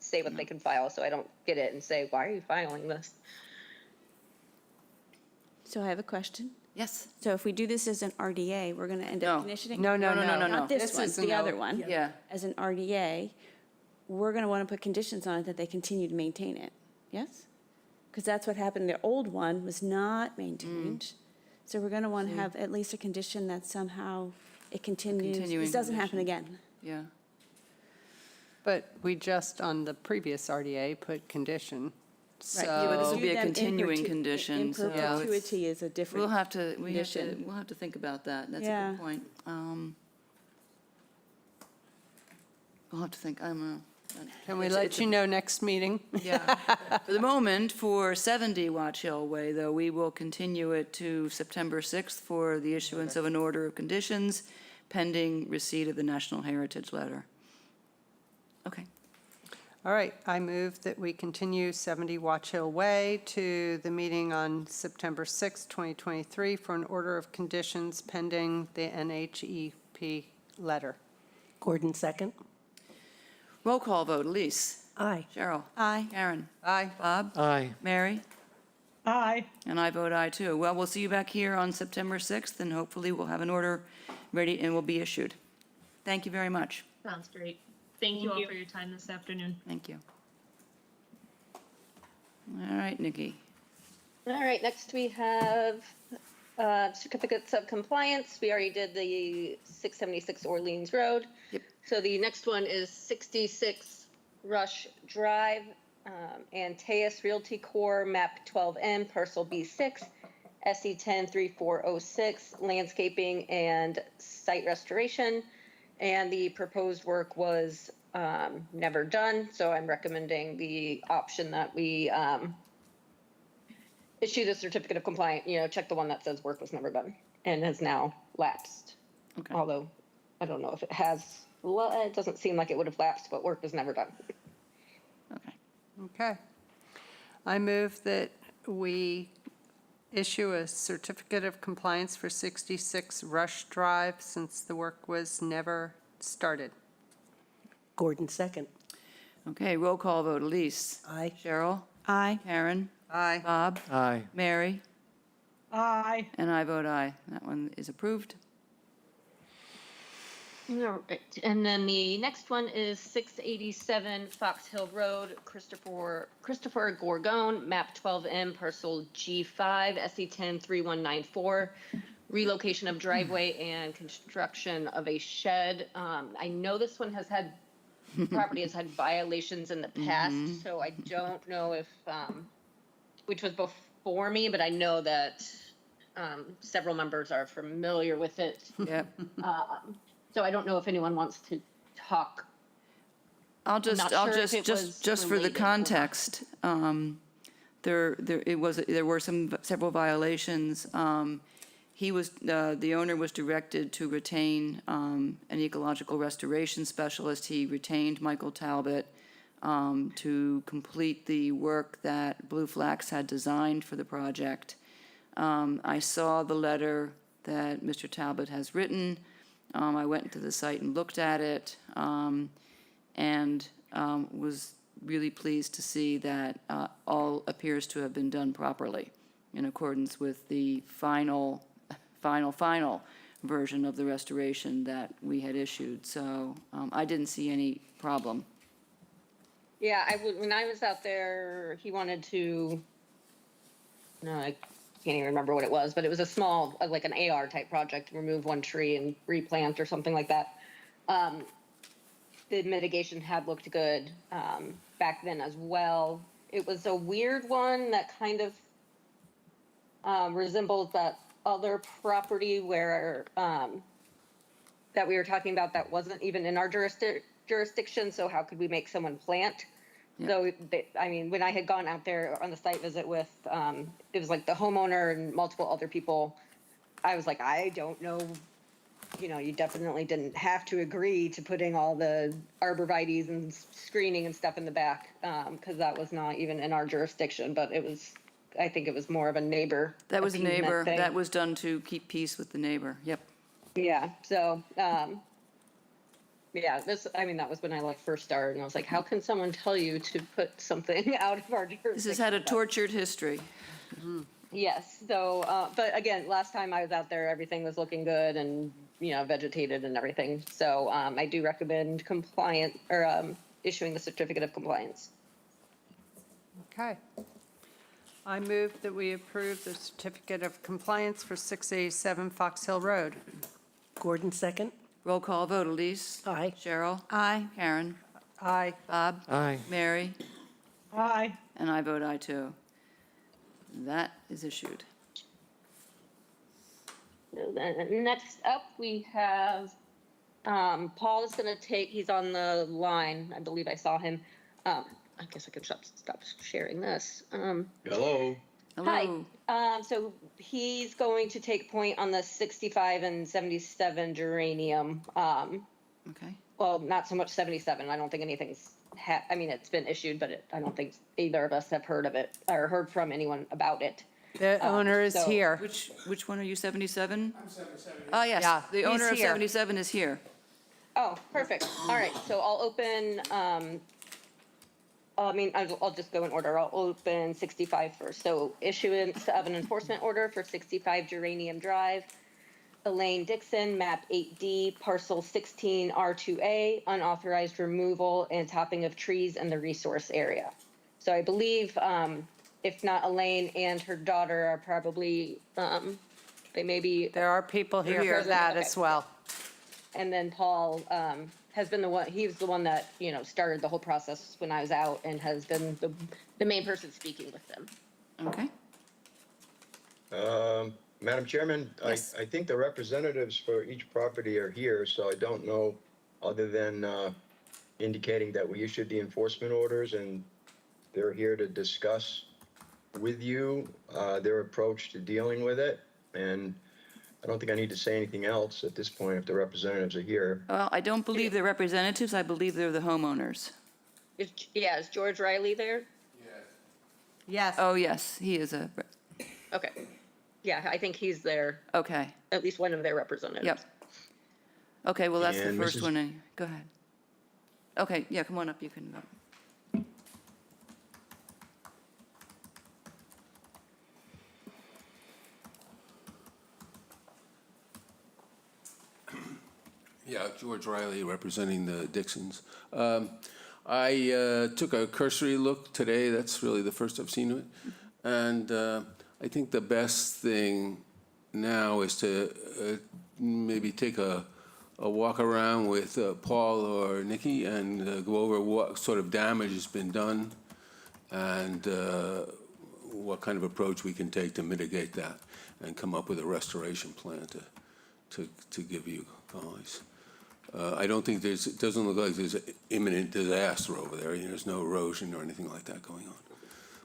say what they can file, so I don't get it and say, why are you filing this? So I have a question. Yes. So if we do this as an RDA, we're going to end up conditioning? No. Not this one, is the other one. Yeah. As an RDA, we're going to want to put conditions on it that they continue to maintain it, yes? Because that's what happened. The old one was not maintained. So we're going to want to have at least a condition that somehow it continues. This doesn't happen again. Yeah. But we just, on the previous RDA, put condition. Right. Yeah, but this So, will be a continuing condition. In perpetuity is a different We'll have to think about that. That's a good point. We'll have to think. Can we let you know next meeting? Yeah. For the moment, for 70 Watch Hill Way, though, we will continue it to September 6th for the issuance of an order of conditions pending receipt of the National Heritage Letter. Okay. All right, I move that we continue 70 Watch Hill Way to the meeting on September 6, 2023 for an order of conditions pending the NHEP letter. Gordon, second. Roll call vote, Elise. Aye. Cheryl. Aye. Karen. Aye. Bob. Aye. Mary. Aye. And I vote aye too. Well, we'll see you back here on September 6th, and hopefully we'll have an order ready and will be issued. Thank you very much. Sounds great. Thank you all for your time this afternoon. Thank you. All right, Nikki. All right, next we have certificates of compliance. We already did the 676 Orleans Road. Yep. So the next one is 66 Rush Drive, Antaeus Realty Corp., map 12M, parcel B6, SE 103406, landscaping and site restoration. And the proposed work was never done, so I'm recommending the option that we issue the certificate of compliance, check the one that says work was never done and has now lapsed. Okay. Although, I don't know if it has, well, it doesn't seem like it would have lapsed, but work was never done. Okay. I move that we issue a certificate of compliance for 66 Rush Drive since the work was never started. Gordon, second. Okay, roll call vote, Elise. Aye. Cheryl. Aye. Karen. Aye. Bob. Aye. Mary. Aye. And I vote aye. That one is approved. All right, and then the next one is 687 Fox Hill Road, Christopher Gorgone, map 12M, parcel G5, SE 103194, relocation of driveway and construction of a shed. I know this one has had, property has had violations in the past, so I don't know if, which was before me, but I know that several members are familiar with it. Yep. So I don't know if anyone wants to talk. I'll not sure if it was just for the related or not. context, there were several violations. The owner was directed to retain an ecological restoration specialist. He retained Michael Talbot to complete the work that Blue Flax had designed for the project. I saw the letter that Mr. Talbot has written. I went to the site and looked at it, and was really pleased to see that all appears to have been done properly in accordance with the final version of the restoration that we had issued. So I didn't see any problem. Yeah, when I was out there, he wanted to, no, I can't even remember what it was, but it was a small, like an AR type project, remove one tree and replant or something like that. The mitigation had looked good back then as well. It was a weird one that kind of resembled that other property where that we were talking about that wasn't even in our jurisdiction, so how could we make someone plant? Yeah. So, when I had gone out there on the site visit with, it was like the homeowner and multiple other people, I was like, I don't know, you definitely didn't have to agree to putting all the arborvitaes and screening and stuff in the back, because that was not even in our jurisdiction, but I think it was more of a neighbor. That was a appeasement neighbor. thing. That was done to keep peace with the neighbor. Yep. Yeah, so, yeah, that was when I first started, and I was like, how can someone tell you to put something out of our jurisdiction? This has had a tortured history. Yes, so, but again, last time I was out there, everything was looking good and, vegetated and everything. So, I do recommend issuing the certificate of compliance. Okay. I move that we approve the certificate of compliance for 687 Fox Hill Road. Gordon, second. Roll call vote, Elise. Aye. Cheryl. Aye. Karen. Aye. Bob. Aye. Mary. Aye. And I vote aye too. That is issued. So then next up, we have, Paul is gonna he's on the line. I believe I saw him. I guess I could stop sharing this. Hello. Hello. Hi. So he's going to take point on the 65 and 77 geranium. Okay. Well, not so much 77. I don't think anything's I mean, it's been issued, but I don't think either of us have heard of it or heard from anyone about it. The owner is so- here. Which one are you, 77? I'm 77. Oh, yes, Yeah, the he's owner of here. 77 is here. Oh, perfect. All right, so I'll open, I'll just go in order. I'll open 65 first. So issuance of an enforcement order for 65 Geranium Drive. Elaine Dixon, map 8D, parcel 16 R2A, unauthorized removal and topping of trees in the resource area. So I believe, if not Elaine and her daughter are probably, they may be. There are people here here. for that Okay. as well. And then Paul has been he's the one that, started the whole process when I was out and has been the main person speaking with them. Okay. Madam Chairman, Yes. I think the representatives for each property are here, so I don't know, other than indicating that we issued the enforcement orders and they're here to discuss with you their approach to dealing with it. And I don't think I need to say anything else at this point if the representatives are here. Well, I don't believe they're representatives, I believe they're the homeowners. Is George Riley there? Yes. Oh, yes, he is a, Okay. Yeah, I think he's there, okay, at least one of their representatives. yep. Okay, well, that's the And first Mrs. one, go ahead. Okay, yeah, come on up, you can go. Yeah, George Riley, representing the Dixons. I took a cursory look today. That's really the first I've seen of it. And I think the best thing now is to maybe take a walk around with Paul or Nikki and go over what sort of damage has been done and what kind of approach we can take to mitigate that and come up with a restoration plan to give you guys. I don't think it doesn't look like there's an imminent disaster over there. There's no erosion or anything like that going on.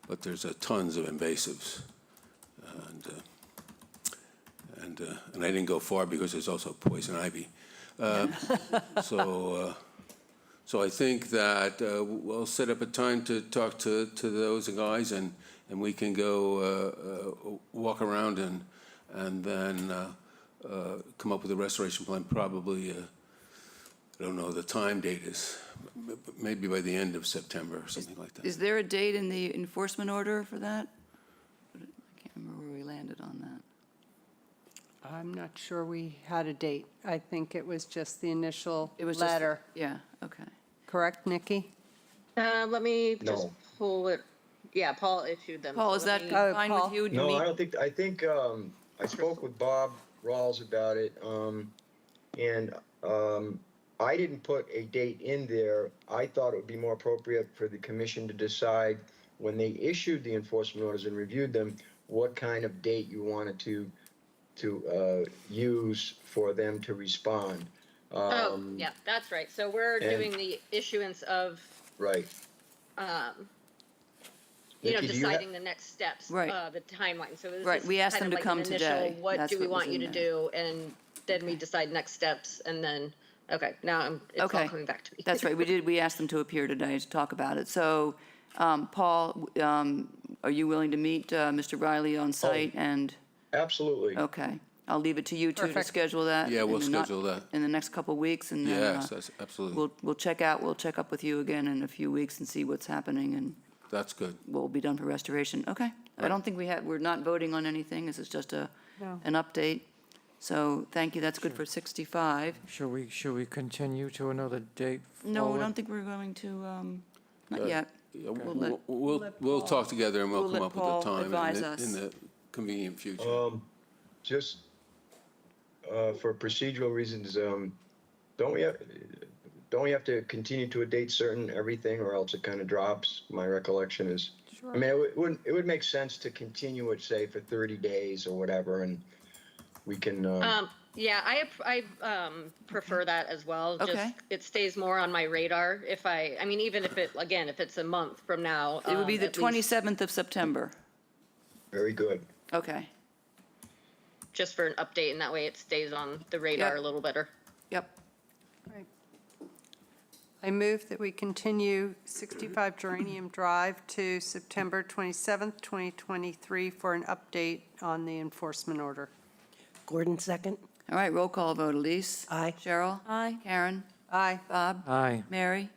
But there's tons of invasives. And I didn't go far because there's also poison ivy. So I think that we'll set up a time to talk to those guys and we can go walk around and then come up with a restoration plan, probably, I don't know, the time date is maybe by the end of September or something like that. Is there a date in the enforcement order for that? I can't remember where we landed on that. I'm not sure we had a date. I think it was just the initial It was letter. Yeah, okay. Correct, Nikki? Let me just No. pull it. Yeah, Paul issued them. Paul, so is let that me- fine Paul? with you? No, I don't think, I think, I spoke with Bob Rawls about it, and I didn't put a date in there. I thought it would be more appropriate for the commission to decide when they issued the enforcement orders and reviewed them, what kind of date you wanted to use for them to respond. Oh, yeah, that's right. So we're and- doing the issuance of, Right. Nikki, do you deciding the next steps. Right. The timeline. So this Right, is we asked kind them of to like an come initial, today. what That's do we what was want you in to there. do? And then we decide next steps and then, okay, now it's all Okay. coming back to me. That's right, we asked them to appear today to talk about it. So, Paul, are you willing to meet Mr. Riley on site and, Absolutely. okay. I'll leave it to you two to Perfect. schedule that. Yeah, we'll in the not- schedule that. In the next couple of weeks, and then Yes, that's absolutely. we'll check up with you again in a few weeks and see what's happening and That's good. what will be done for restoration. Okay. I don't think we're not voting on anything, this is just No. an update. So, thank you, that's good for 65. Should we continue to another date? No, I forward? don't think we're going to, not Uh, yet. Yeah, let- We'll talk together and we'll we'll come let up with Paul a time advise in us. the convenient future. Just for procedural reasons, don't we have to continue to a date certain everything, or else it kind of drops? My recollection is, I mean, it would make sense to continue it, say, for 30 days or whatever, and we can. Yeah, I prefer that as well. Just, Okay. it stays more on my radar if I mean, even if if it's a month from now. It would be the at least 27th of September. Very good. Okay, Just for an update, and that way it stays on the radar Yep. a little better. yep. I move that we continue 65 Geranium Drive to September 27th, 2023 for an update on the enforcement order. Gordon, second. All right, roll call vote. Elise? Aye. Cheryl? Aye. Karen? Aye. Bob? Aye. Mary?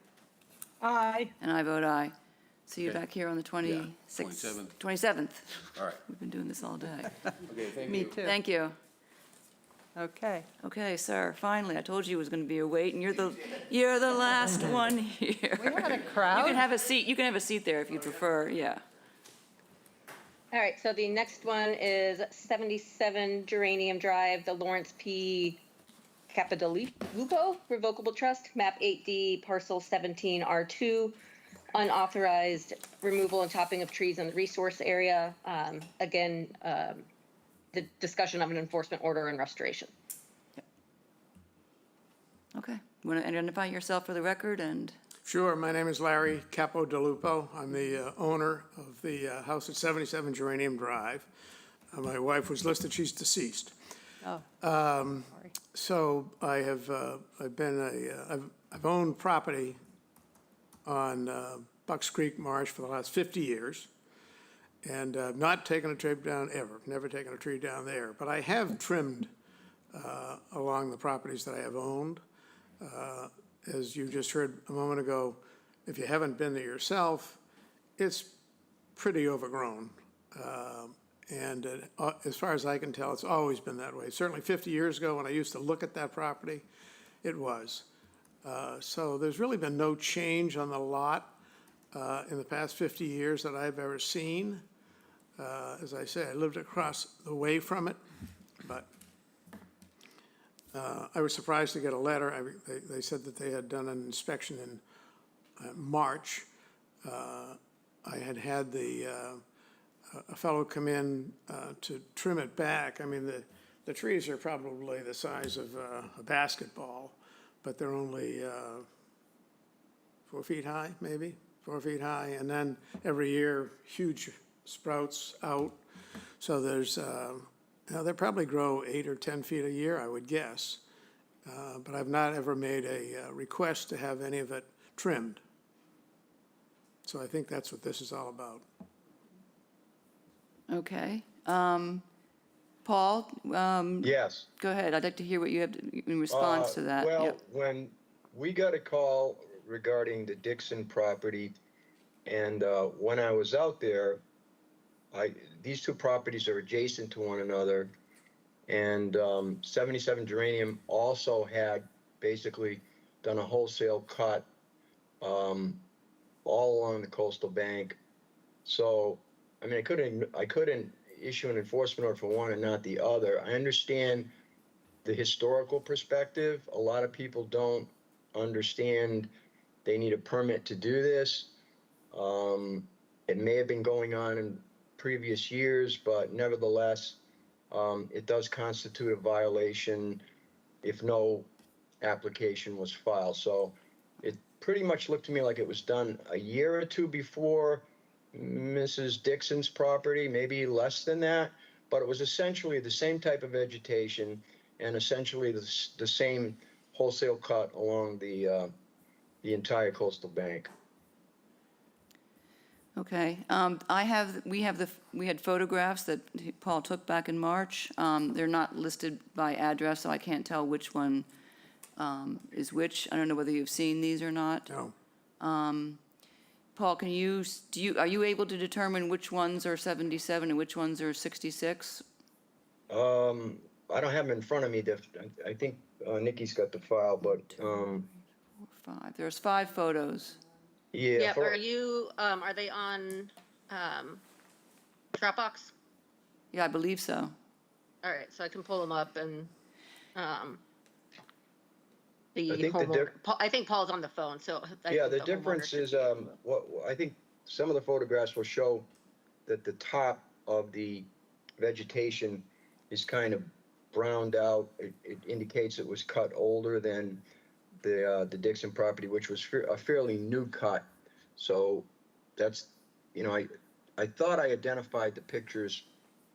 Aye. And I vote aye. See you Okay. back here on the 26th. 27th. 27th. All right. We've been doing this all day. Okay, thank Me you. too. Thank you. Okay. Okay, sir, finally, I told you it was going to be a wait, and you're the last one here. We had a You crowd. can have a seat there if you prefer, yeah. All right, so the next one is 77 Geranium Drive, the Lawrence P. Capodilupo Revocable Trust, map 8D, parcel 17R2, unauthorized removal and chopping of trees in the resource area. Again, the discussion of an enforcement order and restoration. Okay, you want to identify yourself for the record and? Sure, my name is Larry Capodilupo. I'm the owner of the house at 77 Geranium Drive. My wife was listed, she's deceased. Oh, So I've owned property on Bucks Creek Marsh for the last 50 years. And I've not taken a tree down ever, never taken a tree down there. But I have trimmed along the properties that I have owned. As you just heard a moment ago, if you haven't been there yourself, it's pretty overgrown. And as far as I can tell, it's always been that way. Certainly 50 years ago, when I used to look at that property, it was. So there's really been no change on the lot in the past 50 years that I've ever seen. As I say, I lived across the way from it, but I was surprised to get a letter. They said that they had done an inspection in March. I had a fellow come in to trim it back. I mean, the trees are probably the size of a basketball, but they're only 4 feet high, maybe 4 feet high. And then every year, huge sprouts out. So there's, they probably grow 8 or 10 feet a year, I would guess. But I've not ever made a request to have any of it trimmed. So I think that's what this is all about. Okay. Paul? Yes. Go ahead. I'd like to hear what you have in response to that. Well, Yep. when we got a call regarding the Dixon property, and when I was out there, these two properties are adjacent to one another, and 77 Geranium also had basically done a wholesale cut all along the coastal bank. So, I mean, I couldn't issue an enforcement order for one and not the other. I understand the historical perspective. A lot of people don't understand they need a permit to do this. It may have been going on in previous years, but nevertheless, it does constitute a violation if no application was filed. So it pretty much looked to me like it was done a year or two before Mrs. Dixon's property, maybe less than that, but it was essentially the same type of vegetation and essentially the same wholesale cut along the entire coastal bank. Okay. We had photographs that Paul took back in March. They're not listed by address, so I can't tell which one is which. I don't know whether you've seen these or not. No. Paul, are you able to determine which ones are 77 and which ones are 66? I don't have them in front of me. I think Nikki's got the file, but 5. There's 5 photos. yeah. Yeah, are they on Dropbox? Yeah, I believe so. All right, so I can pull them up and, the I think the homeowner, I think Paul's on the phone, so. Yeah, the difference is, I think some of the photographs will show that the top of the vegetation is kind of browned out. It indicates it was cut older than the Dixon property, which was a fairly new cut. So that's, I thought I identified the pictures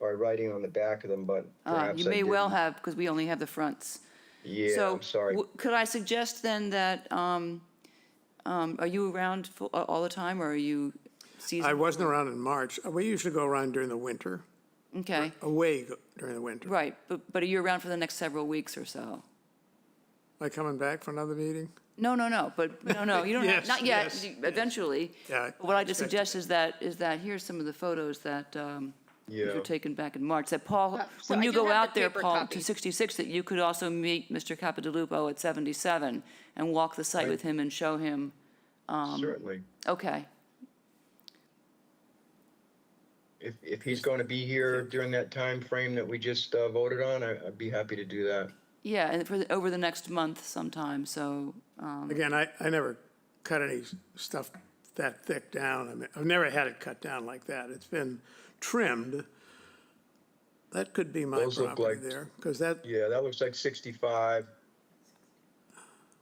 by writing on the back of them, but perhaps You I may well didn't. have, because we only have the fronts. Yeah, So I'm sorry. could I suggest then that Are you around all the time, or are you seasonal? I wasn't around in March. We usually go around during the winter, Okay, during the winter. right, but are you around for the next several weeks or so? Am I coming back for another meeting? No, you don't have, Yes, not yet, yes, eventually. Yeah. What I just expect suggest is that here's some of the photos that Yeah. were taken back in March, that Paul, So when I you do go have the out there, paper Paul, copy. to 66, that you could also meet Mr. Capodilupo at 77 and walk the site Right. with him and show him. Certainly. Okay, If he's going to be here during that time frame that we just voted on, I'd be happy to do that. yeah, and over the next month sometime, so, Again, I never cut any stuff that thick down. I mean, I've never had it cut down like that. It's been trimmed. That could be my Those look property like- there, because that, Yeah, that looks like 65.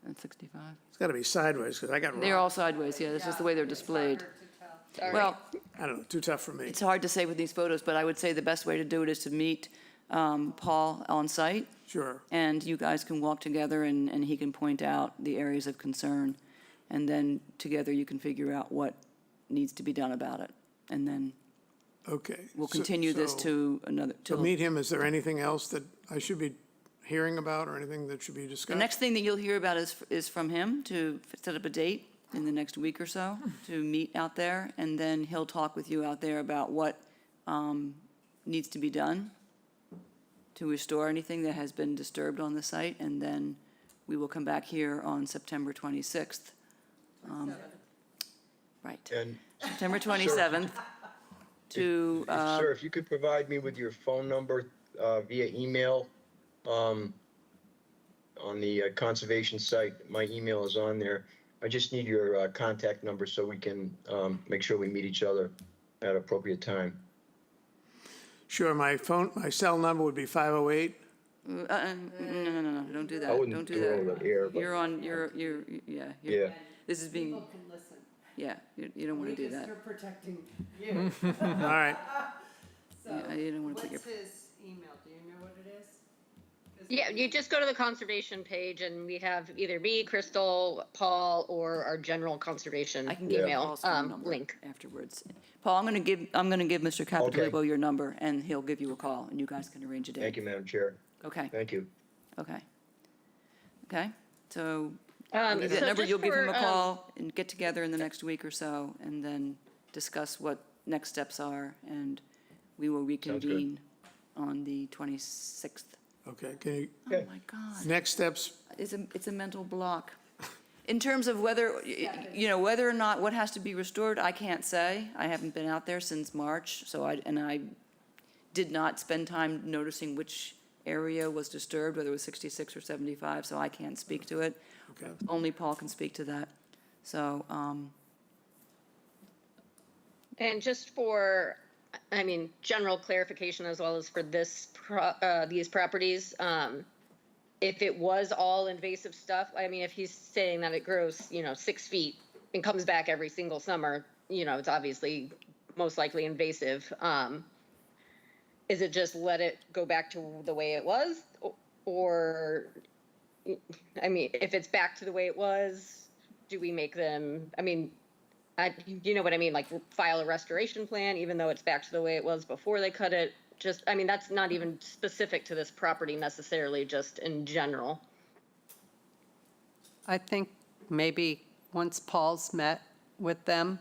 that's 65. it's got to be sideways, because I got They're all rock. sideways, yeah, this is the way they're displayed. Sorry. Well, I don't know, too tough for me. it's hard to say with these photos, but I would say the best way to do it is to meet Paul on site, Sure. and you guys can walk together, and he can point out the areas of concern, and then together you can figure out what needs to be done about it. And then Okay. we'll So- continue this so- to another, To till, meet him, is there anything else that I should be hearing about or anything that should be the discussed? next thing that you'll hear about is from him, to set up a date in the next week or so, to meet out there, and then he'll talk with you out there about what needs to be done to restore anything that has been disturbed on the site, and then we will come back here on September 26th. Right, And September 27th to, Sir, if you could provide me with your phone number via email on the conservation site, my email is on there. I just need your contact number so we can make sure we meet each other at appropriate time. Sure, my cell number would be 508. no, don't do that, I wouldn't don't do do it over that. the air, but You're on, yeah. yeah. This is being, yeah, you don't want to do that. protecting you. All right. Yeah, you don't want to put your, his email? Do you know what it is? Yeah, you just go to the conservation page and we have either me, Crystal, Paul, or our general conservation I can give you email Paul's phone number link. afterwards. Paul, I'm going to give Mr. Capodilupo your number, and he'll give you a call, and you guys can arrange a date. Thank you, Madam Chair. Okay, Thank you. okay. Okay, so Um, leave that so number, just you'll give him for, a call and get together in the next week or so, and then discuss what next steps are, and we will reconvene on the 26th. Okay, can you, Oh, my God. next steps, It's a mental block. In terms of whether, whether or not what has to be restored, I can't say. I haven't been out there since March, so I did not spend time noticing which area was disturbed, whether it was 66 or 75, so I can't speak to it. okay. Only Paul can speak to that. So, And just for, general clarification as well as for these properties, if it was all invasive stuff, if he's saying that it grows, 6 feet and comes back every single summer, it's obviously most likely invasive. Is it just let it go back to the way it was? Or, if it's back to the way it was, do we make them, you know what I mean, like file a restoration plan, even though it's back to the way it was before they cut it? Just, that's not even specific to this property necessarily, just in general. I think maybe once Paul's met with them,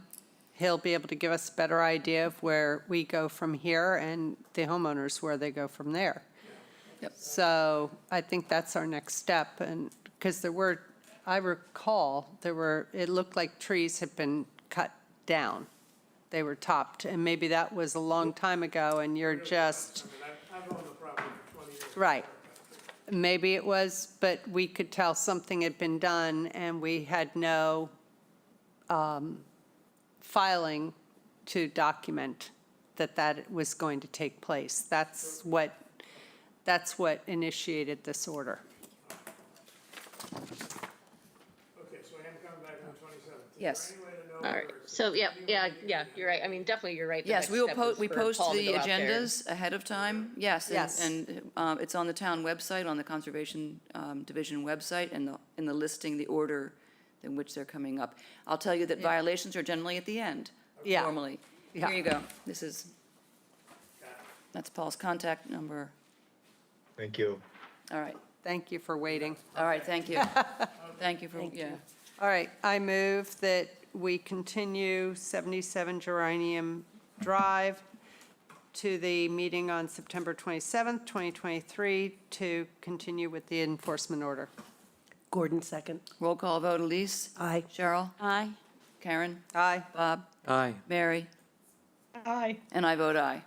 he'll be able to give us a better idea of where we go from here and the homeowners where they go from there. Yep. So I think that's our next step. And because I recall, it looked like trees had been cut down. They were topped, and maybe that was a long time ago, and you're just, I've owned the property for 20 years. right. Maybe it was, but we could tell something had been done, and we had no filing to document that was going to take place. That's what initiated this order. Okay, so I am coming back on the 27th. yes. All right, so, yeah, you're right. Definitely you're right. The Yes, next we will step is we for post Paul to the go out there. agendas ahead of time, yes. Yes. And it's on the town website, on the Conservation Division website, and in the listing, the order in which they're coming up. I'll tell you that violations are generally at the end, Yeah. formally. Yeah. Here you go. That's Paul's contact number. Thank you. All right. Thank you for waiting. All right, thank you. Thank you for, yeah. All right, I move that we continue 77 Geranium Drive to the meeting on September 27th, 2023, to continue with the enforcement order. Gordon, second. Roll call vote, Elise? Aye. Cheryl? Aye. Karen? Aye. Bob? Aye. Mary? Aye. And I vote aye.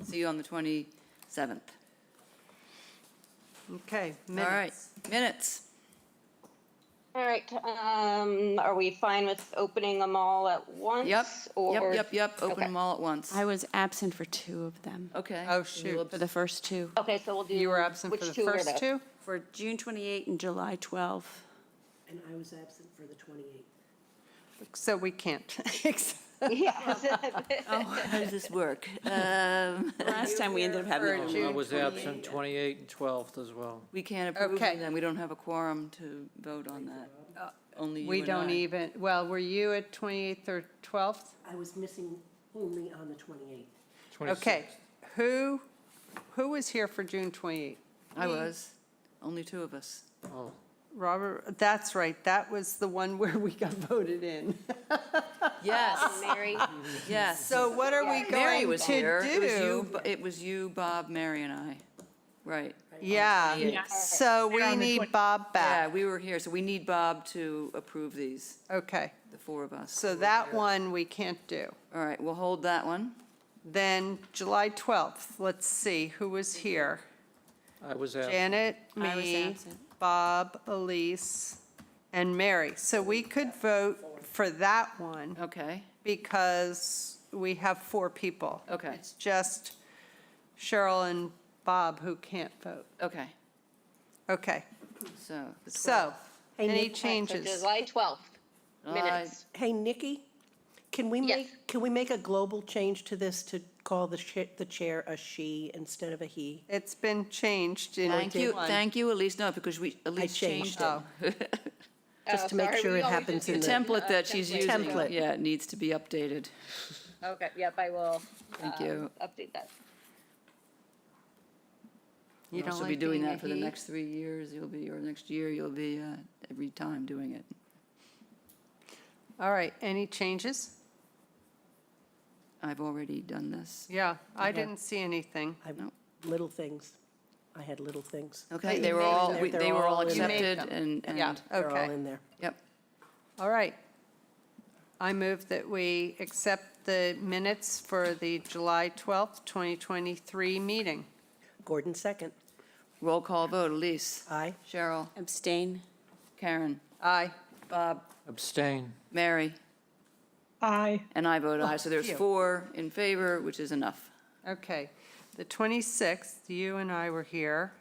See you on the 27th. Okay, All right, minutes. minutes. All right, are we fine with opening them all at once? Yep, or- yep. Open Okay. them all at once. I was absent for 2 of them, Okay. Oh, shoot. for the first 2. Okay, so we'll do. You were absent for which the 2 were first those? 2? For June 28 and July 12. And I was absent for the 28th. So we can't. Yes. Oh, how does this work? Last time we ended up having. For a- June I was 28th. absent 28 and 12th as well. We can't approve Okay. them, we don't have a quorum to vote on that. Only you We and don't I. even, well, were you at 28th or 12th? I was missing only on the 28th. 26th. Okay, who was here for June 28th? I was, only 2 of us. Oh, Robert, that's right, that was the one where we got voted in. Yes, Mary, yes. So what are we Mary going was to here. do? It was you, Bob, Mary, and I. Right. Yeah, Yeah. so we They're on the need 20 Bob Yeah, back. we were here, so we need Bob to approve these, Okay, the 4 of us. so that one we can't do. All right, we'll hold that one. Then July 12th, let's see, who was here? I was absent. Janet, I was me, absent. Bob, Elise, and Mary. So we could vote for that one Okay, because we have 4 people. okay, It's just Cheryl and Bob who can't vote. okay. Okay, So, the so, Hey, any Nick. so changes? July 12th, July- minutes. Hey, Nikki, can we Yes. make a global change to this to call the chair a she instead of a he? It's been changed in one. Thank you, Elise, no, because Elise changed changed it. Just to make sorry, sure we it always happens do in The the. template that she's template. using, Template. yeah, it needs to be updated. Okay, yep, I will. Thank you. Update that. You You'll don't also be like doing being a that for the he? next 3 years, or next year, you'll be every time doing it. All right, any changes? I've already done this. Yeah, I didn't see anything. Little things. I had little things. Okay, you they were made all, them. they were all They're all in there. accepted You made and, Yeah, They're all okay. in there. yep. All right. I move that we accept the minutes for the July 12th, 2023 meeting. Gordon, second. Roll call vote, Elise. Aye. Cheryl. Abstain. Karen. Aye. Bob. Abstain. Mary. Aye. And I vote aye, so there's phew. 4 in favor, which is enough. Okay. The 26th, you and I were here.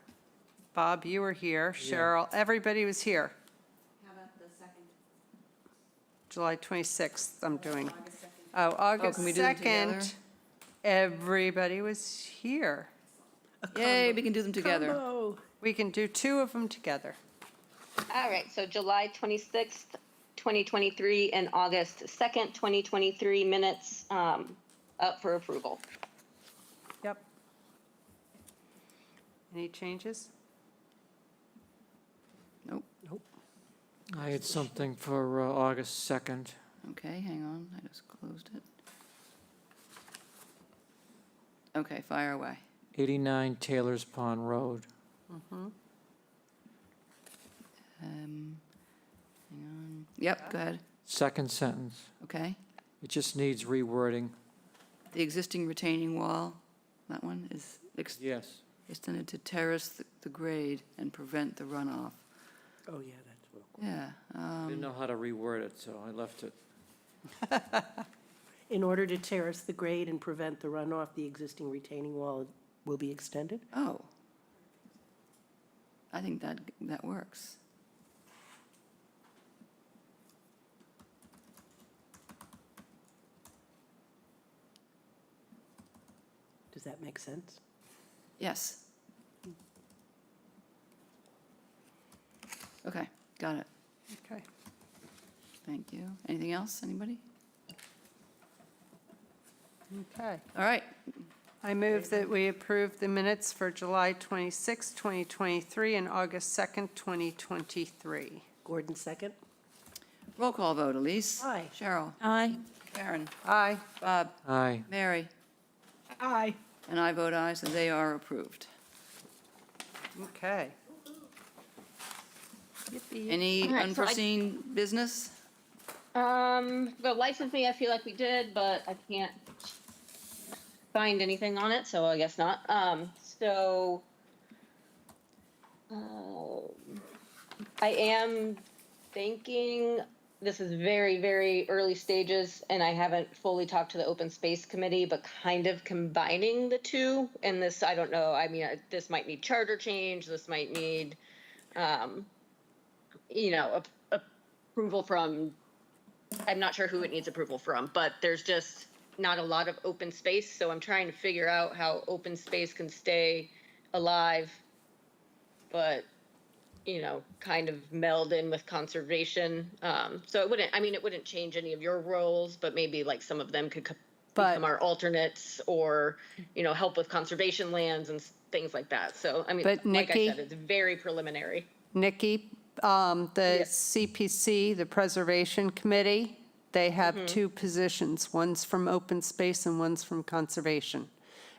Bob, you were here. Cheryl, everybody was here. How about the 2nd? July 26th, I'm doing. Oh, August can we do them together? 2nd, everybody was here. Yay, we can do them together. Combo. We can do 2 of them together. All right, so July 26th, 2023, and August 2nd, 2023 minutes up for approval. Yep. Any changes? Nope. I had something for August 2nd. Okay, hang on, I just closed it. Okay, fire away. 89 Taylor's Pond Road. Hang on. Yep, go ahead. Second sentence. Okay. It just needs rewording. The existing retaining wall, that one is Yes. extended to terrace the grade and prevent the runoff. Oh, yeah, that's real cool. Yeah. I didn't know how to reword it, so I left it. In order to terrace the grade and prevent the runoff, the existing retaining wall will be extended? Oh. I think that works. Does that make sense? Yes. Okay, got it. Okay. Thank you. Anything else, anybody? Okay. All right, I move that we approve the minutes for July 26, 2023, and August 2nd, 2023. Gordon, second? roll call vote. Elise? Aye. Cheryl? Aye. Karen? Aye. Bob? Aye. Mary? Aye. And I vote aye, so they are approved. Okay. Any All right, so I- unforeseen business? The license I feel like we did, but I can't find anything on it, so I guess not. I am thinking, this is very, very early stages, and I haven't fully talked to the Open Space Committee, but kind of combining the two. And this, I don't know, I mean, this might need charter change, this might need, approval from, I'm not sure who it needs approval from, but there's just not a lot of open space. So I'm trying to figure out how open space can stay alive, but, kind of meld in with conservation. So it wouldn't change any of your roles, but maybe like some of them could become our alternates or, help with conservation lands and things like that. So, I mean, But like I Nikki- said, it's very preliminary. Nikki, the CPC, the Preservation Committee, they have two positions. One's from open space and one's from conservation.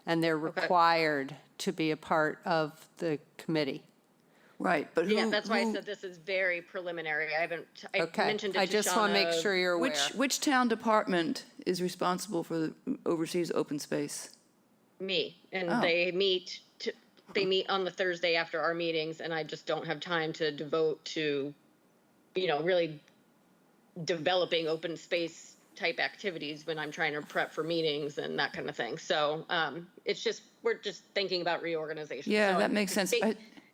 And they're required to be a part of the committee. Right, but who? Yeah, that's why I who- said this is very preliminary. I Okay, mentioned it I to just want to make Shauna. sure you're aware. Which town department is responsible for oversees open space? Me, and Oh. they meet on the Thursday after our meetings, and I just don't have time to devote to, really developing open space type activities when I'm trying to prep for meetings and that kind of thing. So we're just thinking about reorganization. Yeah, So that makes sense.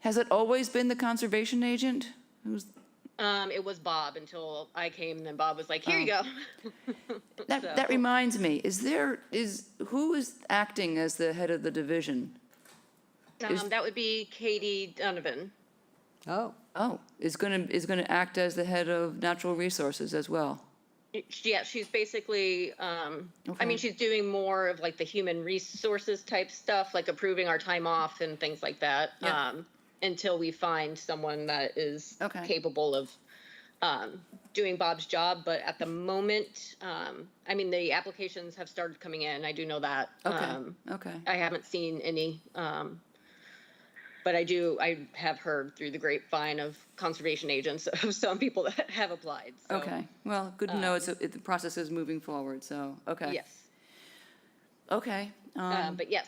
Has it always been the conservation agent? It was Bob until I came, and then Bob was like, "Here you go." That reminds me, who is acting as the head of the division? That would be Katie Donovan. Oh. Is gonna act as the head of natural resources as well? Yeah, she's basically, she's doing more of like the human resources type stuff, like approving our time off and things like that. Until we find someone that is capable of doing Bob's job. But at the moment, the applications have started coming in. I do know that. Okay. I haven't seen any, but I have heard through the grapevine of conservation agents of some people that have applied. So, Okay, well, good to know the process is moving forward, so, okay. Yes. Okay. But yes,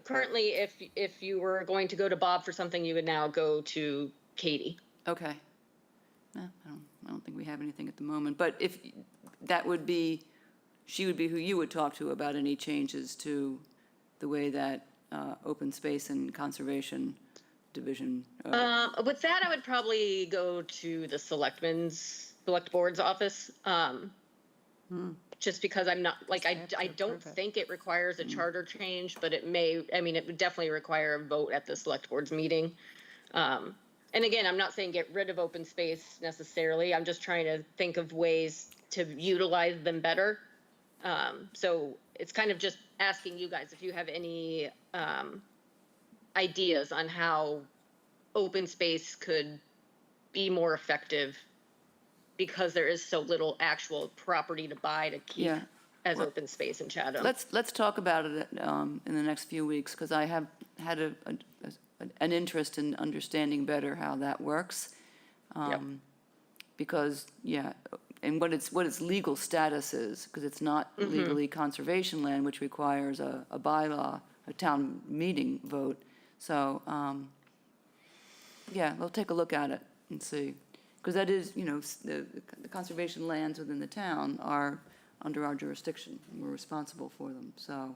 currently, if you were going to go to Bob for something, you would now go to Katie. Okay. No, I don't think we have anything at the moment, but if, she would be who you would talk to about any changes to the way that open space and conservation division. With that, I would probably go to the select board's office. Just because I'm not, I don't think it requires a charter change, but it would definitely require a vote at the select board's meeting. And again, I'm not saying get rid of open space necessarily. I'm just trying to think of ways to utilize them better. So it's kind of just asking you guys if you have any ideas on how open space could be more effective, because there is so little actual property to buy to keep as open space in Chatham. Let's talk about it in the next few weeks, because I have had an interest in understanding better how that works. Because, and what its legal status is, because it's not legally conservation land, which requires a bylaw, a town meeting vote. So, we'll take a look at it and see. Because that is, the conservation lands within the town are under our jurisdiction, and we're responsible for them, so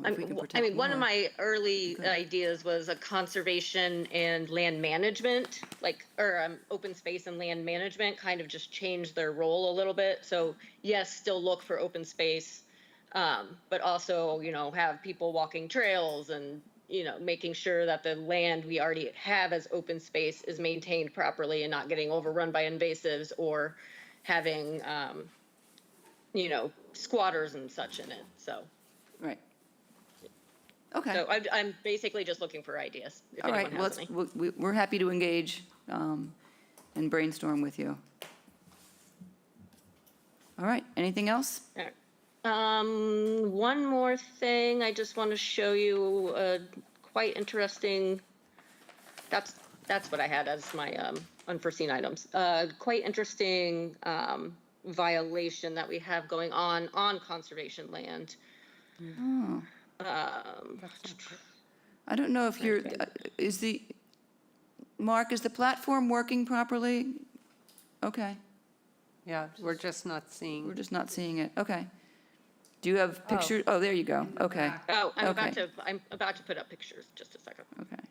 if we can protect one of more. my early ideas was a conservation and land management, open space and land management, kind of just change their role a little bit. So yes, still look for open space, but also, have people walking trails and, making sure that the land we already have as open space is maintained properly and not getting overrun by invasives or, having, squatters and such in it, so. Right. Okay. So I'm basically just looking for ideas, if All right, anyone well, has any. we're happy to engage and brainstorm with you. All right, anything else? All right. One more thing, I just want to show you a quite interesting, that's what I had as my unforeseen items. Quite interesting violation that we have going on conservation land. Oh, I don't know if you're, Mark, is the platform working properly? Okay, Yeah, we're just not we're seeing. just not seeing it, okay. Do you have pictures? Oh, there you go, okay, Oh, I'm Okay. about to put up pictures, just a second. okay.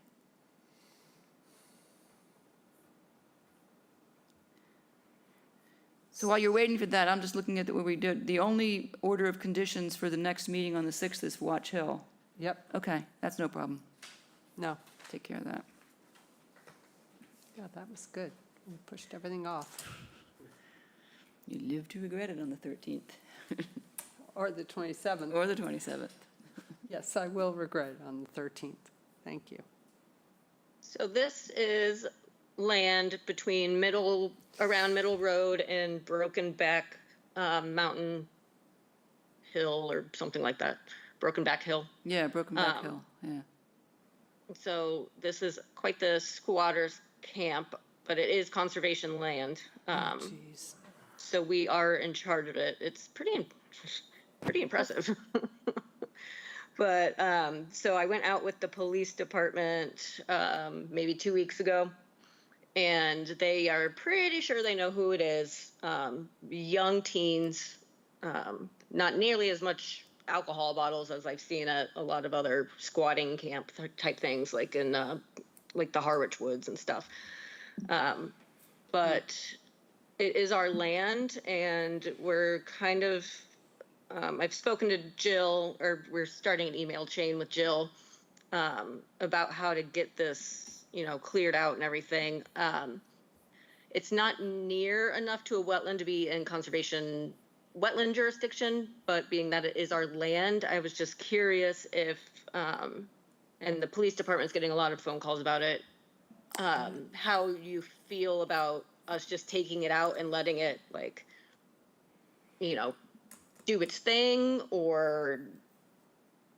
So while you're waiting for that, I'm just looking at what we did. The only order of conditions for the next meeting on the 6th is Watch Hill. Yep, Okay, that's no problem. no, Take care of that. yeah, that was good. We pushed everything off. You live to regret it on the 13th. Or the 27th. Or the 27th. Yes, I will regret it on the 13th. Thank you. So this is land between around Middle Road and Broken Back Mountain Hill or something like that. Broken Back Hill. Yeah, Broken Back Hill, yeah. So this is quite the squatters camp, but it is conservation land. Jeez. So we are in charge of it. It's pretty impressive. But so I went out with the police department maybe 2 weeks ago, and they are pretty sure they know who it is. Young teens, not nearly as much alcohol bottles as I've seen at a lot of other squatting camp type things, like in like the Harwich Woods and stuff. But it is our land, and we're kind of, I've spoken to Jill, or we're starting an email chain with Jill about how to get this, cleared out and everything. It's not near enough to a wetland to be in conservation wetland jurisdiction, but being that it is our land, I was just curious if, and the police department's getting a lot of phone calls about it, how you feel about us just taking it out and letting it, like, do its thing, or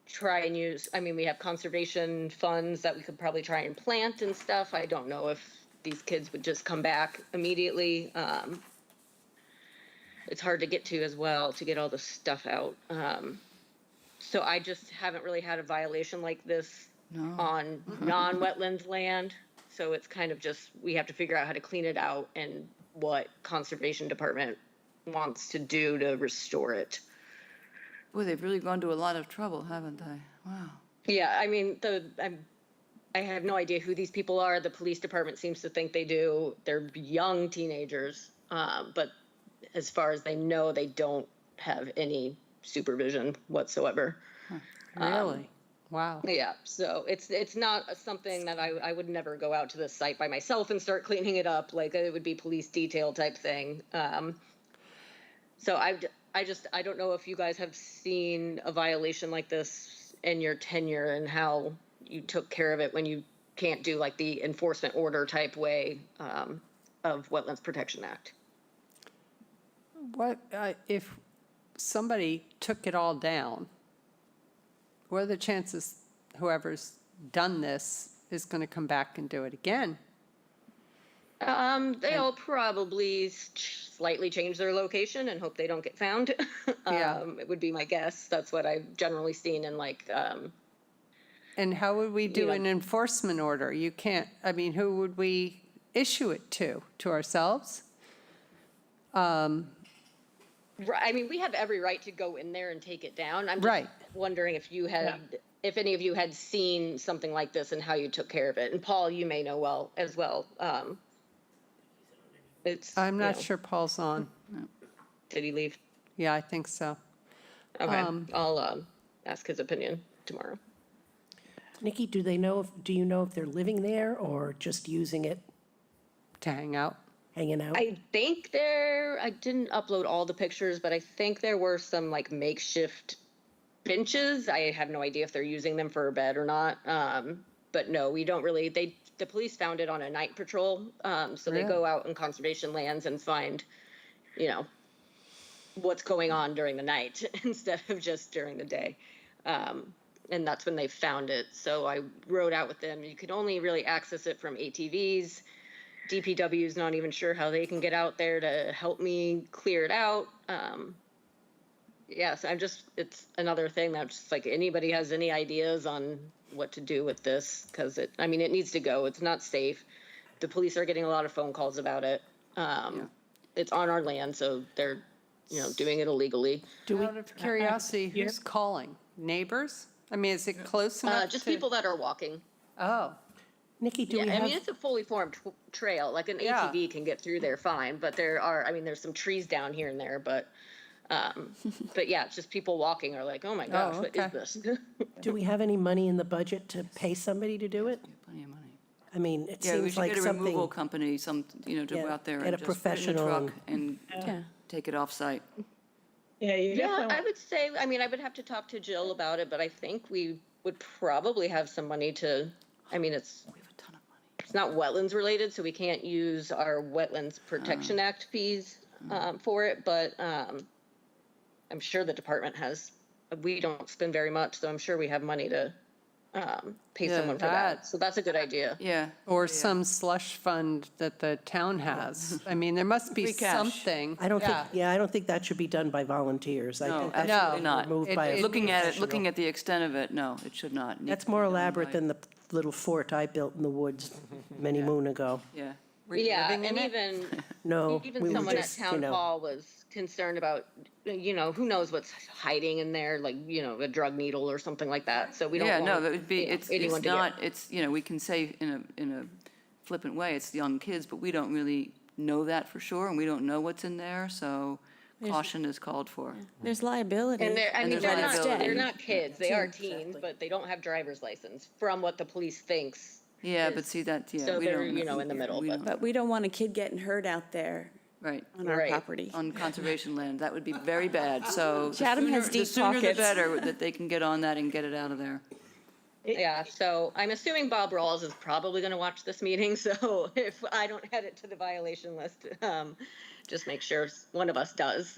try and use, we have conservation funds that we could probably try and plant and stuff. I don't know if these kids would just come back immediately. It's hard to get to as well, to get all the stuff out. So I just haven't really had a violation like this on non-wetlands land. So it's kind of just, we have to figure out how to clean it out and what conservation department wants to do to restore it. Boy, they've really gone to a lot of trouble, haven't they? Wow. Yeah, I have no idea who these people are. The police department seems to think they do. They're young teenagers, but as far as they know, they don't have any supervision whatsoever. Really? Wow. Yeah, so it's not something that I would never go out to the site by myself and start cleaning it up. Like, it would be police detail type thing. So I don't know if you guys have seen a violation like this in your tenure and how you took care of it when you can't do like the enforcement order type way of Wetlands Protection Act. What, if somebody took it all down, what are the chances whoever's done this is going to come back and do it again? They'll probably slightly change their location and hope they don't get found. Yeah. It would be my guess. That's what I've generally seen in like. And how would we do an enforcement order? You can't, who would we issue it to? To ourselves? We have every right to go in there and take it down. I'm just Right. wondering if you had, if any of you had seen something like this and how you took care of it. And Paul, you may know well as well. I'm not sure Paul's on. Did he leave? Yeah, I think so. Okay, I'll ask his opinion tomorrow. Nikki, do you know if they're living there or just using it? To hang out? hanging out? I think I didn't upload all the pictures, but I think there were some like makeshift benches. I have no idea if they're using them for a bed or not. But no, we don't really, the police found it on a night patrol. So they go out in conservation lands and find, you know, what's going on during the night instead of just during the day. And that's when they found it. So I rode out with them. You could only really access it from ATVs. DPW is not even sure how they can get out there to help me clear it out. Yes, it's another thing that's just like, anybody has any ideas on what to do with this? Because it needs to go. It's not safe. The police are getting a lot of phone calls about it. It's on our land, so they're, doing it illegally. Out of curiosity, who's calling? Neighbors? I mean, is it close enough? Just people that are walking. Oh. Nikki, do we Yeah, have? I mean, it's a fully formed trail. Like an ATV can get through there fine, but there's some trees down here and there, but yeah, it's just people walking are like, oh my gosh, what is this? Do we have any money in the budget to pay somebody to do it? Plenty of money. I mean, it Yeah, we seems should like get a removal something, company, to go out there get and a just put it in a professional truck and take it off-site. Yeah, you Yeah, definitely I would say, I would have to talk to Jill about it, but I think we would probably have some money to, it's not wetlands related, so we can't use our Wetlands Protection Act fees for it, but I'm sure the department we don't spend very much, so I'm sure we have money to pay someone for that. So that's a good idea. Yeah. Or some slush fund that the town has. I mean, there must be Free cash. something. I don't think that should be done by volunteers. I No, think that should absolutely be not. removed by a Looking professional. at the extent of it, no, it should not. That's more elaborate than the little fort I built in the woods many moon ago. Yeah. Were you Yeah, living in and it? No, even we were someone just, at town hall was concerned about, who knows what's hiding in there, like, a drug needle or something like that. So we don't Yeah, want, no, that would be, it's anyone to get. not, we can say in a flippant way, it's young kids, but we don't really know that for sure, and we don't know what's in there, so caution is called for. There's liability. And there's they're liability. not kids, they are teens, but they don't have driver's license, from what the police thinks. Yeah, but see that, So we they're, don't. in the middle, we but. don't- But we don't want a kid getting hurt out there Right. on our Right. property. On conservation land, that would be very bad, so. the Chatham has sooner- deep The sooner the pockets. better, that they can get on that and get it out of there. Yeah, so I'm assuming Bob Rawls is probably going to watch this meeting, so if I don't add it to the violation list, just make sure one of us does.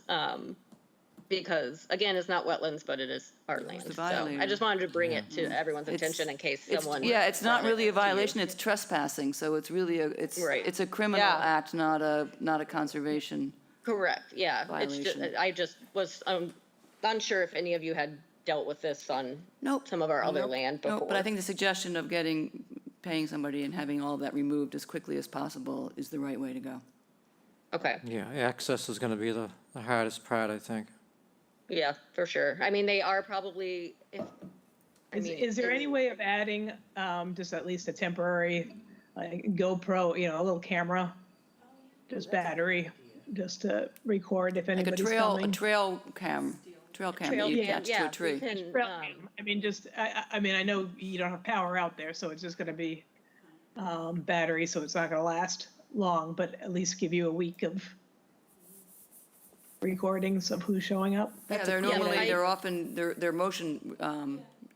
Because, again, it's not wetlands, but it is our land. the So I violator? just wanted to bring it to everyone's attention in case someone. Yeah, it's not really a brought it to you. violation, it's trespassing, so it's really Right. it's a criminal act, not a conservation. Correct, yeah. It's just, Violation. I just was unsure if any of you had dealt with this on some of our other land before. No, but I think the suggestion of paying somebody and having all of that removed as quickly as possible is the right way to go. Okay, Yeah, access is gonna be the hardest part, I think. yeah, for sure. I mean, they are probably, Is there any way of adding, just at least a temporary, like GoPro, a little camera? Just battery, just to record if Like a anybody's trail coming? trail cam that you attach to a tree. Trail cam. I mean, I know you don't have power out there, so it's just gonna be, battery, so it's not gonna last long, but at least give you a week of recordings of who's showing up. Yeah, they're often, they're motion,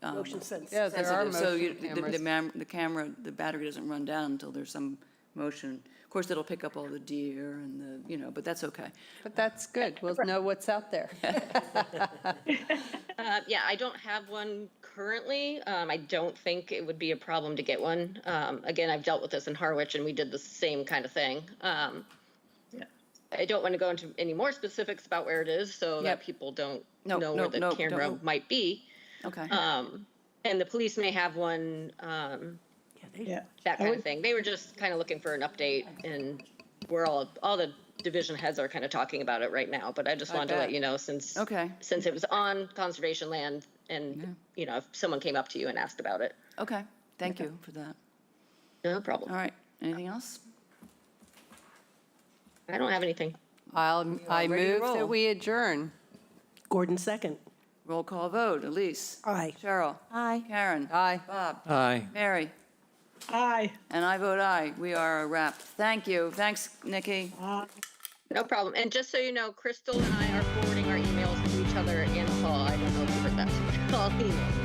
Motion sensitive. Yeah, there are sensitive, so motion the camera, the battery doesn't run down until there's some motion. Of course, it'll pick up all the deer and but that's okay. But that's good. We'll know what's out there. Yeah, I don't have one currently. I don't think it would be a problem to get one. Again, I've dealt with this in Harwich and we did the same kind of thing. I don't want to go into any more specifics about where it is so that people don't know where the camera might be. Okay. And the police may have one, that kind of thing. They were just kind of looking for an update and we're all the division heads are kind of talking about it right now, but I just wanted to let you know since it was on conservation land and, if someone came up to you and asked about it. Okay, thank you for that. No problem. All right, anything else? I don't have anything. I ready to move roll. that we adjourn. Gordon second. Roll call vote. Elise? Aye. Cheryl? Aye. Karen? Aye. Bob? Aye. Mary? Aye. And I vote aye. We are a wrap. Thank you. Thanks, Nikki. No problem. And just so you know, Crystal and I are forwarding our emails to each other in the hall. I don't know if you heard that. All emails.